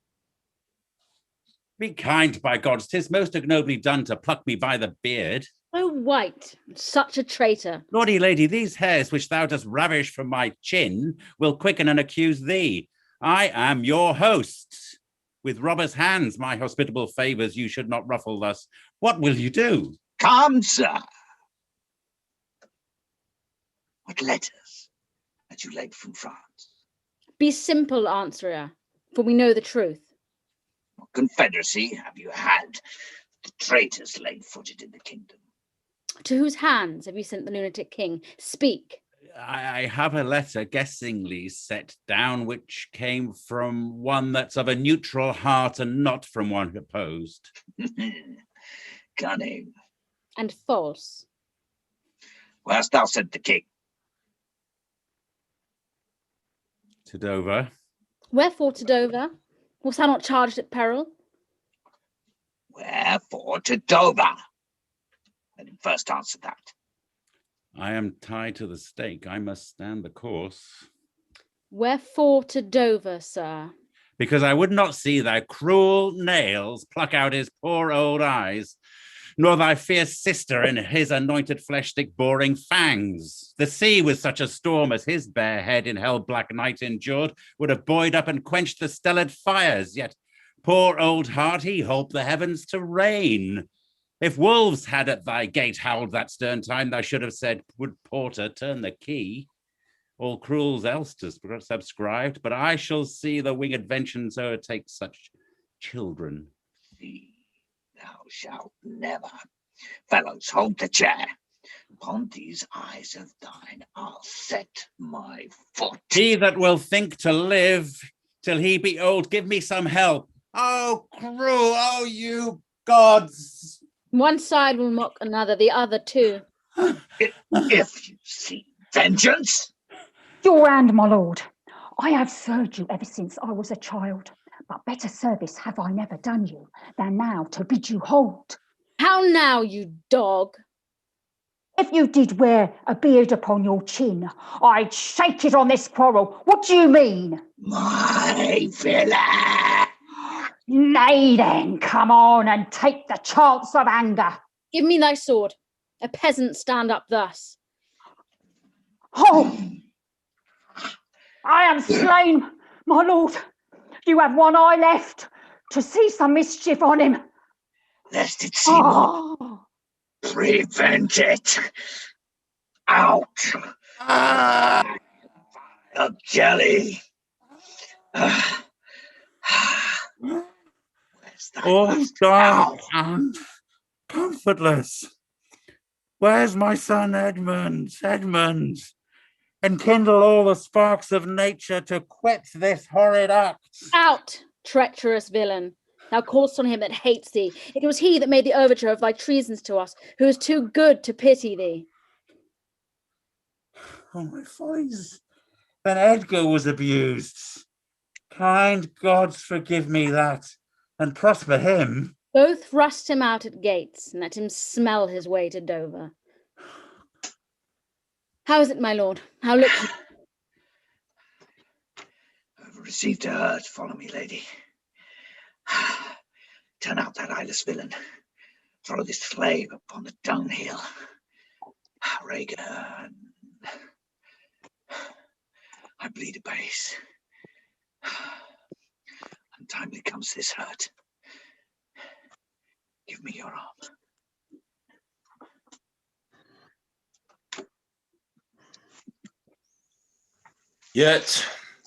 Be kind, by gods, 'tis most ignobly done to pluck me by the beard. So white, such a traitor. Lordy lady, these hairs which thou dost ravish from my chin will quicken and accuse thee. I am your host. With robber's hands, my hospitable favours you should not ruffle thus. What will you do? Come, sir. What letters had you laid from France? Be simple, answerer, for we know the truth. What confederacy have you had the traitors laid footed in the kingdom? To whose hands have you sent the lunatic king? Speak. I have a letter guessingly set down, which came from one that's of a neutral heart and not from one opposed. Cunning. And false. Where hast thou sent the king? To Dover. Wherefore to Dover? Was thou not charged at peril? Wherefore to Dover? Let him first answer that. I am tied to the stake. I must stand the course. Wherefore to Dover, sir? Because I would not see thy cruel nails pluck out his poor old eyes, nor thy fierce sister in his anointed flesh stick boring fangs. The sea with such a storm as his bare head in hell black night endured would have buoyed up and quenched the stellar fires, yet poor old heart, he hoped the heavens to rain. If wolves had at thy gate howled that stern time, thou should have said, would porter turn the key? All cruels else to subscribed, but I shall see the winged vengeance o'ertake such children. See, thou shalt never. Fellows, hold the chair. Upon these eyes of thine, I'll set my foot. He that will think to live till he be old, give me some help. Oh, cruel, oh, you gods. One side will mock another, the other too. If you see vengeance. Your hand, my lord. I have served you ever since I was a child, but better service have I never done you than now to bid you hold. How now, you dog? If you did wear a beard upon your chin, I'd shake it on this quarrel. What do you mean? My villain! Nay then, come on and take the chance of anger. Give me thy sword. A peasant stand up thus. Oh! I am slain, my lord. You have one eye left to see some mischief on him. Lest it see more. Prevent it. Out. Of jelly. Oh, dark and comfortless. Where's my son Edmund? Edmund, enkindle all the sparks of nature to quit this horrid act. Out, treacherous villain. Thou callest on him that hates thee. It was he that made the overture of thy treasons to us, who is too good to pity thee. Oh, my follies. Then Edgar was abused. Kind gods forgive me that, and prosper him. Both thrust him out at gates, and let him smell his way to Dover. How is it, my lord? How look you? I've received a hurt. Follow me, lady. Turn out that eyeless villain. Follow this slave upon the dunghill. Regan. I bleed apace. Untimely comes this hurt. Give me your arm. Yet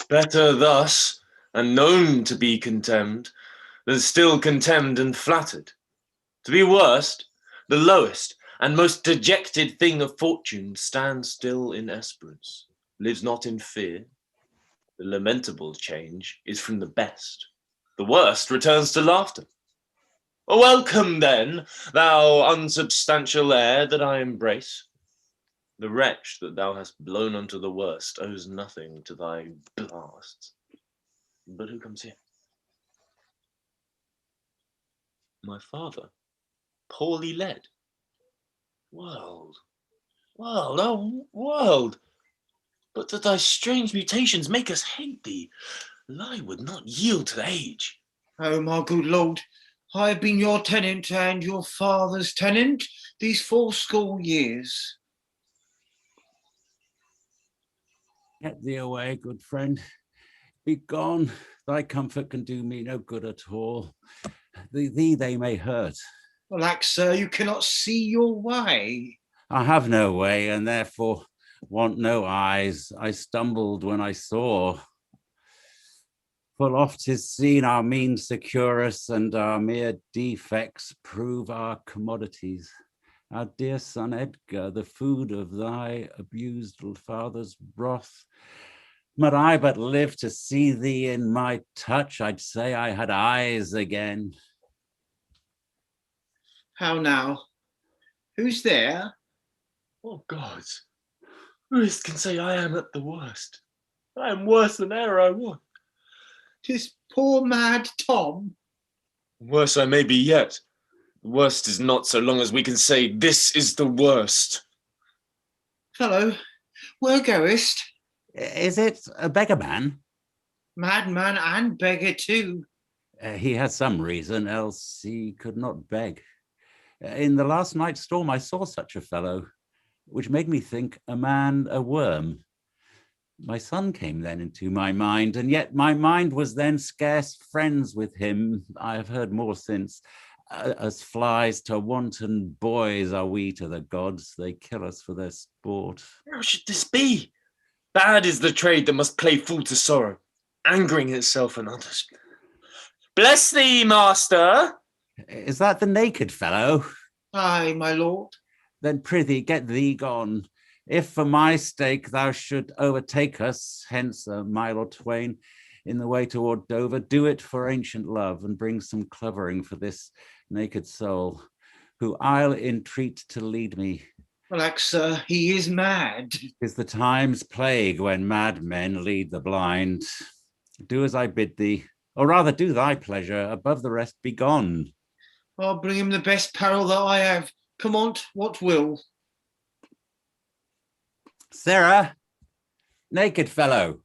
better thus, and known to be contemned, than still contemned and flattered. To be worst, the lowest and most dejected thing of fortune stands still in esperance, lives not in fear. The lamentable change is from the best. The worst returns to laughter. Welcome then, thou unsubstantial air that I embrace. The wretch that thou hast blown unto the worst owes nothing to thy blasts. But who comes here? My father, poorly led. World, oh world, but that thy strange mutations make us hate thee. I would not yield to age. Oh, my good lord, I have been your tenant and your father's tenant these fourscore years. Get thee away, good friend. Be gone. Thy comfort can do me no good at all. Thee they may hurt. Alack, sir, you cannot see your way. I have no way, and therefore want no eyes. I stumbled when I saw. Full oft is seen our means secure us, and our mere defects prove our commodities. Our dear son Edgar, the food of thy abused father's wrath. Might I but live to see thee in my touch, I'd say I had eyes again. How now? Who's there? Oh gods, who can say I am at the worst? I am worse than e'er I was. 'Tis poor mad Tom. Worse I may be yet. The worst is not so long as we can say, this is the worst. Fellow, where goest? Is it a beggar man? Madman and beggar too. He has some reason, else he could not beg. In the last night's storm I saw such a fellow, which made me think a man a worm. My son came then into my mind, and yet my mind was then scarce friends with him. I have heard more since. As flies to wanton boys are we to the gods. They kill us for their sport. How should this be? Bad is the trade that must play fool to sorrow, angering itself and others. Bless thee, master. Is that the naked fellow? Aye, my lord. Then prithee get thee gone. If for my stake thou should overtake us, hence a mile or twain, in the way toward Dover, do it for ancient love, and bring some clovering for this naked soul, who I'll entreat to lead me. Alack, sir, he is mad. 'Tis the time's plague when mad men lead the blind. Do as I bid thee, or rather do thy pleasure, above the rest be gone. I'll bring him the best apparel that I have. Come on't what will. Sarah, naked fellow.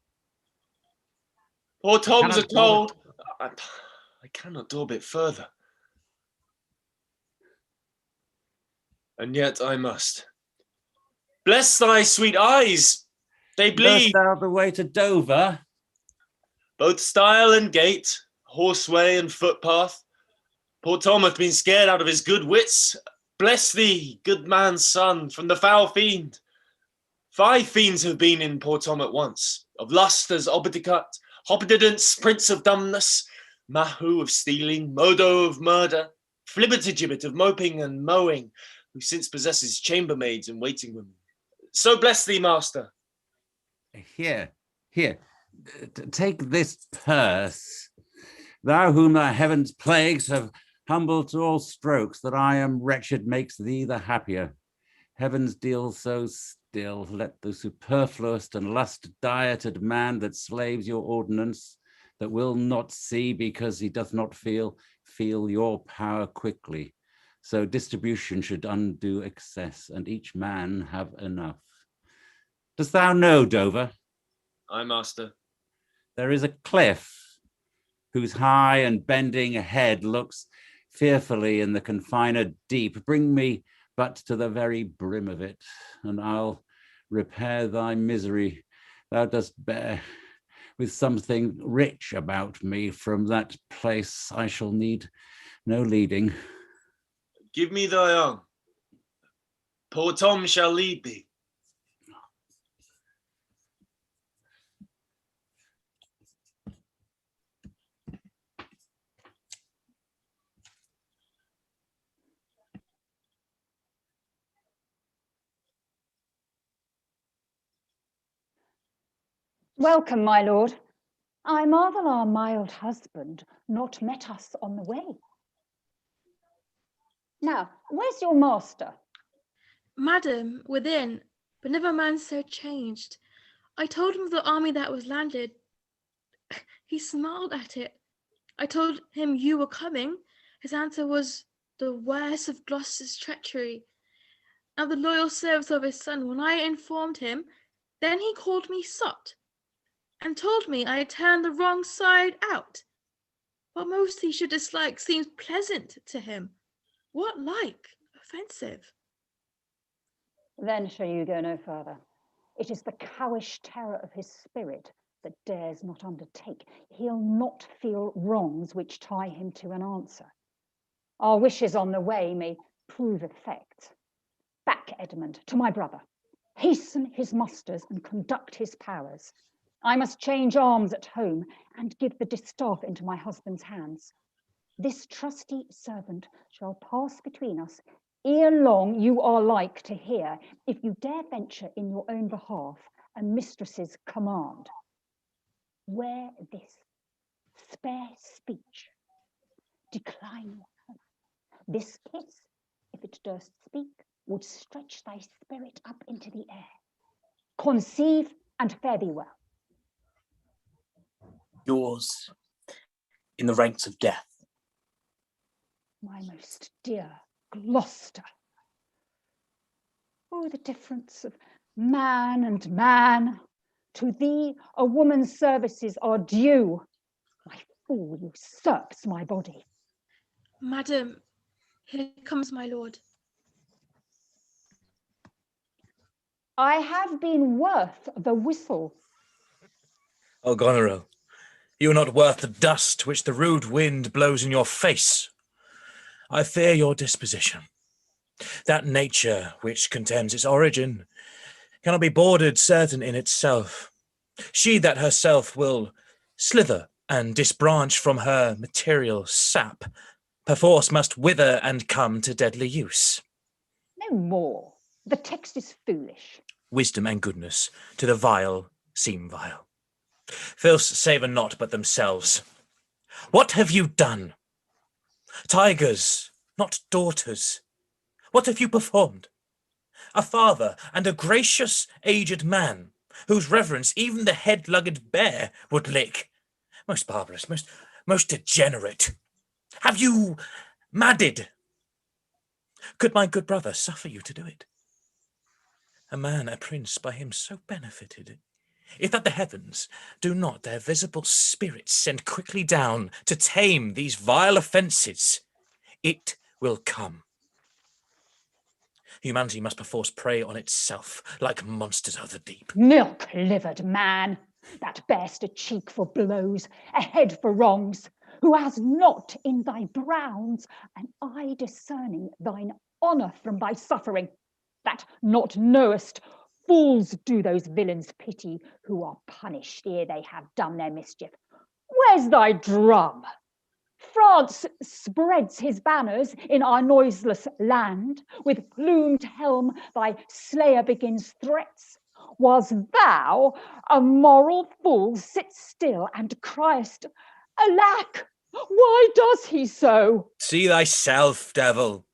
Poor Tom's a cold. I cannot daub it further. And yet I must. Bless thy sweet eyes. They bleed. Knowest thou the way to Dover? Both stile and gate, horseway and footpath. Poor Tom hath been scared out of his good wits. Bless thee, good man's son, from the foul fiend. 5 fiends have been in poor Tom at once. Of lust as Obidicut, Hobbididance, prince of dumbness, Mahu of stealing, Modo of murder, Flibbertigibbet of moping and mowing, who since possesses chambermaids and waiting women. So bless thee, master. Here, take this purse. Thou whom the heaven's plagues have humbled to all strokes, that I am wretched makes thee the happier. Heavens deal so still, let the superfluous and lust-dieted man that slaves your ordinance, that will not see because he doth not feel your power quickly. So distribution should undo excess, and each man have enough. Dost thou know, Dover? Aye, master. There is a cliff whose high and bending head looks fearfully in the confined deep. Bring me but to the very brim of it, and I'll repair thy misery thou dost bear with something rich about me. From that place I shall need no leading. Give me thy arm. Poor Tom shall lead thee. Welcome, my lord. I marvel our mild husband not met us on the way. Now, where's your master? Madam, within, but never man so changed. I told him of the army that was landed. He smiled at it. I told him you were coming. His answer was the worst of Gloucester's treachery and the loyal service of his son. When I informed him, then he called me sot and told me I had turned the wrong side out. What most he should dislike seems pleasant to him. What like offensive? Then shall you go no further. It is the cowish terror of his spirit that dares not undertake. He'll not feel wrongs which tie him to an answer. Our wishes on the way may prove effect. Back, Edmund, to my brother. Hasten his musters and conduct his powers. I must change arms at home and give the distaff into my husband's hands. This trusty servant shall pass between us. Ere long you are like to hear, if you dare venture in your own behalf, a mistress's command. Wear this, spare speech, decline this kiss, if it durst speak, would stretch thy spirit up into the air. Conceive and fare thee well. Yours in the ranks of death. My most dear Gloucester. Oh, the difference of man and man. To thee a woman's services are due. My fool usurps my body. Madam, here comes my lord. I have been worth the whistle. Oh, Goneril, you are not worth the dust which the rude wind blows in your face. I fear your disposition. That nature which contemns its origin cannot be bordered certain in itself. She that herself will slither and disbranch from her material sap, perforce must wither and come to deadly use. No more. The text is foolish. Wisdom and goodness to the vile seem vile. Filths savour not but themselves. What have you done? Tigers, not daughters. What have you performed? A father and a gracious aged man, whose reverence even the head-lugged bear would lick. Most barbarous, most degenerate. Have you madded? Could my good brother suffer you to do it? A man, a prince, by him so benefited. If that the heavens do not their visible spirits send quickly down to tame these vile offences, it will come. Humanity must perforce prey on itself, like monsters of the deep. Milk-livered man, that bear'st a cheek for blows, a head for wrongs, who has not in thy browns an eye discerning thine honour from thy suffering, that not knowest fools do those villains pity who are punished ere they have done their mischief. Where's thy drum? France spreads his banners in our noiseless land. With plumed helm thy slayer begins threats. Was thou, a moral fool, sit still and criest, alack, why does he so? See thyself, devil.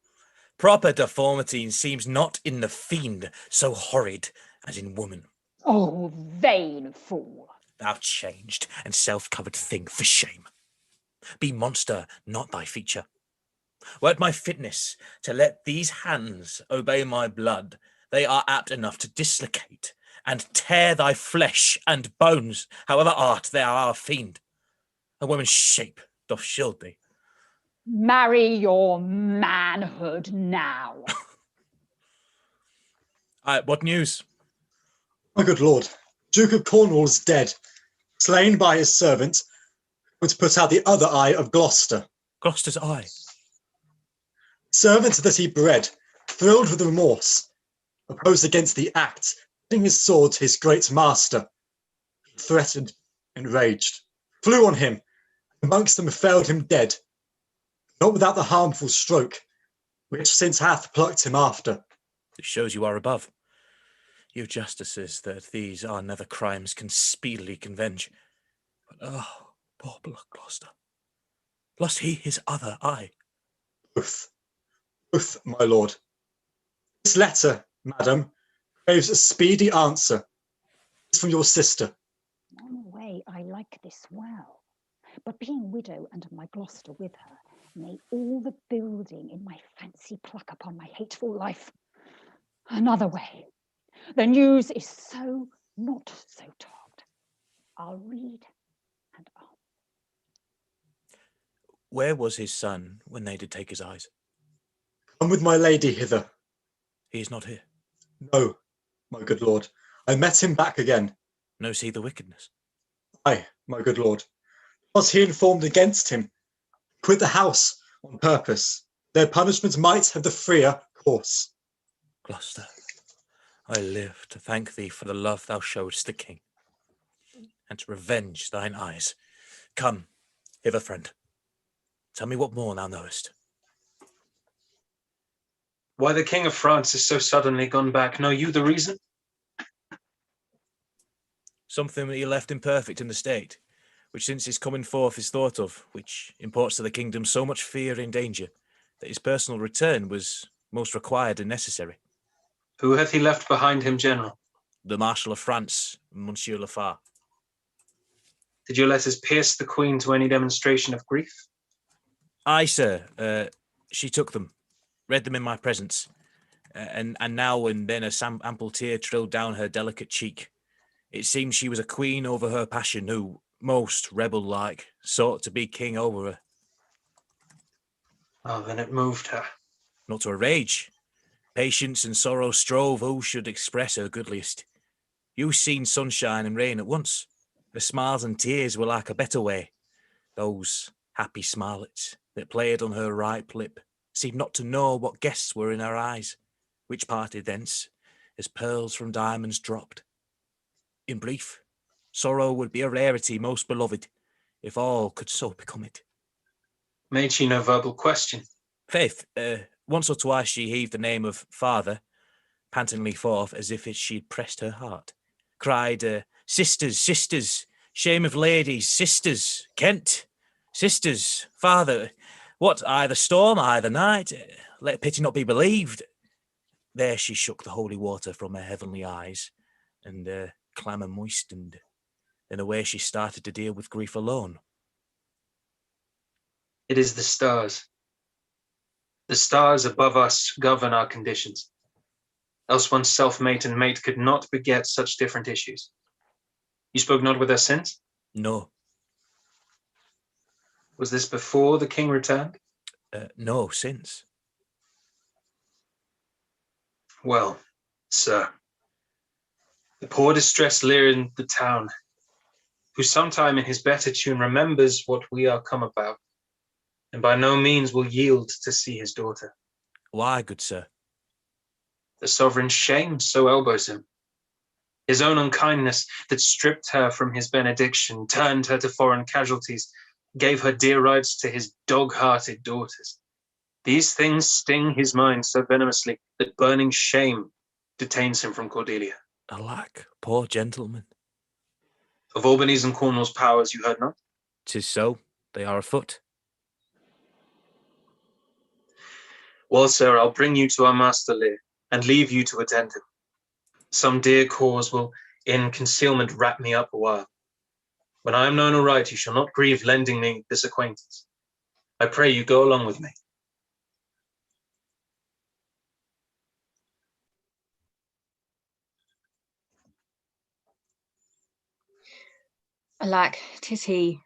Proper deformity seems not in the fiend so horrid as in woman. Oh, vain fool. Thou changed and self-covered thing, for shame. Be monster not thy feature. Were it my fitness to let these hands obey my blood, they are apt enough to dislocate and tear thy flesh and bones, however art thou a fiend. A woman's shape doth shield thee. Marry your manhood now. What news? My good lord, Duke of Cornwall is dead, slain by his servant, who to put out the other eye of Gloucester. Gloucester's eye? Servant that he bred, thrilled with remorse, opposed against the act, putting his sword to his great master, threatened, enraged, flew on him, amongst them felled him dead, not without the harmful stroke, which since hath plucked him after. It shows you are above. You justices, that these our nether crimes can speedily convenge. But oh, poor Gloucester. Lost he his other eye? Both, my lord. This letter, madam, craves a speedy answer. It's from your sister. In a way, I like this well. But being widow and my Gloucester with her, may all the building in my fancy pluck upon my hateful life. Another way. The news is so not so told. I'll read and on. Where was his son when they did take his eyes? Come with my lady hither. He is not here. No, my good lord. I met him back again. Knows he the wickedness? Aye, my good lord. Was he informed against him? Quit the house on purpose. Their punishment might have the freer course. Gloucester, I live to thank thee for the love thou showedst the king, and to revenge thine eyes. Come, hither, friend. Tell me what more thou knowest. Why the King of France is so suddenly gone back, know you the reason? Something that he left imperfect in the state, which since his coming forth is thought of, which imports to the kingdom so much fear and danger, that his personal return was most required and necessary. Who hath he left behind him, General? The Marshal of France, Monsieur Lafar. Did your letters pierce the Queen to any demonstration of grief? Aye, sir. She took them, read them in my presence, and now and then a ample tear trilled down her delicate cheek. It seemed she was a queen over her passion who, most rebel-like, sought to be king over her. Oh, then it moved her. Not to her rage. Patience and sorrow strove who should express her goodliest. You seen sunshine and rain at once. Her smiles and tears were like a better way. Those happy smilets that played on her ripe lip seemed not to know what guests were in her eyes, which parted thence as pearls from diamonds dropped. In brief, sorrow would be a rarity most beloved, if all could so become it. Made she no verbal question? Faith, once or twice she heaved the name of father, pantingly forth as if she'd pressed her heart. Cried, sisters, sisters, shame of ladies, sisters, Kent, sisters, father, what, I the storm, I the night, let pity not be believed. There she shook the holy water from her heavenly eyes, and clamour moistened. Then away she started to deal with grief alone. It is the stars. The stars above us govern our conditions. Else one's self-mate and mate could not beget such different issues. You spoke not with her since? No. Was this before the king returned? No, since. Well, sir, the poor distressed Lear in the town, who sometime in his better tune remembers what we are come about, and by no means will yield to see his daughter. Why, good sir? The sovereign shame so elbows him. His own unkindness that stripped her from his benediction, turned her to foreign casualties, gave her dear rights to his dog-hearted daughters. These things sting his mind so venomously that burning shame detains him from Cordelia. Alack, poor gentleman. Of Albany's and Cornwall's powers you heard not? 'Tis so, they are afoot. Well, sir, I'll bring you to our master Lear, and leave you to attend him. Some dear cause will in concealment wrap me up a while. When I am known aright, you shall not grieve lending me this acquaintance. I pray you go along with me. Alack, 'tis he.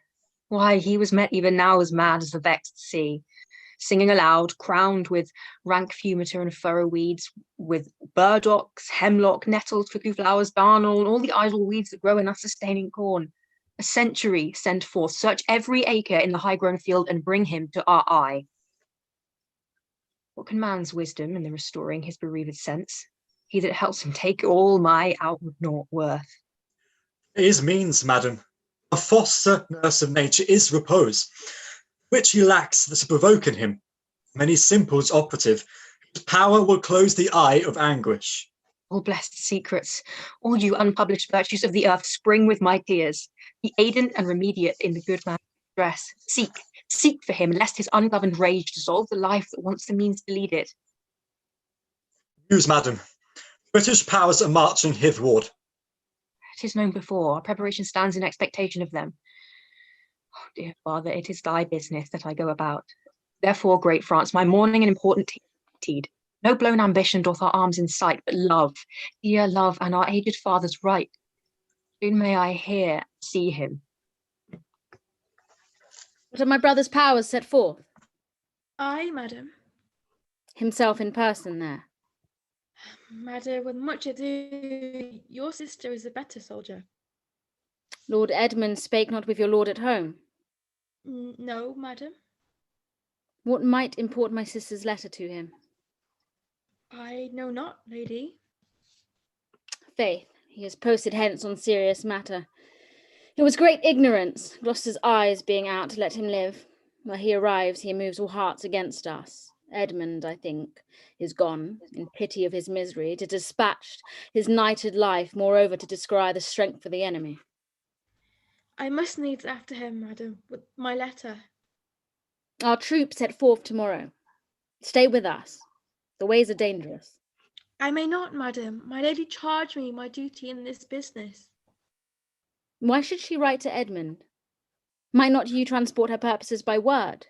Why, he was met even now as mad as the vexed sea, singing aloud, crowned with rank fumiter and furrow weeds, with burdocks, hemlock, nettles, cuckoo flowers, darnel, and all the idle weeds that grow in unsustaining corn. A century send forth, search every acre in the high-grown field, and bring him to our eye. What can man's wisdom in the restoring his bereaved sense? He that helps him take all my outward naught worth. It is means, madam. A foster nurse of nature is repose, which he lacks to provoke in him. Many simples operative, whose power will close the eye of anguish. All blessed secrets, all you unpublished virtues of the earth, spring with my tears. Be aidant and remediate in the good man's distress. Seek for him, lest his ungoverned rage dissolve the life that wants the means to lead it. Muse, madam, British powers are marching hitherward. 'Tis known before. Our preparation stands in expectation of them. Oh, dear father, it is thy business that I go about. Therefore, great France, my morning and important deed. No blown ambition doth our arms incite, but love, dear love, and our aged father's right. Soon may I hear, see him. What are my brother's powers set forth? Aye, madam. Himself in person there. Madam, with much ado, your sister is a better soldier. Lord Edmund spake not with your lord at home. No, madam. What might import my sister's letter to him? I know not, lady. Faith, he has posted hence on serious matter. It was great ignorance, Gloucester's eyes being out to let him live. Where he arrives, he moves all hearts against us. Edmund, I think, is gone, in pity of his misery, to dispatch his knighted life, moreover to descry the strength of the enemy. I must needs after him, madam, with my letter. Our troops set forth tomorrow. Stay with us. The ways are dangerous. I may not, madam. My lady charged me my duty in this business. Why should she write to Edmund? Might not you transport her purposes by word?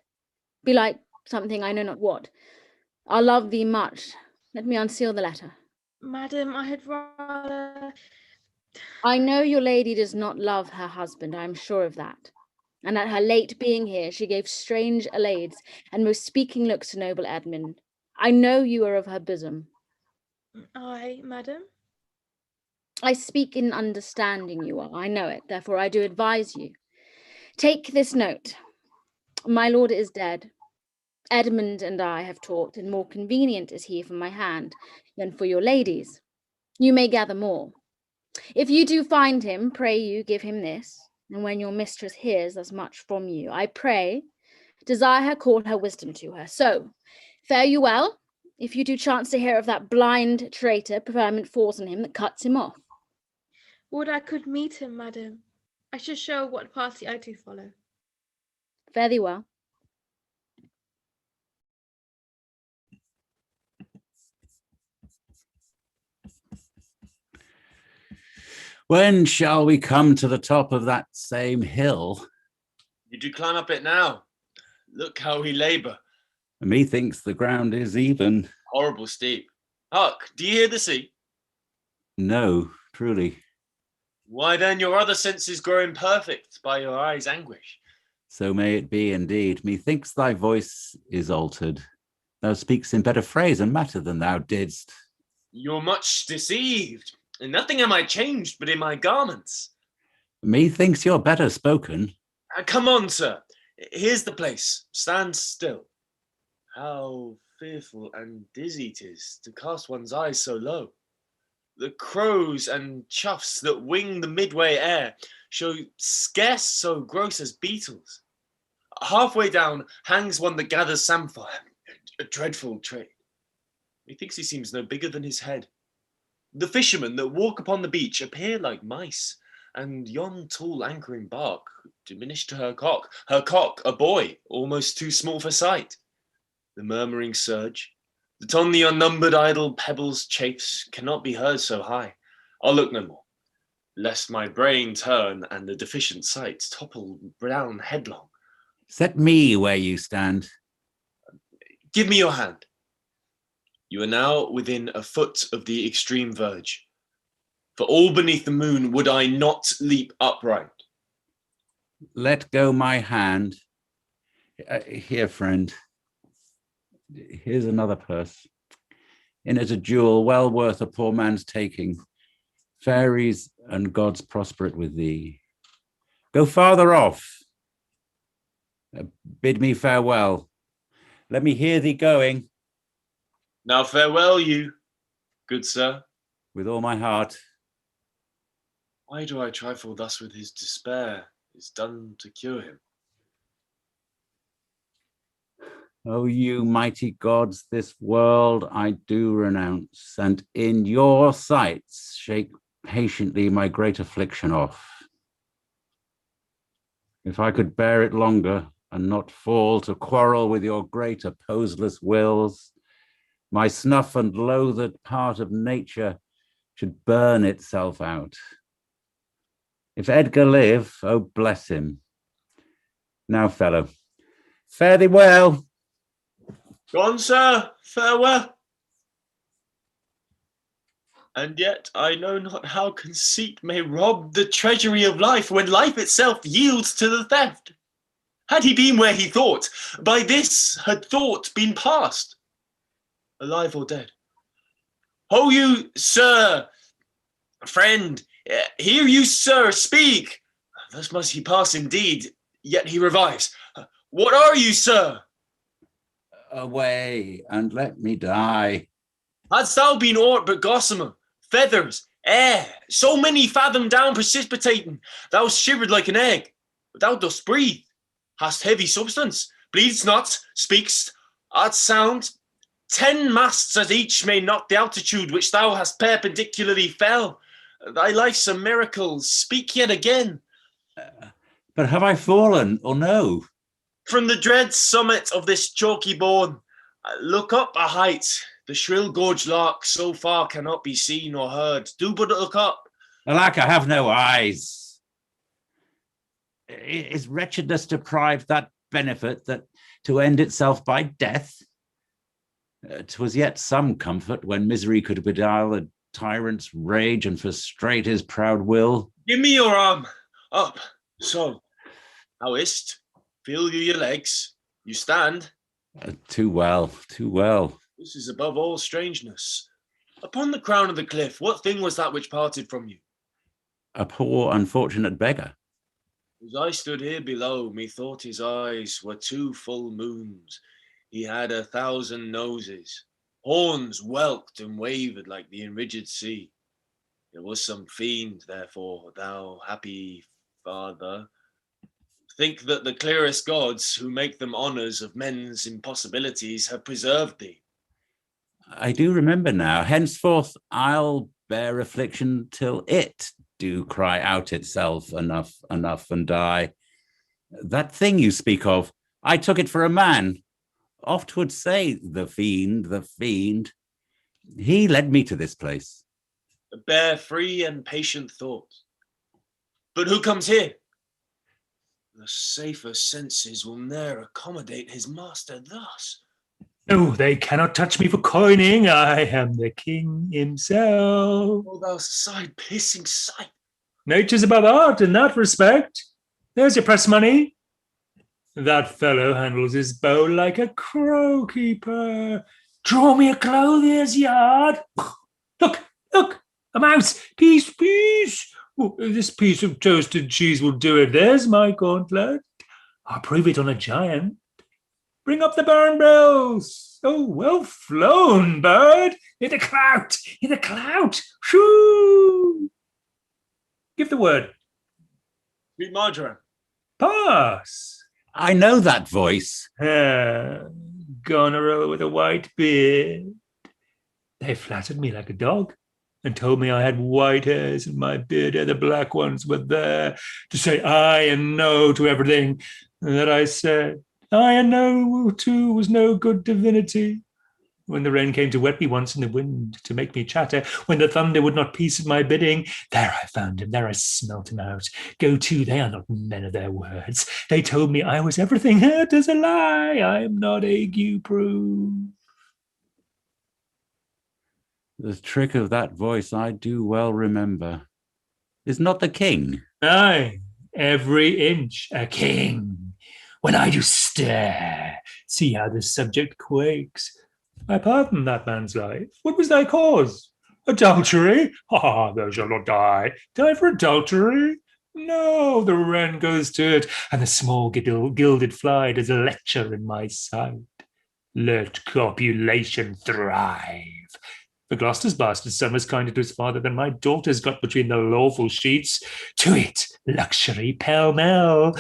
Belike something I know not what. I love thee much. Let me unseal the letter. Madam, I had rather... I know your lady does not love her husband, I am sure of that. And at her late being here, she gave strange alades and most speaking looks to noble Edmund. I know you are of her bosom. Aye, madam. I speak in understanding you are, I know it, therefore I do advise you. Take this note. My lord is dead. Edmund and I have talked, and more convenient is he for my hand than for your lady's. You may gather more. If you do find him, pray you give him this, and when your mistress hears as much from you, I pray, desire her call her wisdom to her. So, fare you well, if you do chance to hear of that blind traitor, preferment falls on him that cuts him off. Would I could meet him, madam. I should show what party I do follow. Fare thee well. When shall we come to the top of that same hill? You do climb up it now. Look how we labour. Methinks the ground is even. Horrible steep. Hark, do you hear the sea? No, truly. Why then your other senses grow imperfect by your eyes' anguish. So may it be indeed. Methinks thy voice is altered. Thou speaks in better phrase and matter than thou didst. You're much deceived. In nothing am I changed but in my garments. Methinks you're better spoken. Come on, sir. Here's the place. Stand still. How fearful and dizzy 'tis to cast one's eyes so low. The crows and choughs that wing the midway air show scarce so gross as beetles. Halfway down hangs one that gathers samphire, a dreadful trade. Methinks he seems no bigger than his head. The fishermen that walk upon the beach appear like mice, and yon tall anchoring bark diminished to her cock a boy, almost too small for sight. The murmuring surge, that on the unnumbered idle pebbles chafes, cannot be heard so high. I'll look no more, lest my brain turn and the deficient sight topple down headlong. Set me where you stand. Give me your hand. You are now within a foot of the extreme verge. For all beneath the moon would I not leap upright. Let go my hand. Here, friend. Here's another purse. In it a jewel well worth a poor man's taking. Fairies and gods prosper it with thee. Go farther off. Bid me farewell. Let me hear thee going. Now farewell you, good sir. With all my heart. Why do I trifle thus with his despair? It's done to cure him. O you mighty gods, this world I do renounce, and in your sights shake patiently my great affliction off. If I could bear it longer, and not fall to quarrel with your great opposeless wills, my snuff and loathed part of nature should burn itself out. If Edgar live, oh bless him. Now, fellow, fare thee well. Gone, sir, farewell. And yet I know not how conceit may rob the treasury of life when life itself yields to the theft. Had he been where he thought, by this had thought been past, alive or dead. Ho you, sir, friend, hear you, sir, speak. Thus must he pass indeed, yet he revives. What are you, sir? Away, and let me die. Hadst thou been aught but gossamer, feathers, air, so many fathom down precipitating, thou shivered like an egg, but thou dost breathe, hast heavy substance, bleedst not, speakst, art sound, 10 masts at each may not the altitude which thou hast perpendicularly fell. Thy life's a miracle, speak yet again. But have I fallen, or no? From the dread summit of this chalky bourne, look up a height. The shrill gorge lark so far cannot be seen or heard. Do but look up. Alack, I have no eyes. Is wretchedness deprived that benefit that to end itself by death? 'Twas yet some comfort when misery could beguile a tyrant's rage and frustrate his proud will. Give me your arm. Up. So. How is't? Feel you your legs? You stand? Too well, too well. This is above all strangeness. Upon the crown of the cliff, what thing was that which parted from you? A poor unfortunate beggar. As I stood here below, methought his eyes were 2 full moons. He had 1,000 noses. Horns whelked and wavered like the enrigid sea. There was some fiend, therefore, thou happy father. Think that the clearest gods, who make them honours of men's impossibilities, have preserved thee. I do remember now. Henceforth, I'll bear affliction till it do cry out itself, enough, enough, and die. That thing you speak of, I took it for a man. Oft would say, the fiend, the fiend. He led me to this place. Bear free and patient thought. But who comes here? The safer senses will ne'er accommodate his master thus. No, they cannot touch me for coining. I am the king himself. Oh, thou side-pissing sight. Nature's above art in that respect. There's your press money. That fellow handles his bow like a crow keeper. Draw me a clothier's yard. Look, look, a mouse. Peace, peace. Oh, this piece of toasted cheese will do it. There's my gauntlet. I'll prove it on a giant. Bring up the barn bells. Oh, well flown, bird. Hit the clout. Hit the clout. Shoo. Give the word. Sweet Marjoram. Pass. I know that voice. Goneril with a white beard. They flattered me like a dog and told me I had white hairs in my beard, and the black ones were there to say aye and no to everything that I said. Aye and no, too, was no good divinity. When the rain came to wet me once in the wind to make me chatter, when the thunder would not peace at my bidding, there I found him, there I smelt him out. Go to, they are not men of their words. They told me I was everything. It is a lie. I am not ague-proof. The trick of that voice I do well remember. Is not the king? Aye, every inch a king. When I do stare, see how the subject quakes. I pardon that man's life. What was thy cause? Adultery? Ah, thou shalt not die. Die for adultery? No, the wren goes to it, and the small gilded fly does a lecture in my sight. Let copulation thrive. For Gloucester's bastard son was kinder to his father than my daughters got between the lawful sheets. To it, luxury pell-mell,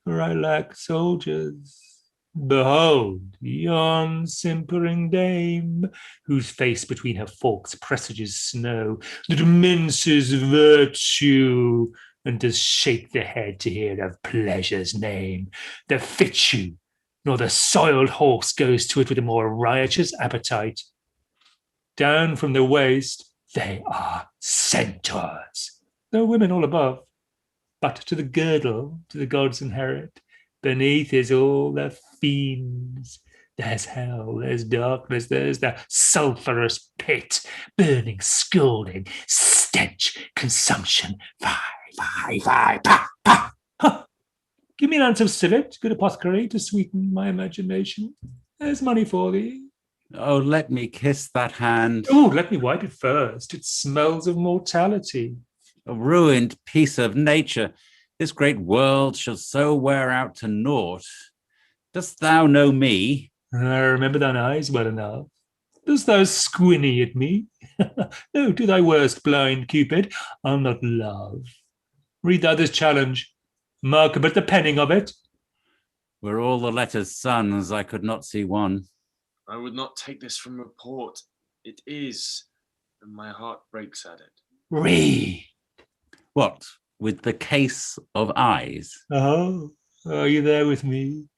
for I lack soldiers. Behold, yon simpering dame, whose face between her forks presages snow, that minces virtue, and does shake the head to hear of pleasure's name. The fichu, nor the soiled horse goes to it with a more riotous appetite. Down from the waist, they are centaurs. There are women all above, but to the girdle, to the gods inherit. Beneath is all the fiends. There's hell, there's darkness, there's the sulphurous pit, burning, scalding, stench, consumption. Fie, pa, pa. Huh. Give me an ounce of civet, good apothecary, to sweeten my imagination. There's money for thee. Oh, let me kiss that hand. Oh, let me wipe it first. It smells of mortality. A ruined piece of nature. This great world shall so wear out to naught. Dost thou know me? I remember thine eyes well enough. Dost thou squinny at me? No, do thy worst, blind Cupid. I'll not love. Read thou this challenge. Mark but the penning of it. Were all the letters sons, I could not see one. I would not take this from report. It is, and my heart breaks at it. Read. What, with the case of eyes? Oh, are you there with me?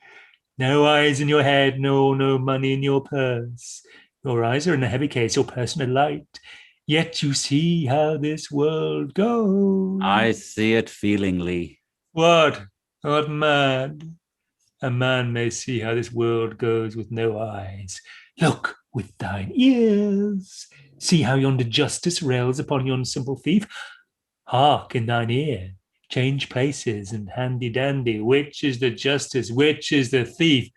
No eyes in your head, no money in your purse. Your eyes are in a heavy case, your person a light. Yet you see how this world goes. I see it feelingly. What? Art mad? A man may see how this world goes with no eyes. Look with thine ears. See how yonder justice rails upon yon simple thief. Hark in thine ear. Change places and handy-dandy. Which is the justice? Which is the thief?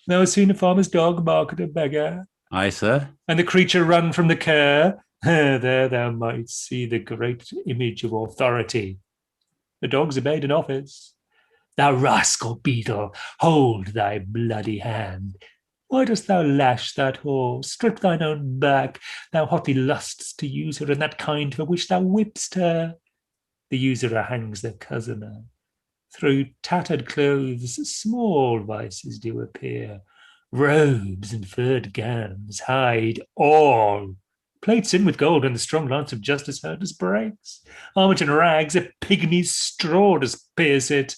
Thou hast seen a farmer's dog bark at a beggar? Aye, sir. And the creature run from the care? There thou might see the great image of authority. The dog's obeyed in office. Thou rascal beetle, hold thy bloody hand. Why dost thou lash that horse, strip thine own back? Thou hotly lust'st to use her in that kind for which thou whipst her. The usurer hangs the cozener. Through tattered clothes small vices do appear. Robes and furred gowns hide all. Plates in with gold and the strong lance of justice herders breaks. Armor and rags, a pygmy's straw does pierce it.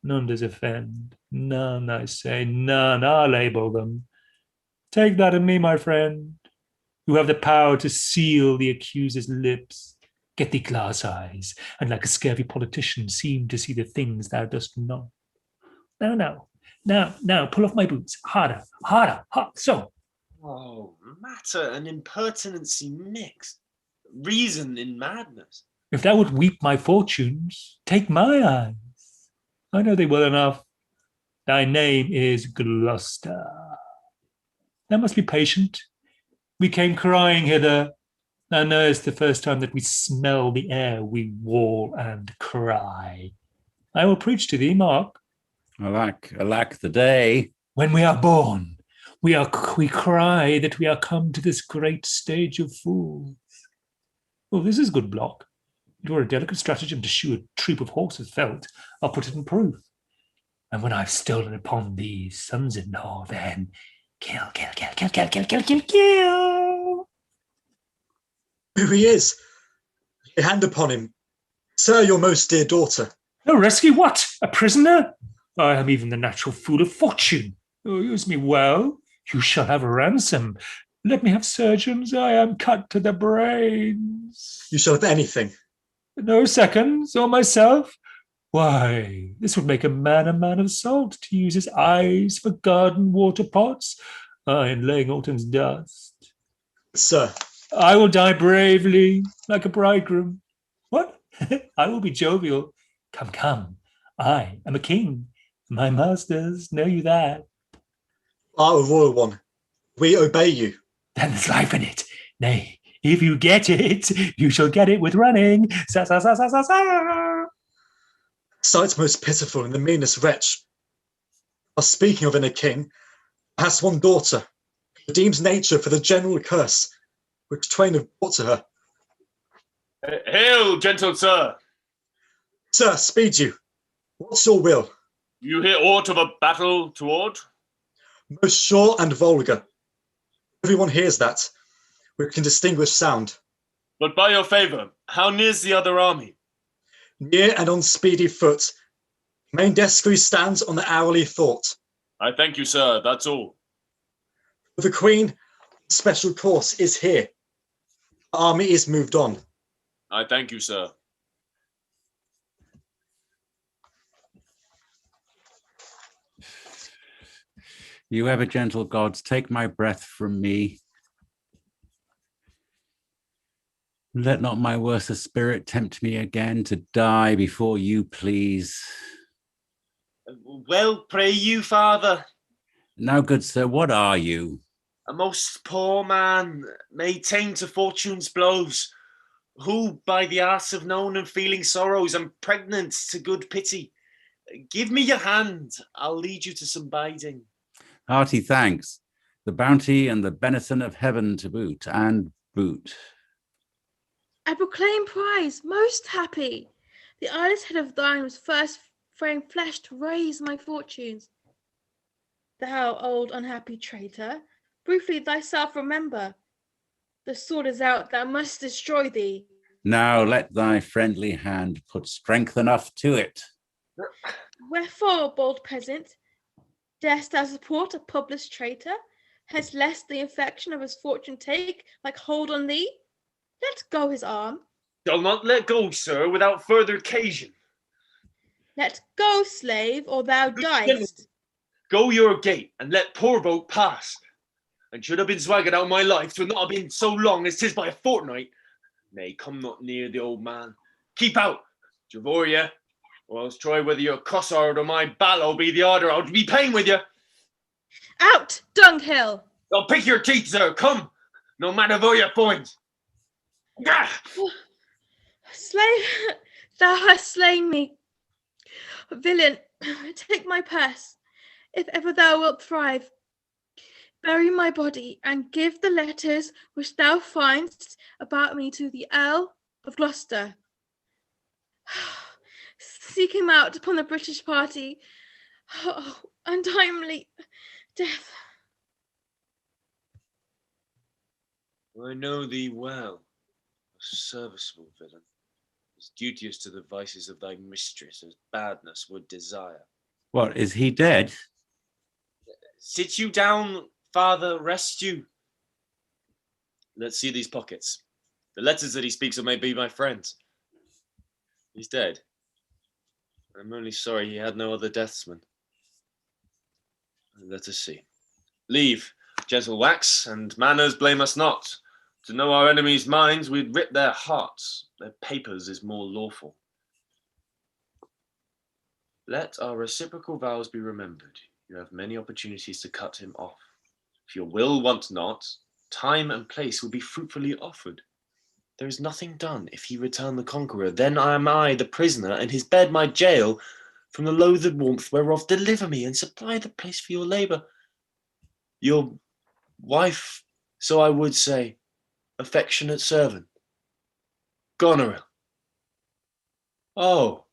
None does offend, none, I say, none, I'll label them. Take that of me, my friend, who have the power to seal the accuser's lips. Get thee glass eyes, and like a scurvy politician seem to see the things thou dost not. Now, pull off my boots, harder, so. Oh, matter and impertinency mixed, reason in madness. If thou would weep my fortunes, take my eyes. I know thee well enough. Thy name is Gloucester. Thou must be patient. We came crying hither. Thou knowest the first time that we smell the air, we wail and cry. I will preach to thee, Mark. Alack the day. When we are born, we cry that we are come to this great stage of fools. Oh, this is good block. It were a delicate stratagem to shoe a troop of horses felt. I'll put it in proof. And when I've stolen upon these sons-in-law, then kill. Who he is? Lay hand upon him. Sir, your most dear daughter. No rescue, what? A prisoner? I am even the natural fool of fortune. Oh, use me well. You shall have a ransom. Let me have surgeons. I am cut to the brains. You shall have anything. No seconds, or myself? Why, this would make a man of salt to use his eyes for garden water pots, and laying autumn's dust. Sir. I will die bravely, like a bridegroom. What? I will be jovial. Come. I am a king. My masters, know you that. Are a royal one. We obey you. Then there's life in it. Nay, if you get it, you shall get it with running. Sa. Sight most pitiful and the meanest wretch. While speaking of in a king, has one daughter, who redeems nature for the general curse, which twain have brought to her. Hail, gentle sir! Sir, speed you. What's your will? You hear aught of a battle toward? Most sure and vulgar. Everyone hears that. We can distinguish sound. But by your favour, how near's the other army? Near and on speedy foot. Main Descry stands on the hourly thought. I thank you, sir, that's all. The Queen, special course is here. The army is moved on. I thank you, sir. You ever gentle gods, take my breath from me. Let not my worser spirit tempt me again to die before you, please. Well, pray you, father. Now, good sir, what are you? A most poor man, made tame to fortune's blows, who by the arts of known and feeling sorrows am pregnant to good pity. Give me your hand, I'll lead you to some biding. Hearty thanks. The bounty and the benison of heaven to boot, and boot. I proclaim prize, most happy. The eyeless head of thine was first frame flesh to raise my fortunes. Thou, old unhappy traitor, briefly thyself remember. The sword is out, thou must destroy thee. Now let thy friendly hand put strength enough to it. Wherefore, bold peasant, darest thou support a published traitor? Has lest the infection of his fortune take like hold on thee? Let go his arm. I'll not let go, sir, without further occasion. Let go, slave, or thou diest. Go your gait, and let poor folk pass. And should have been swaggered out my life, 'twould not have been so long as 'tis by a fortnight. Nay, come not near the old man. Keep out, Javoria, or else try whether your cossard or my ballow be the order. I'll be pain with you. Out, dunghill! I'll pick your teeth, sir. Come, no matter where you find. Slave, thou hast slain me. Villain, take my purse, if ever thou wilt thrive. Bury my body, and give the letters which thou find'st about me to the Earl of Gloucester. Seek him out upon the British party. Oh, untimely death. I know thee well, a serviceable villain, as duteous to the vices of thy mistress as badness would desire. What, is he dead? Sit you down, father, rest you. Let's see these pockets. The letters that he speaks of may be my friends. He's dead. I'm only sorry he had no other deathsman. Let us see. Leave, gentle wax, and manners blame us not. To know our enemies' minds, we'd rip their hearts. Their papers is more lawful. Let our reciprocal vows be remembered. You have many opportunities to cut him off. If your will want not, time and place will be fruitfully offered. There is nothing done if he return the conqueror. Then am I the prisoner, and his bed my jail. From the loathed warmth whereof deliver me, and supply the place for your labour. Your wife, so I would say, affectionate servant. Goneril. Oh,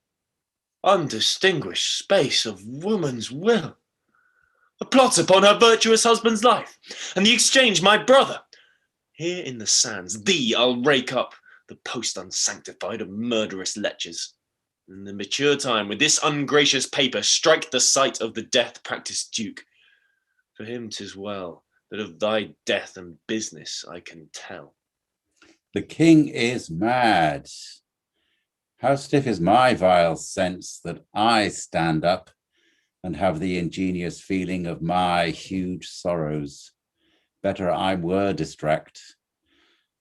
undistinguished space of woman's will. A plot upon her virtuous husband's life, and the exchange my brother. Here in the sands, thee I'll rake up, the post unsanctified of murderous lechers. In the mature time, with this ungracious paper, strike the sight of the death-practised duke. For him 'tis well, that of thy death and business I can tell. The king is mad. How stiff is my vile sense that I stand up and have the ingenious feeling of my huge sorrows. Better I were distract.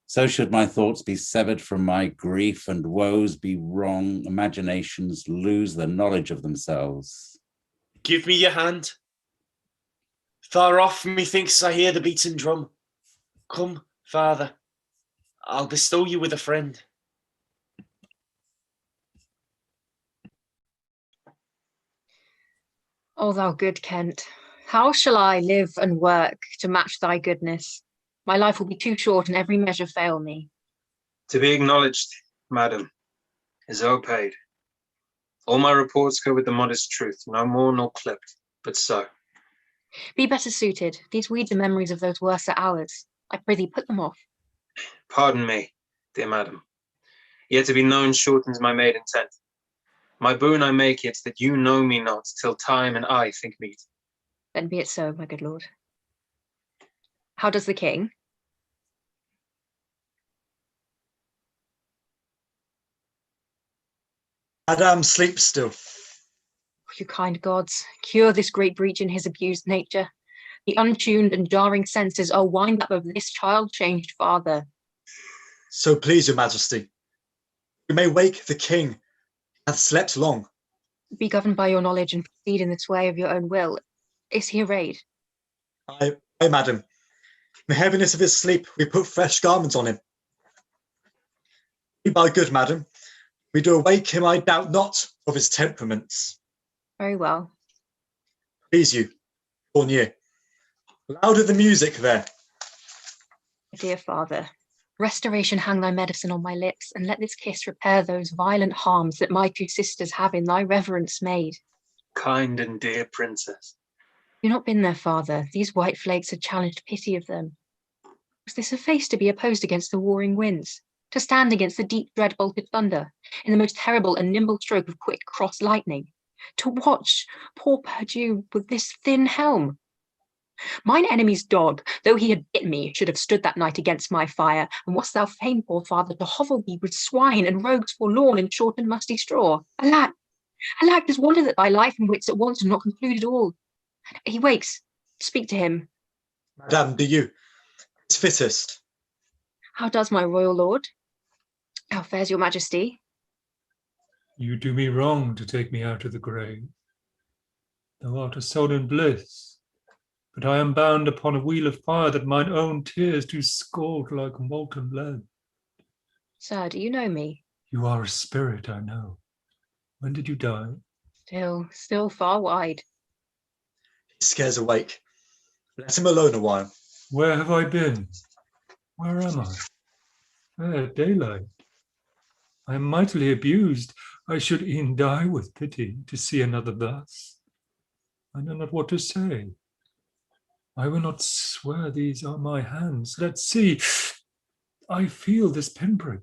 So should my thoughts be severed from my grief, and woes be wrong, imaginations lose the knowledge of themselves. Give me your hand. Far off, methinks I hear the beaten drum. Come, father, I'll bestow you with a friend. O thou good Kent, how shall I live and work to match thy goodness? My life will be too short and every measure fail me. To be acknowledged, madam, is paid. All my reports go with the modest truth, no more nor clipped, but so. Be better suited. These weeds are memories of those worser hours. I prithee put them off. Pardon me, dear madam. Yet to be known shortens my made intent. My boon I make it that you know me not till time and I think meet. Then be it so, my good lord. How does the king? Madame sleeps still. You kind gods, cure this great breach in his abused nature. The untuned and jarring senses are wind up of this child-changed father. So please your majesty, we may wake the king, he hath slept long. Be governed by your knowledge and proceed in the sway of your own will. Is he arrayed? Aye, madam. In the heaviness of his sleep, we put fresh garments on him. Be by good, madam. We do awake him, I doubt not, of his temperaments. Very well. Please you, draw near. Louder the music there. Dear father, restoration hang thy medicine on my lips, and let this kiss repair those violent harms that my two sisters have in thy reverence made. Kind and dear princess. You've not been there, father. These white flakes had challenged pity of them. Was this a face to be opposed against the warring winds? To stand against the deep dread bolted thunder, in the most terrible and nimble stroke of quick cross lightning? To watch poor Perdue with this thin helm? Mine enemy's dog, though he had bit me, should have stood that night against my fire, and wast thou fain, poor father, to hovel me with swine and rogues forlorn in short and musty straw? Alack, alack, 'tis wonder that thy life and wits at once are not concluded all. He wakes. Speak to him. Madame, do you? It's fittest. How does my royal lord? How fares your majesty? You do me wrong to take me out of the grave. Thou art a soul in bliss, but I am bound upon a wheel of fire that mine own tears do scald like molten lead. Sir, do you know me? You are a spirit, I know. When did you die? Still far wide. He scares awake. Let him alone a while. Where have I been? Where am I? Fair daylight. I am mightily abused. I should e'en die with pity to see another thus. I know not what to say. I will not swear these are my hands. Let's see. I feel this pinprick.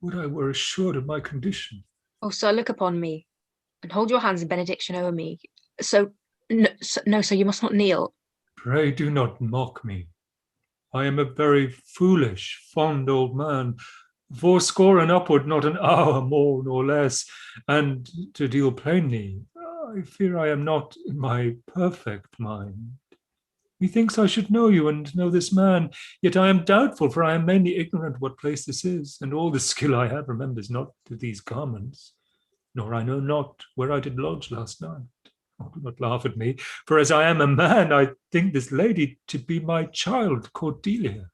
Would I were assured of my condition. Oh, sir, look upon me, and hold your hands in benediction over me. No, sir, you must not kneel. Pray do not mock me. I am a very foolish, fond old man, fourscore and upward, not an hour more nor less, and to deal plainly, I fear I am not in my perfect mind. Methinks I should know you and know this man, yet I am doubtful, for I am mainly ignorant what place this is, and all the skill I have remembers not to these garments, nor I know not where I did lodge last night. Oh, do not laugh at me, for as I am a man, I think this lady to be my child, Cordelia.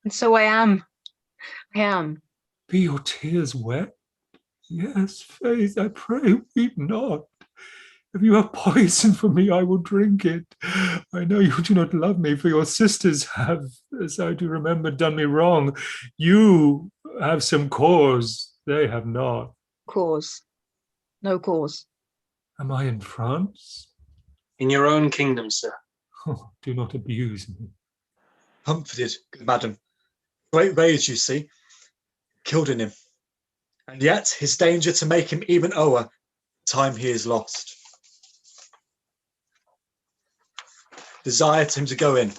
And so I am. I am. Be your tears wet? Yes, faith, I pray, weep not. If you have poison for me, I will drink it. I know you do not love me, for your sisters have, as I do remember, done me wrong. You have some cause, they have not. Cause? No cause. Am I in France? In your own kingdom, sir. Oh, do not abuse me. Comforted, good madam. Great rage, you see, killed in him. And yet his danger to make him even o'er the time he is lost. Desired him to go in,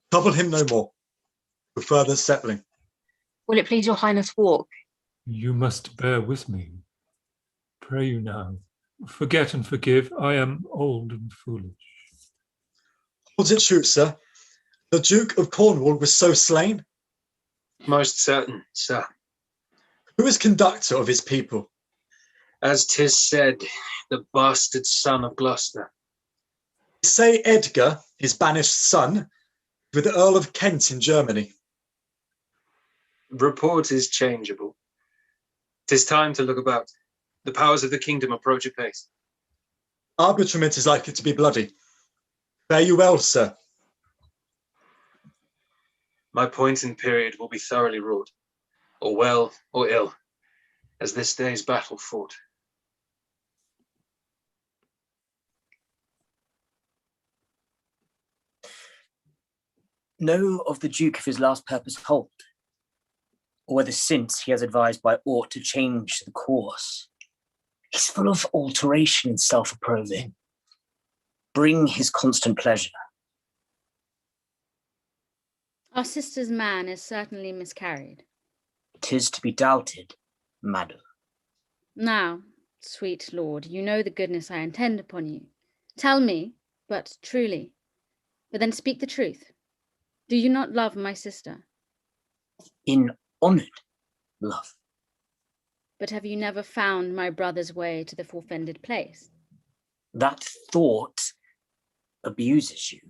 trouble him no more, for further settling. Will it please your highness walk? You must bear with me. Pray you now, forget and forgive. I am old and foolish. Was it true, sir? The Duke of Cornwall was so slain? Most certain, sir. Who is conductor of his people? As 'tis said, the bastard son of Gloucester. Say Edgar, his banished son, with the Earl of Kent in Germany. Report is changeable. 'Tis time to look about. The powers of the kingdom approach apace. Arbitrament is likely to be bloody. Fare you well, sir. My point and period will be thoroughly wrought, or well or ill, as this day's battle fought. Know of the Duke if his last purpose hold, or whether since he has advised by aught to change the course. He's full of alteration and self-approving. Bring his constant pleasure. Our sister's man is certainly miscarried. 'Tis to be doubted, madam. Now, sweet lord, you know the goodness I intend upon you. Tell me, but truly, but then speak the truth. Do you not love my sister? In honoured love. But have you never found my brother's way to the forfended place? That thought abuses you.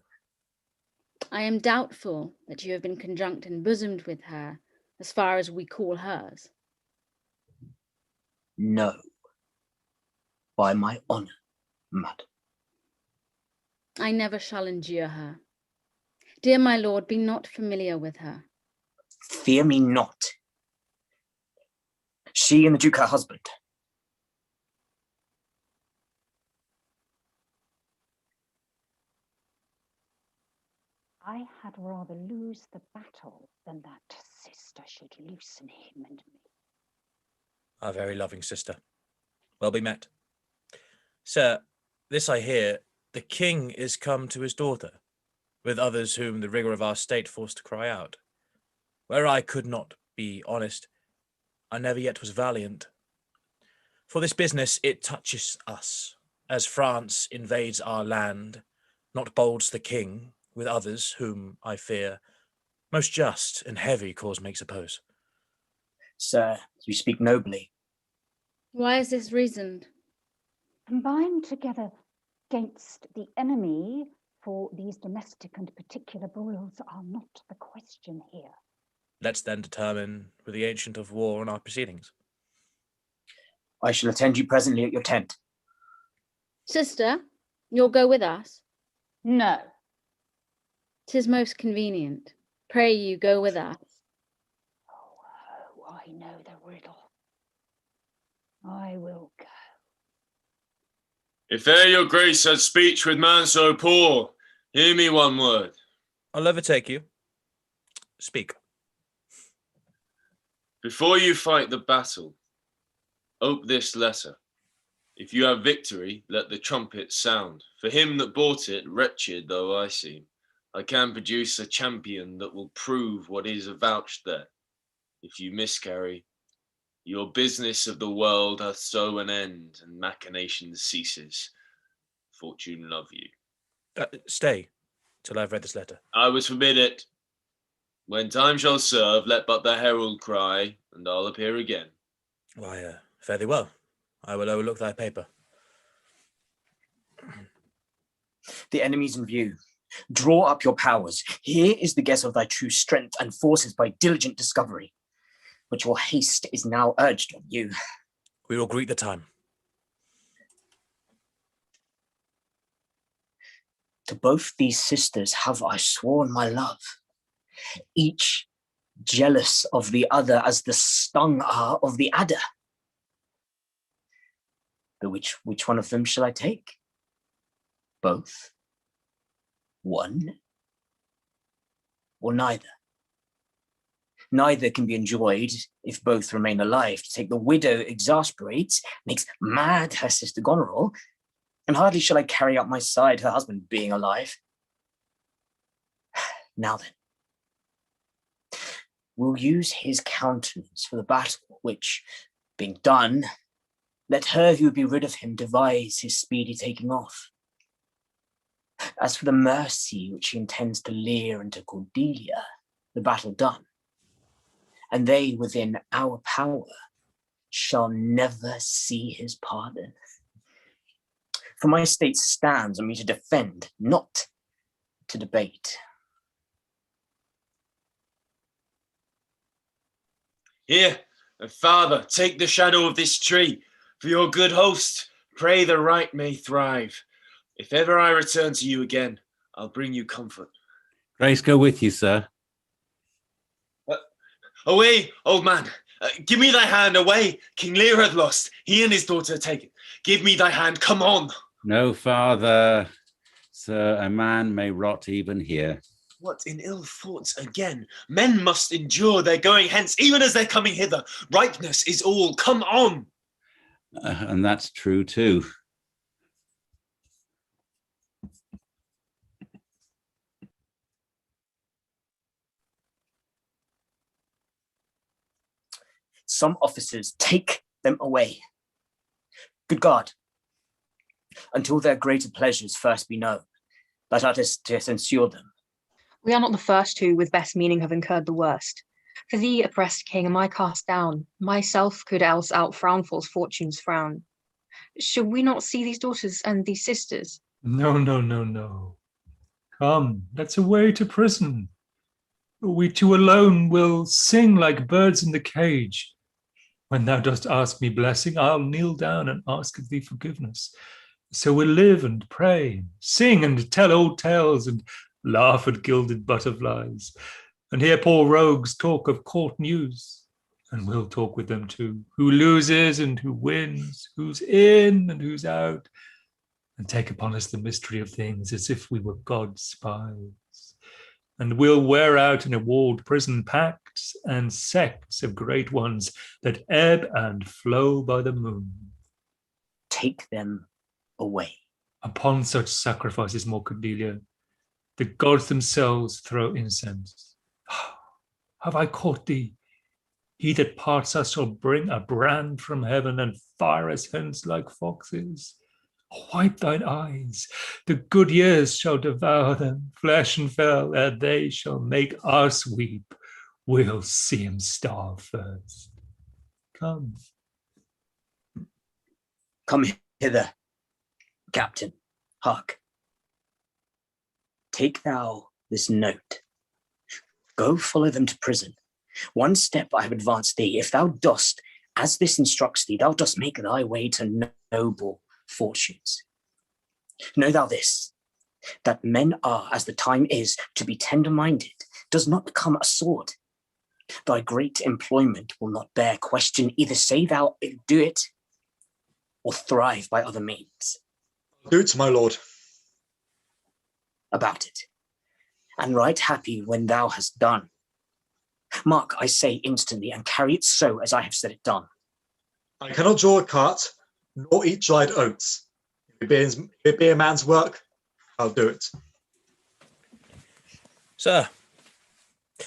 I am doubtful that you have been conjunct and bosomed with her, as far as we call hers. No. By my honour, madam. I never shall endure her. Dear my lord, be not familiar with her. Fear me not. She and the Duke her husband. I had rather lose the battle than that sister should loosen him and me. Our very loving sister. Well be met. Sir, this I hear, the king is come to his daughter, with others whom the rigour of our state forced to cry out. Where I could not be honest, I never yet was valiant. For this business it touches us, as France invades our land, not bolds the king, with others whom, I fear, most just and heavy cause makes oppose. Sir, you speak nobly. Why is this reasoned? Combined together against the enemy, for these domestic and particular broils are not the question here. Let's then determine with the ancient of war on our proceedings. I shall attend you presently at your tent. Sister, you'll go with us? No. 'Tis most convenient. Pray you go with us. Oh, I know the riddle. I will go. If e'er your grace had speech with man so poor, hear me one word. I'll overtake you. Speak. Before you fight the battle, ope this letter. If you have victory, let the trumpet sound. For him that bought it, wretched though I seem, I can produce a champion that will prove what is avouched there. If you miscarry, your business of the world hath so an end, and machination ceases. Fortune love you. Stay till I've read this letter. I was forbid it. When time shall serve, let but the herald cry, and I'll appear again. Why, fare thee well. I will overlook thy paper. The enemy's in view. Draw up your powers. Here is the guess of thy true strength and forces by diligent discovery. But your haste is now urged on you. We will greet the time. To both these sisters have I sworn my love, each jealous of the other as the stung are of the adder. But which one of them shall I take? Both? One? Or neither? Neither can be enjoyed if both remain alive. To take the widow exasperates, makes mad her sister Goneril, and hardly shall I carry out my side, her husband being alive. Now then, we'll use his countenance for the battle, which, being done, let her who would be rid of him devise his speedy taking off. As for the mercy which he intends to Lear and to Cordelia, the battle done, and they within our power shall never see his pardon. For my state stands on me to defend, not to debate. Here, and Father, take the shadow of this tree. For your good host, pray the right may thrive. If ever I return to you again, I'll bring you comfort. Grace go with you, sir. Away, old man. Give me thy hand, away. King Lear hath lost. He and his daughter are taken. Give me thy hand, come on. No, father. Sir, a man may rot even here. What in ill thoughts again? Men must endure their going hence, even as they're coming hither. Ripeness is all. Come on. And that's true too. Some officers take them away. Good God, until their greater pleasures first be known, let us to censure them. We are not the first who, with best meaning, have incurred the worst. For thee, oppressed king, am I cast down? Myself could else outfrown false fortune's frown. Should we not see these daughters and these sisters? No, no, no, no. Come, let's away to prison. We two alone will sing like birds in the cage. When thou dost ask me blessing, I'll kneel down and ask of thee forgiveness. So we'll live and pray, sing and tell old tales, and laugh at gilded butterflies, and hear poor rogues talk of court news. And we'll talk with them too, who loses and who wins, who's in and who's out, and take upon us the mystery of things as if we were God's spies. And we'll wear out in a walled prison pacts and sects of great ones that ebb and flow by the moon. Take them away. Upon such sacrifices, more Cordelia, the gods themselves throw incense. Have I caught thee? He that parts us shall bring a brand from heaven and fire us hence like foxes. Wipe thine eyes, the good years shall devour them, flesh and fell, ere they shall make us weep. We'll see him starve first. Come. Come hither, Captain. Hark. Take thou this note. Go follow them to prison. One step I have advanced thee. If thou dost, as this instructs thee, thou dost make thy way to noble fortunes. Know thou this, that men are, as the time is, to be tender-minded, does not become a sword. Thy great employment will not bear question, either say thou do it, or thrive by other means. Do it, my lord. About it, and right happy when thou hast done. Mark, I say instantly, and carry it so as I have said it done. I cannot draw a cart, nor eat dried oats. If it be a man's work, I'll do it. Sir,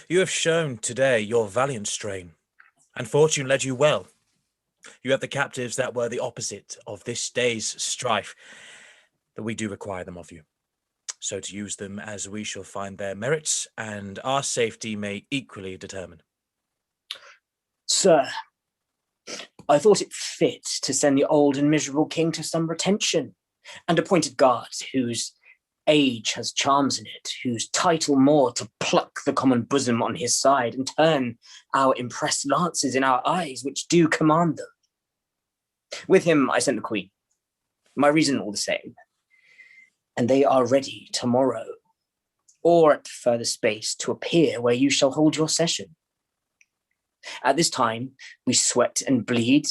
you have shown today your valiant strain, and fortune led you well. You have the captives that were the opposite of this day's strife, but we do require them of you. So to use them as we shall find their merits, and our safety may equally determine. Sir, I thought it fit to send the old and miserable king to some retention, and appointed guards whose age has charms in it, whose title more to pluck the common bosom on his side, and turn our impressed lances in our eyes, which do command them. With him I sent the queen, my reason all the same, and they are ready tomorrow, or at further space, to appear where you shall hold your session. At this time we sweat and bleed.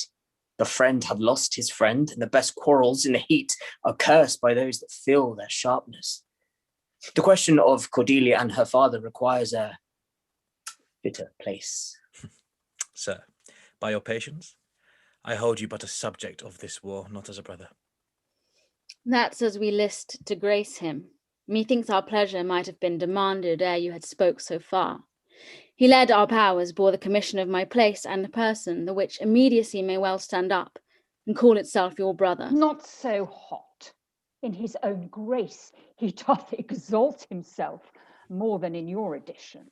The friend had lost his friend, and the best quarrels in the heat are cursed by those that feel their sharpness. The question of Cordelia and her father requires a bitter place. Sir, by your patience, I hold you but a subject of this war, not as a brother. That's as we list to grace him. Methinks our pleasure might have been demanded ere you had spoke so far. He led our powers, bore the commission of my place and person, the which immediacy may well stand up and call itself your brother. Not so hot. In his own grace he doth exalt himself more than in your edition.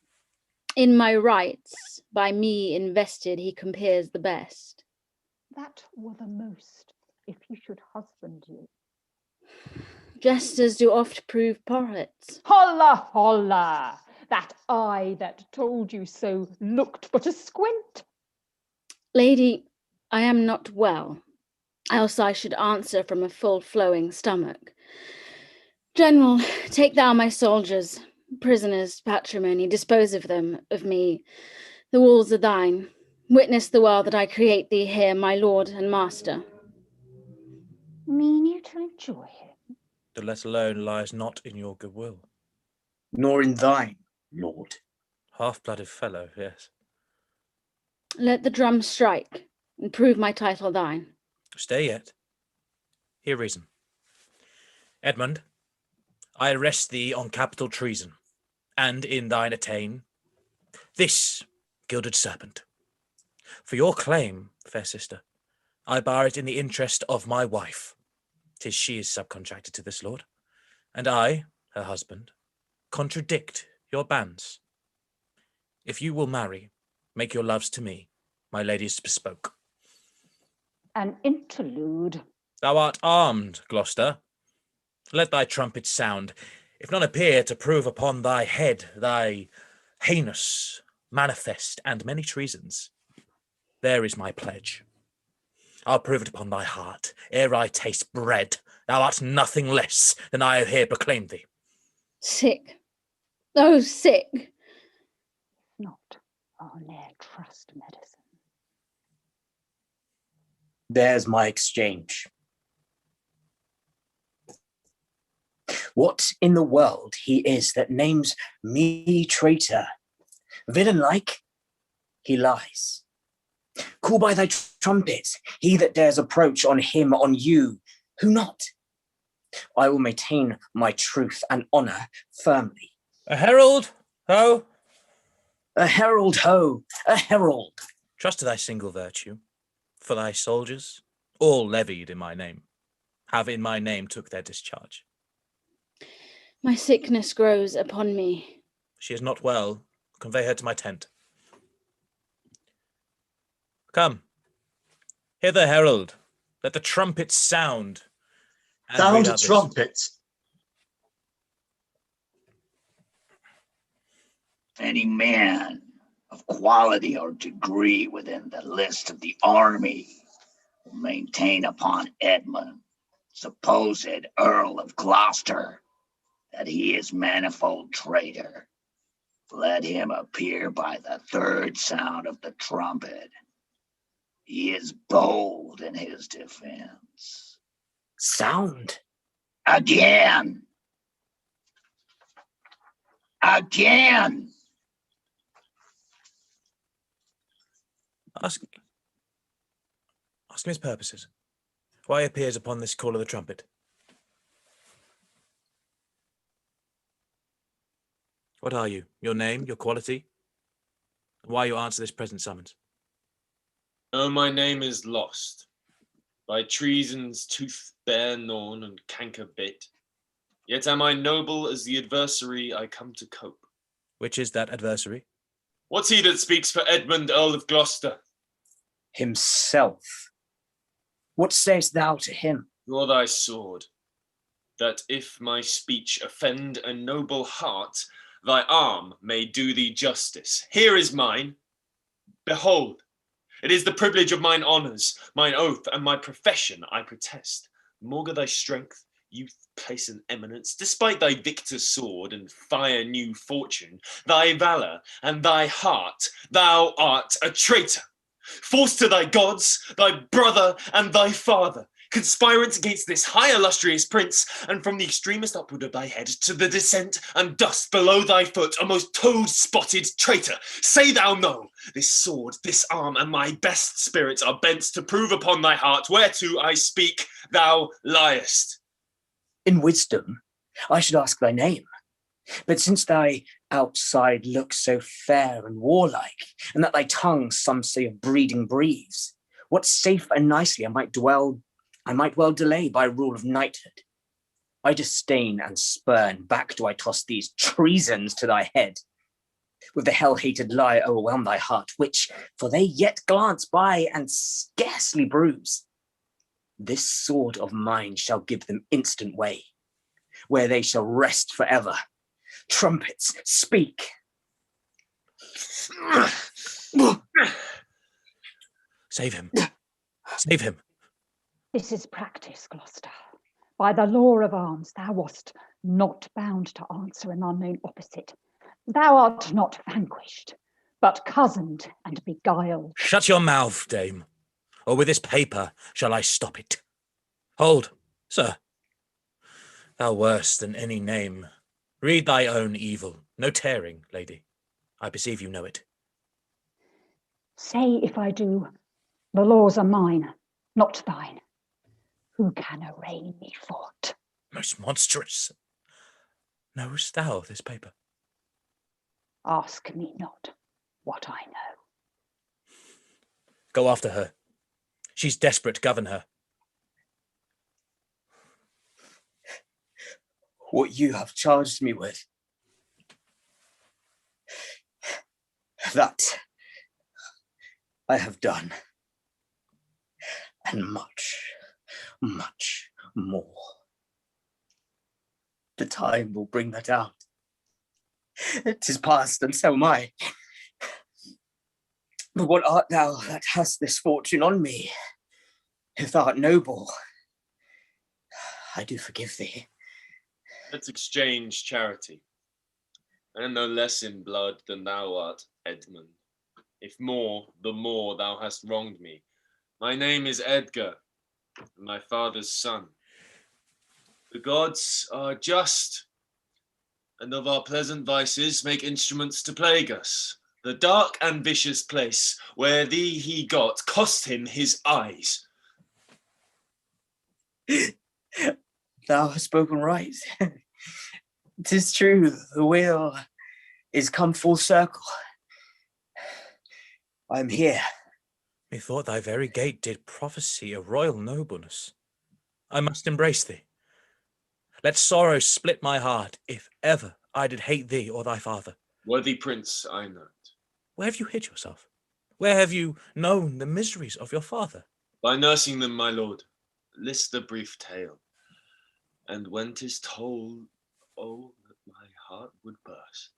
In my rights, by me invested, he compares the best. That were the most, if he should husband you. Jesters do oft prove poets. Holla, holla! That eye that told you so looked but a squint. Lady, I am not well, else I should answer from a full-flowing stomach. General, take thou my soldiers, prisoners, patrimony, dispose of them, of me. The walls are thine. Witness the world that I create thee here, my lord and master. Mean you to enjoy him? The let alone lies not in your goodwill. Nor in thine, lord. Half-blooded fellow, yes. Let the drum strike, and prove my title thine. Stay yet. Hear reason. Edmund, I arrest thee on capital treason, and in thine attain this gilded serpent. For your claim, fair sister, I bar it in the interest of my wife. 'Tis she is subcontracted to this lord, and I, her husband, contradict your bans. If you will marry, make your loves to me, my ladies bespoke. An interlude. Thou art armed, Gloucester. Let thy trumpet sound, if none appear to prove upon thy head thy heinous, manifest, and many treasons. There is my pledge. I'll prove it upon thy heart, ere I taste bread. Thou art nothing less than I have here proclaimed thee. Sick. Oh, sick. Not, I'll ne'er trust medicine. There's my exchange. What in the world he is that names me traitor? Villain-like, he lies. Call by thy trumpet, he that dares approach on him, on you, who not? I will maintain my truth and honour firmly. A herald, ho! A herald, ho! A herald! Trust to thy single virtue, for thy soldiers, all levied in my name, have in my name took their discharge. My sickness grows upon me. She is not well. Convey her to my tent. Come, hither, herald. Let the trumpets sound. And Sound read a out this. trumpet. Any man of quality or degree within the list of the army will maintain upon Edmund, supposed Earl of Gloucester, that he is manifold traitor. Let him appear by the third sound of the trumpet. He is bold in his defense. Sound? Again! Again! Ask him his purposes. Why he appears upon this call of the trumpet. What are you? Your name, your quality? Why you answer this present summons? Oh, my name is lost. By treason's tooth bare gnawn and canker bit. Yet am I noble as the adversary I come to cope. Which is that adversary? What's he that speaks for Edmund, Earl of Gloucester? Himself. What sayest thou to him? Draw thy sword, that if my speech offend a noble heart, thy arm may do thee justice. Here is mine. Behold, it is the privilege of mine honours, mine oath, and my profession I protest. Maugre thy strength, youth, place, and eminence, despite thy victor's sword and fire new fortune, thy valour and thy heart, thou art a traitor. False to thy gods, thy brother, and thy father, conspirant against this high illustrious prince, and from the extremest upward of thy head to the descent and dust below thy foot, a most toad-spotted traitor. Say thou no, this sword, this arm, and my best spirits are bent to prove upon thy heart, whereto I speak, thou liest. In wisdom, I should ask thy name. But since thy outside looks so fair and warlike, and that thy tongue, some say, of breeding breathes, what safe and nicely I might well delay by rule of knighthood. I disdain and spurn, back do I toss these treasons to thy head. With the hell-hated lie overwhelm thy heart, which, for they yet glance by and scarcely bruise, this sword of mine shall give them instant way, where they shall rest forever. Trumpets, speak. Save him. Save him. This is practice, Gloucester. By the law of arms, thou wast not bound to answer an unknown opposite. Thou art not vanquished, but cozened and beguiled. Shut your mouth, dame, or with this paper shall I stop it. Hold, sir. Thou worse than any name. Read thy own evil. No tearing, lady. I perceive you know it. Say if I do, the laws are mine, not thine. Who can arraign me for't? Most monstrous. Knowest thou this paper? Ask me not what I know. Go after her. She's desperate, govern her. What you have charged me with, that I have done, and much, much more. The time will bring that out. 'Tis past, and so am I. But what art thou that hast this fortune on me? If thou art noble, I do forgive thee. Let's exchange charity. I am no less in blood than thou art, Edmund. If more, the more thou hast wronged me. My name is Edgar, and my father's son. The gods are just, and of our pleasant vices make instruments to plague us. The dark and vicious place where thee he got cost him his eyes. Thou hast spoken right. 'Tis true, the wheel is come full circle. I am here. Methought thy very gait did prophesy a royal nobleness. I must embrace thee. Let sorrow split my heart, if ever I did hate thee or thy father. Worthy prince, I note. Where have you hid yourself? Where have you known the miseries of your father? By nursing them, my lord. List the brief tale. And when 'tis told, oh, that my heart would burst.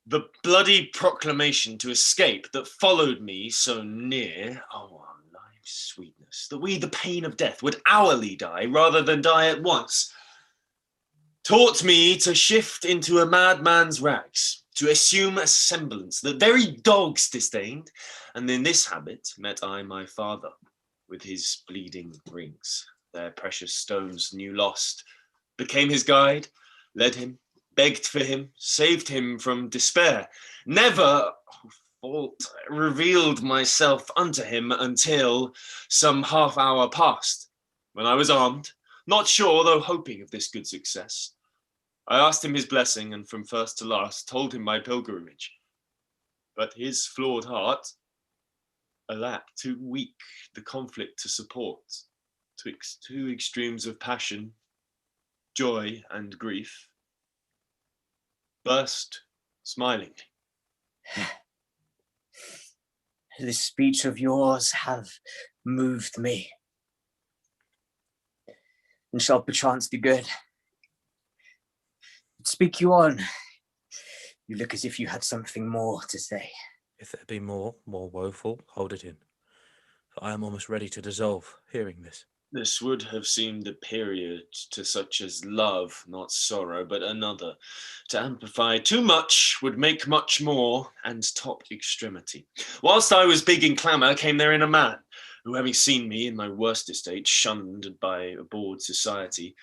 The bloody proclamation to escape that followed me so near, oh, our life's sweetness, that we the pain of death would hourly die rather than die at once, taught me to shift into a madman's rags, to assume a semblance that very dogs disdained, and in this habit met I my father, with his bleeding rings, their precious stones new lost, became his guide, led him, begged for him, saved him from despair, never, oh, fault, revealed myself unto him until some half hour passed, when I was armed, not sure, though hoping of this good success. I asked him his blessing, and from first to last told him my pilgrimage. But his flawed heart, alack, too weak the conflict to support, twixt two extremes of passion, joy and grief, burst smilingly. This speech of yours have moved me, and shall perchance be good. Speak you on. You look as if you had something more to say. If there be more woeful, hold it in. For I am almost ready to dissolve, hearing this. This would have seemed a period to such as love, not sorrow, but another. To amplify too much would make much more, and top extremity. Whilst I was big in clamour, came there in a man, who having seen me in my worst estate, shunned by a bored society.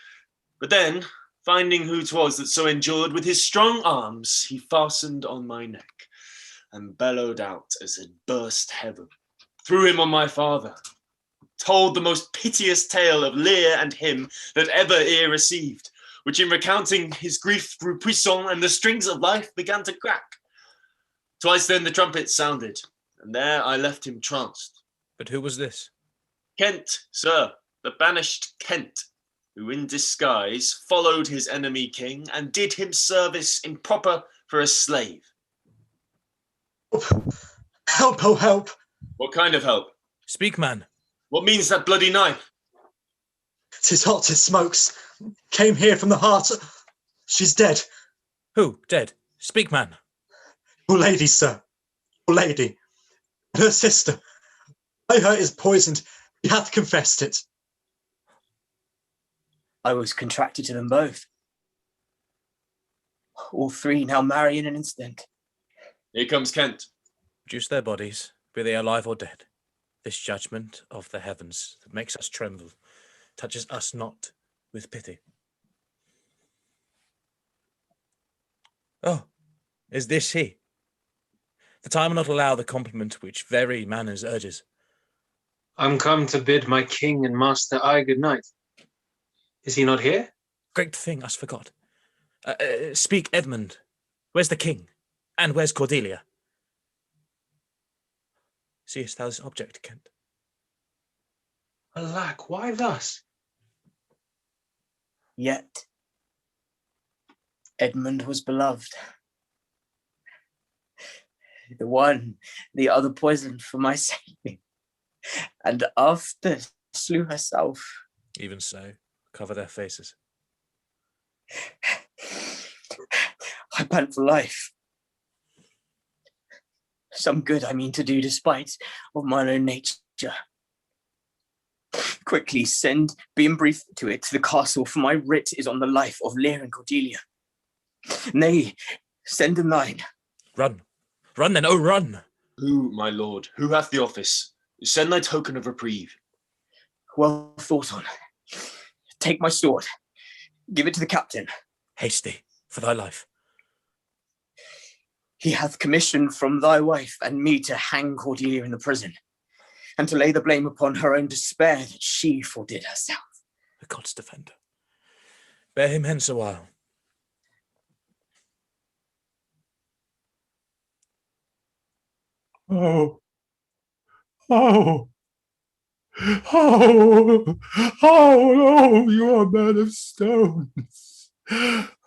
But then, finding who 'twas that so endured, with his strong arms he fastened on my neck, and bellowed out as it burst heaven. Threw him on my father, told the most piteous tale of Lear and him that ever ear received, which in recounting his grief grew puissant, and the strings of life began to crack. Twice then the trumpet sounded, and there I left him tranced. But who was this? Kent, sir, the banished Kent, who in disguise followed his enemy king, and did him service improper for a slave. Help, oh help! What kind of help? Speak, man. What means that bloody knife? 'Tis hot, 'tis smokes. Came here from the heart. She's dead. Who? Dead? Speak, man. Your lady, sir. Your lady. Her sister. By her is poisoned. He hath confessed it. I was contracted to them both. All three now marry in an instant. Here comes Kent. Produce their bodies, be they alive or dead. This judgment of the heavens that makes us tremble touches us not with pity. Oh, is this he? The time will not allow the compliment which very manners urges. I'm come to bid my king and master I good night. Is he not here? Great thing us forgot. Speak, Edmund. Where's the king? And where's Cordelia? Seest thou this object, Kent? Alack, why thus? Yet Edmund was beloved. The one, the other poisoned for my sake, and after slew herself. Even so, cover their faces. I pant for life. Some good I mean to do despite of mine own nature. Quickly send, being brief to it, to the castle, for my writ is on the life of Lear and Cordelia. Nay, send them thine. Run. Run then, oh run! Who, my lord, who hath the office? Send thy token of reprieve. Well thought on. Take my sword. Give it to the captain. Haste thee, for thy life. He hath commission from thy wife and me to hang Cordelia in the prison, and to lay the blame upon her own despair that she fordid herself. The God's defender. Bear him hence a while. Oh, oh, oh, oh, you are men of stones.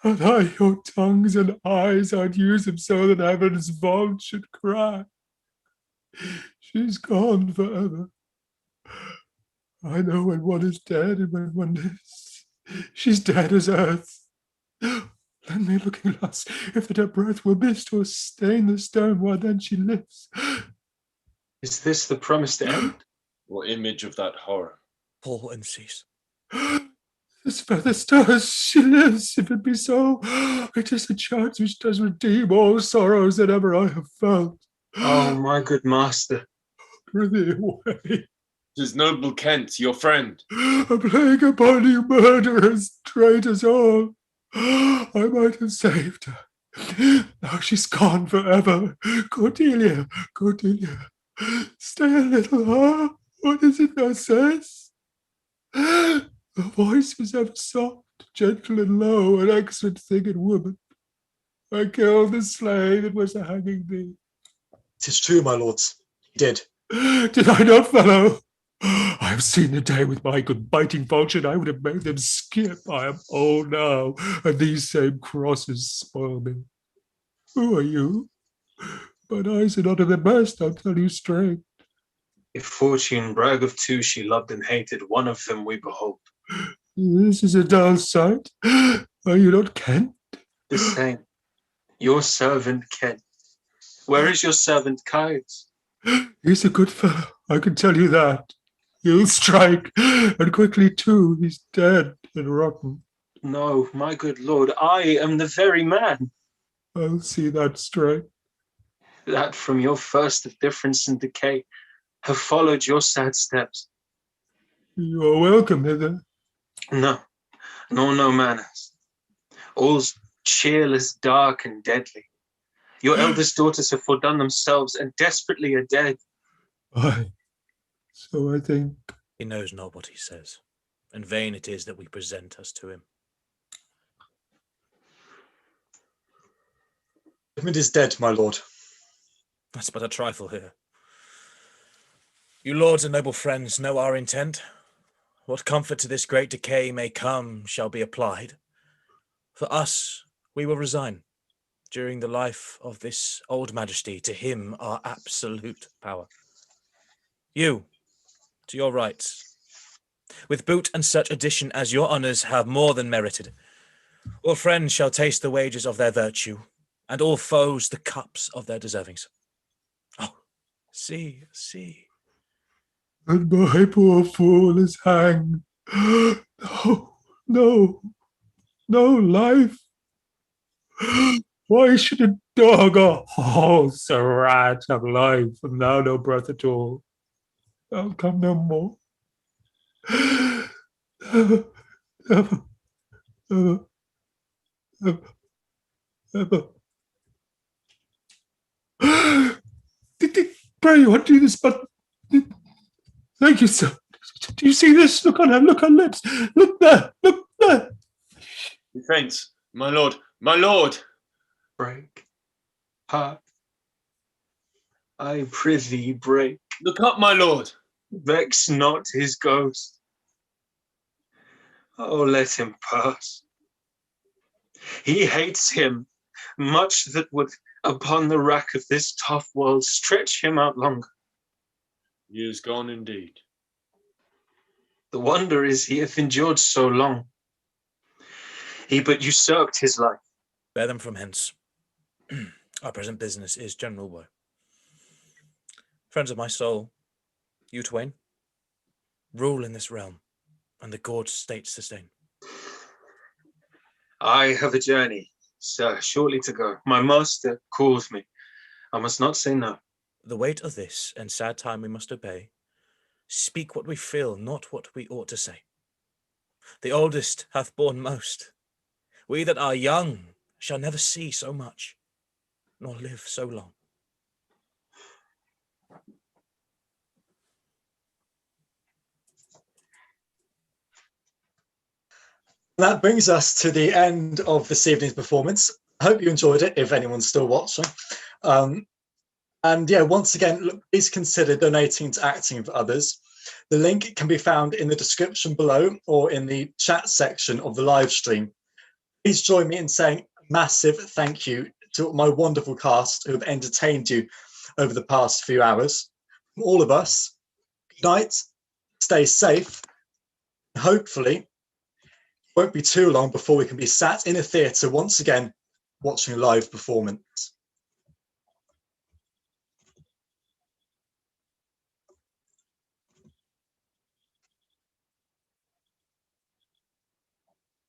And I, your tongues and eyes, I'd use them so that heaven's vault should cry. She's gone forever. I know when one is dead and when one lives. She's dead as earth. Lend me a looking glass, if that her breath will mist or stain the stone, why then she lives. Is this the promised end? Or image of that horror? Paul and cease. This feather stirs, she lives, if it be so. It is a chance which does redeem all sorrows that ever I have felt. Oh, my good master. Prithee away. 'Tis noble Kent, your friend. A plague upon you, murderers, traitors all. I might have saved her. Now she's gone forever. Cordelia, Cordelia, stay a little, huh? What is it thou sayest? Her voice was ever soft, gentle and low, an excellent thing in woman. I killed the slave that was a hanging thee. 'Tis true, my lords. He did. Did I not, fellow? I have seen the day with my good biting falchion. I would have made them skip. I am old now, and these same crosses spoil me. Who are you? Mine eyes are not of the best, I'll tell you straight. If fortune brag of two she loved and hated, one of them we behold. This is a dull sight. Are you not Kent? The same. Your servant Kent. Where is your servant Kynes? He's a good fellow, I can tell you that. He'll strike, and quickly too. He's dead and rotten. No, my good lord, I am the very man. I'll see that straight. That from your first of difference and decay have followed your sad steps. You are welcome hither. No, nor no manners. All's cheerless, dark, and deadly. Your eldest daughters have fordone themselves and desperately are dead. Aye, so I think. He knows not what he says, and vain it is that we present us to him. Edmund is dead, my lord. That's but a trifle here. You lords and noble friends know our intent. What comfort to this great decay may come shall be applied. For us, we will resign, during the life of this old majesty, to him our absolute power. You, to your rights, with boot and such addition as your honours have more than merited. All friends shall taste the wages of their virtue, and all foes the cups of their deservings. Oh, see, see. And my poor fool is hanged. No, no, no life. Why should a dog a horse, a rat have life, and thou no breath at all? I'll come no more. Never, never, never, never, never. Pray, what do this but... Thank you, sir. Do you see this? Look on her, look on her lips. Look there, look there. He faints. My lord, my lord. Break. Heart. I prithee break. Look up, my lord. Vex not his ghost. Oh, let him pass. He hates him much that would, upon the rack of this tough world, stretch him out longer. He is gone indeed. The wonder is he hath endured so long. He but usurped his life. Bear them from hence. Our present business is general woe. Friends of my soul, you twain, rule in this realm, and the gorged state sustain. I have a journey, sir, shortly to go. My master calls me. I must not say no. The weight of this and sad time we must obey. Speak what we feel, not what we ought to say. The oldest hath borne most. We that are young shall never see so much, nor live so long. That brings us to the end of this evening's performance. I hope you enjoyed it, if anyone's still watching. And yeah, once again, look, please consider donating to Acting for Others. The link can be found in the description below or in the chat section of the live stream. Please join me in saying a massive thank you to my wonderful cast who have entertained you over the past few hours. From all of us, good night, stay safe, and hopefully it won't be too long before we can be sat in a theatre once again watching a live performance.